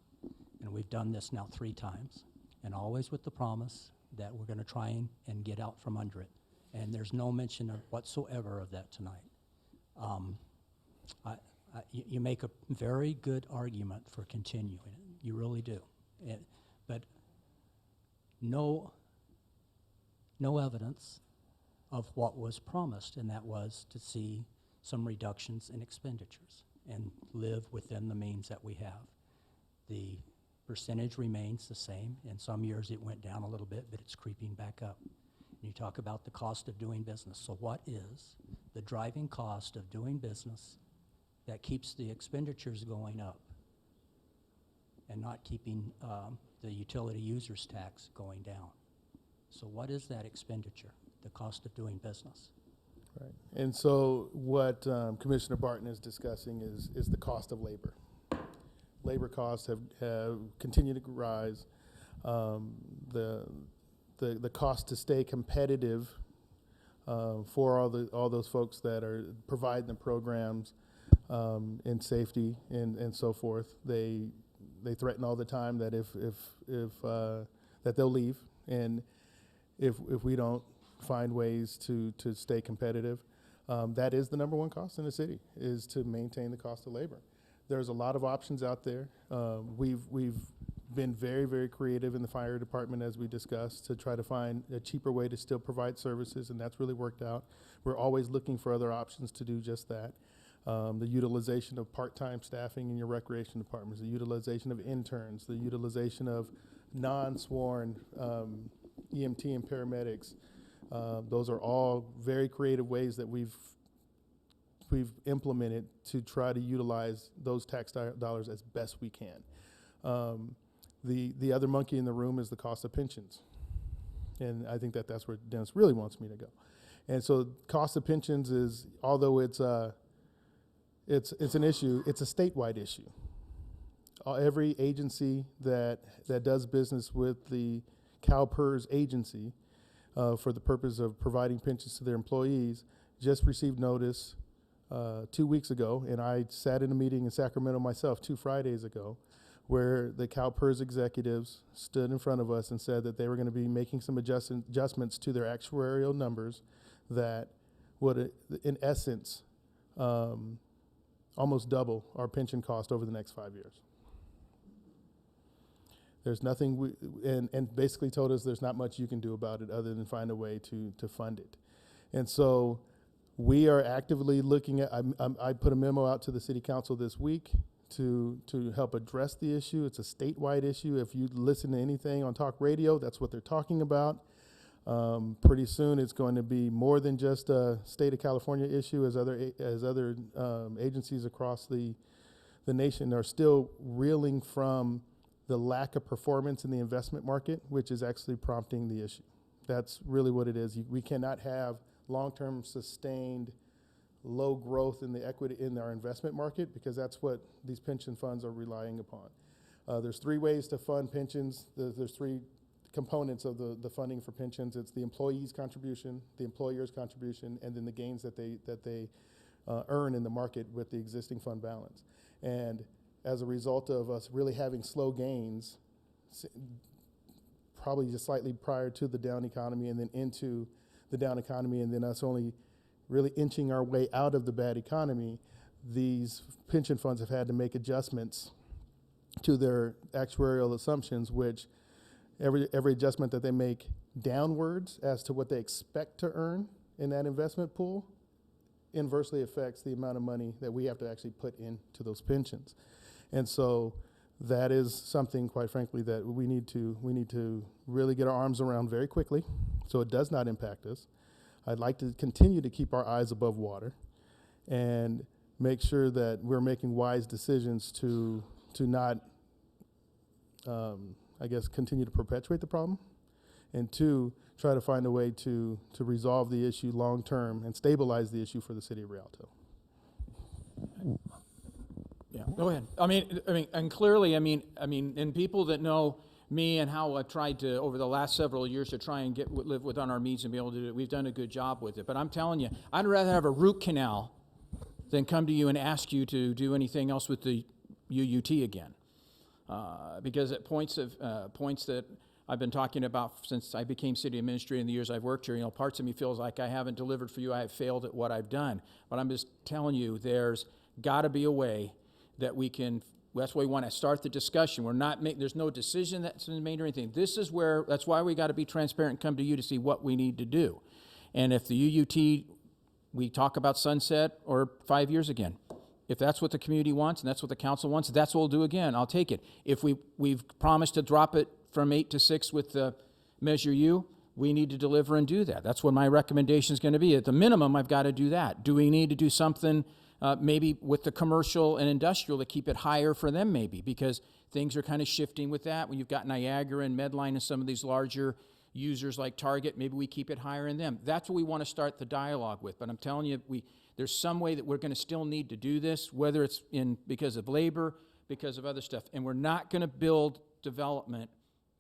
S19: And we've done this now 3 times, and always with the promise that we're going to try and get out from under it. And there's no mention whatsoever of that tonight. You make a very good argument for continuing it. You really do. But no evidence of what was promised, and that was to see some reductions in expenditures and live within the means that we have. The percentage remains the same. In some years it went down a little bit, but it's creeping back up. You talk about the cost of doing business. So what is the driving cost of doing business that keeps the expenditures going up and not keeping the utility users tax going down? So what is that expenditure, the cost of doing business?
S3: Right. And so what Commissioner Barton is discussing is the cost of labor. Labor costs have continued to rise. The cost to stay competitive for all those folks that are providing the programs in safety and so forth. They threaten all the time that if that they'll leave, and if we don't find ways to stay competitive, that is the number one cost in the city, is to maintain the cost of labor. There's a lot of options out there. We've been very, very creative in the fire department, as we discussed, to try to find a cheaper way to still provide services, and that's really worked out. We're always looking for other options to do just that. The utilization of part-time staffing in your recreation departments, the utilization of interns, the utilization of non-sworn EMT and paramedics. Those are all very creative ways that we've implemented to try to utilize those tax dollars as best we can. The other monkey in the room is the cost of pensions. And I think that's where Dennis really wants me to go. And so cost of pensions is, although it's an issue, it's a statewide issue. Every agency that does business with the CalPERS agency for the purpose of providing pensions to their employees just received notice 2 weeks ago, and I sat in a meeting in Sacramento myself 2 Fridays ago, where the CalPERS executives stood in front of us and said that they were going to be making some adjustments to their actuarial numbers that would, in essence, almost double our pension cost over the next 5 years. There's nothing, and basically told us there's not much you can do about it other than find a way to fund it. And so we are actively looking at, I put a memo out to the city council this week to help address the issue. It's a statewide issue. If you listen to anything on talk radio, that's what they're talking about. Pretty soon it's going to be more than just a state of California issue, as other agencies across the nation are still reeling from the lack of performance in the investment market, which is actually prompting the issue. That's really what it is. We cannot have long-term sustained low growth in the equity in our investment market, because that's what these pension funds are relying upon. There's 3 ways to fund pensions. There's 3 components of the funding for pensions. It's the employee's contribution, the employer's contribution, and then the gains that they earn in the market with the existing fund balance. And as a result of us really having slow gains, probably just slightly prior to the down economy and then into the down economy, and then us only really inching our way out of the bad economy, these pension funds have had to make adjustments to their actuarial assumptions, which every adjustment that they make downwards as to what they expect to earn in that investment pool inversely affects the amount of money that we have to actually put into those pensions. And so that is something, quite frankly, that we need to really get our arms around very quickly, so it does not impact us. I'd like to continue to keep our eyes above water and make sure that we're making wise decisions to not, I guess, continue to perpetuate the problem, and 2, try to find a way to resolve the issue long term and stabilize the issue for the city of Rialto.
S1: Yeah, go ahead. I mean, and clearly, and people that know me and how I've tried to, over the last several years, to try and live within our means and be able to do it, we've done a good job with it. But I'm telling you, I'd rather have a root canal than come to you and ask you to do anything else with the UUT again. Because at points that I've been talking about since I became city administrator in the years I've worked here, parts of me feels like I haven't delivered for you, I have failed at what I've done. But I'm just telling you, there's got to be a way that we can, that's why we want to start the discussion. There's no decision that's been made or anything. That's why we got to be transparent and come to you to see what we need to do. And if the UUT, we talk about sunset or 5 years again. If that's what the community wants and that's what the council wants, that's what we'll do again. I'll take it. If we've promised to drop it from 8 to 6 with the Measure U, we need to deliver and do that. That's what my recommendation is going to be. At the minimum, I've got to do that. Do we need to do something maybe with the commercial and industrial to keep it higher for them, maybe, because things are kind of shifting with that. When you've got Niagara and Medline and some of these larger users like Target, maybe we keep it higher in them. That's what we want to start the dialogue with. But I'm telling you, there's some way that we're going to still need to do this, whether it's because of labor, because of other stuff. And we're not going to build development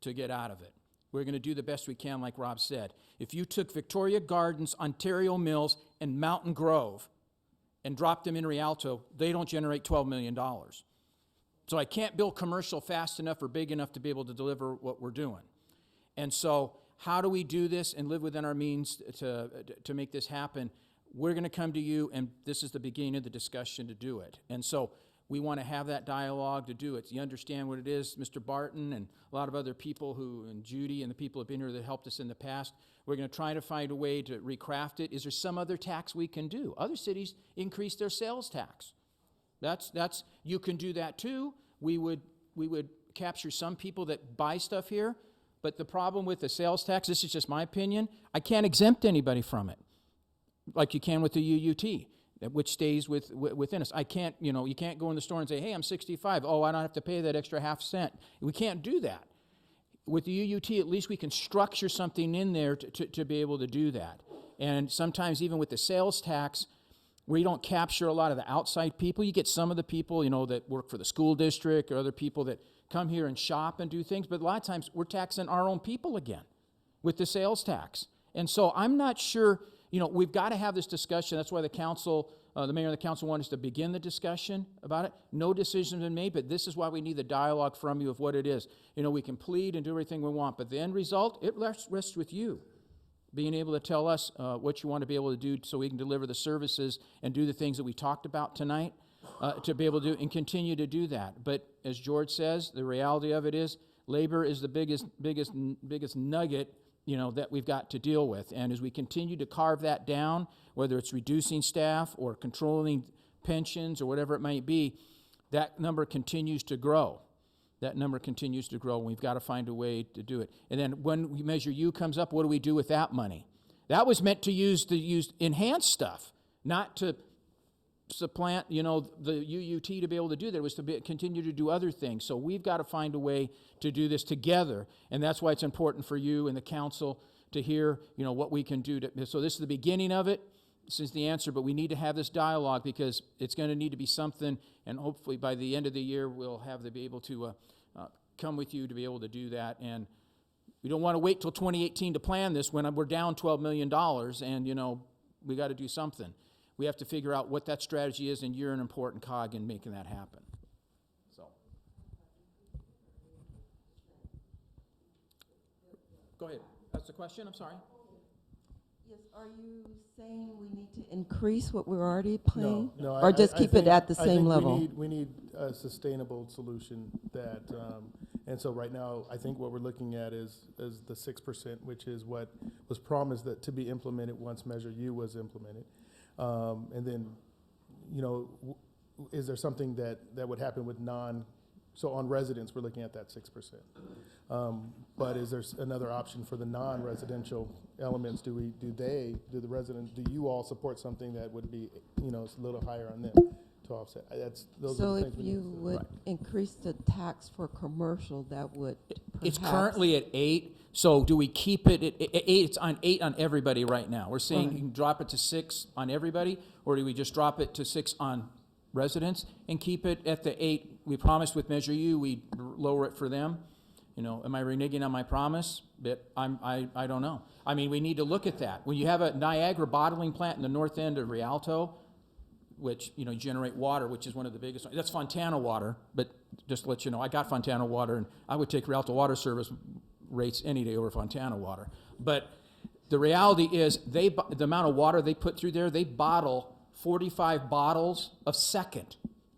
S1: to get out of it. We're going to do the best we can, like Rob said. If you took Victoria Gardens, Ontario Mills, and Mountain Grove and drop them in Rialto, they don't generate $12 million. So I can't build commercial fast enough or big enough to be able to deliver what we're doing. And so how do we do this and live within our means to make this happen? We're going to come to you, and this is the beginning of the discussion to do it. And so we want to have that dialogue to do it. You understand what it is, Mr. Barton and a lot of other people and Judy and the people who have been here that helped us in the past. We're going to try to find a way to recraft it. Is there some other tax we can do? Other cities increase their sales tax. You can do that too. We would capture some people that buy stuff here, but the problem with the sales tax, this is just my opinion, I can't exempt anybody from it, like you can with the UUT, which stays within us. I can't, you can't go in the store and say, hey, I'm 65. Oh, I don't have to pay that extra half cent. We can't do that. With the UUT, at least we can structure something in there to be able to do that. And sometimes even with the sales tax, we don't capture a lot of the outside people. You get some of the people, that work for the school district or other people that come here and shop and do things, but a lot of times we're taxing our own people again with the sales tax. And so I'm not sure, we've got to have this discussion. That's why the council, the mayor and the council want us to begin the discussion about it. No decision has been made, but this is why we need the dialogue from you of what it is. We can plead and do everything we want, but the end result, it rests with you, being able to tell us what you want to be able to do so we can deliver the services and do the things that we talked about tonight, to be able to do and continue to do that. But as George says, the reality of it is labor is the biggest nugget that we've got to deal with. And as we continue to carve that down, whether it's reducing staff or controlling pensions or whatever it might be, that number continues to grow. That number continues to grow, and we've got to find a way to do it. And then when Measure U comes up, what do we do with that money? That was meant to use enhanced stuff, not to supplant, the UUT to be able to do that. It was to continue to do other things. So we've got to find a way to do this together, and that's why it's important for you and the council to hear, what we can do. So this is the beginning of it. This is the answer, but we need to have this dialogue because it's going to need to be something, and hopefully by the end of the year we'll be able to come with you to be able to do that. And we don't want to wait till 2018 to plan this when we're down $12 million, and we got to do something. We have to figure out what that strategy is, and you're an important cog in making that happen. So, go ahead. That's the question. I'm sorry.
S7: Yes, are you saying we need to increase what we're already paying?
S3: No,
S7: or just keep it at the same level?
S3: We need a sustainable solution that, and so right now, I think what we're looking at is the 6%, which is what was promised to be implemented once Measure U was implemented. And then, is there something that would happen with so on residents, we're looking at that 6%. But is there another option for the non-residential elements? Do you all support something that would be, a little higher on them to offset?
S7: So if you would increase the tax for commercial, that would
S1: It's currently at 8. So do we keep it at 8? It's on 8 on everybody right now. We're saying you can drop it to 6 on everybody, or do we just drop it to 6 on residents and keep it at the 8? We promised with Measure U we'd lower it for them. Am I reneging on my promise? But I don't know. I mean, we need to look at that. When you have a Niagara bottling plant in the north end of Rialto, which generate water, which is one of the biggest. That's Fontana water, but just to let you know, I got Fontana water, and I would take Rialto Water Service rates any day over Fontana water. But the reality is, the amount of water they put through there, they bottle 45 bottles a second,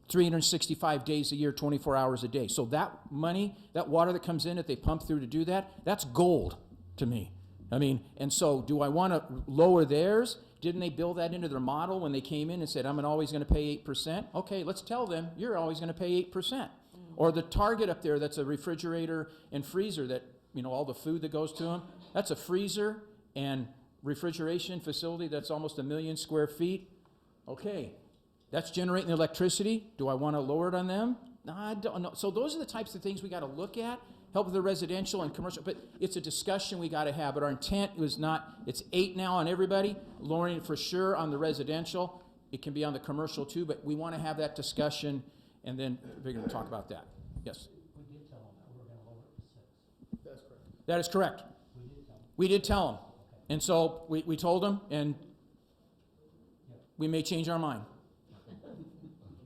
S1: 365 days a year, 24 hours a day. So that money, that water that comes in that they pump through to do that, that's gold to me. I mean, and so do I want to lower theirs? Didn't they build that into their model when they came in and said, I'm always going to pay 8%? Okay, let's tell them you're always going to pay 8%. Or the Target up there, that's a refrigerator and freezer that, all the food that goes to them, that's a freezer and refrigeration facility that's almost 1 million square feet. Okay, that's generating electricity. Do I want to lower it on them? No, I don't know. So those are the types of things we got to look at, help with the residential and commercial, but it's a discussion we got to have. But our intent was not, it's 8 now on everybody, lowering it for sure on the residential. It can be on the commercial too, but we want to have that discussion, and then we're going to talk about that. Yes?
S19: We did tell them that we were going to lower it to 6.
S3: That's correct.
S1: That is correct. We did tell them. And so we told them, and we may change our mind.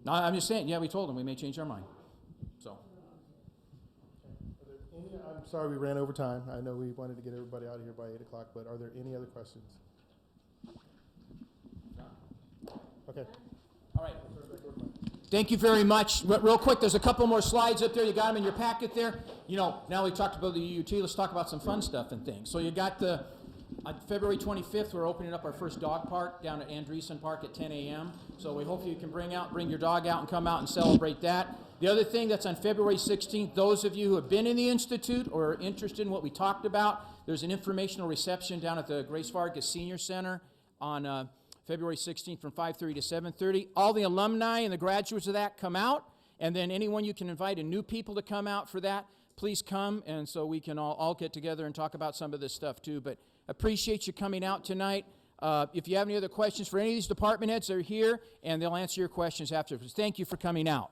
S1: No, I'm just saying, yeah, we told them we may change our mind. So,
S3: I'm sorry we ran over time. I know we wanted to get everybody out of here by 8 o'clock, but are there any other questions? Okay.
S1: all right. Thank you very much. Real quick, there's a couple more slides up there. You got them in your packet there. You know, now we talked about the UUT. Let's talk about some fun stuff and things. So you got the, on February 25th, we're opening up our first dog park down at Andreessen Park at 10 a.m. So we hope you can bring your dog out and come out and celebrate that. The other thing that's on February 16th, those of you who have been in the Institute or are interested in what we talked about, there's an informational reception down at the Grace Vargas Senior Center on February 16th from 5:30 to 7:30. All the alumni and the graduates of that come out, and then anyone you can invite and new people to come out for that, please come, and so we can all get together and talk about some of this stuff too. But appreciate you coming out tonight. If you have any other questions for any of these department heads, they're here, and they'll answer your questions afterwards. Thank you for coming out.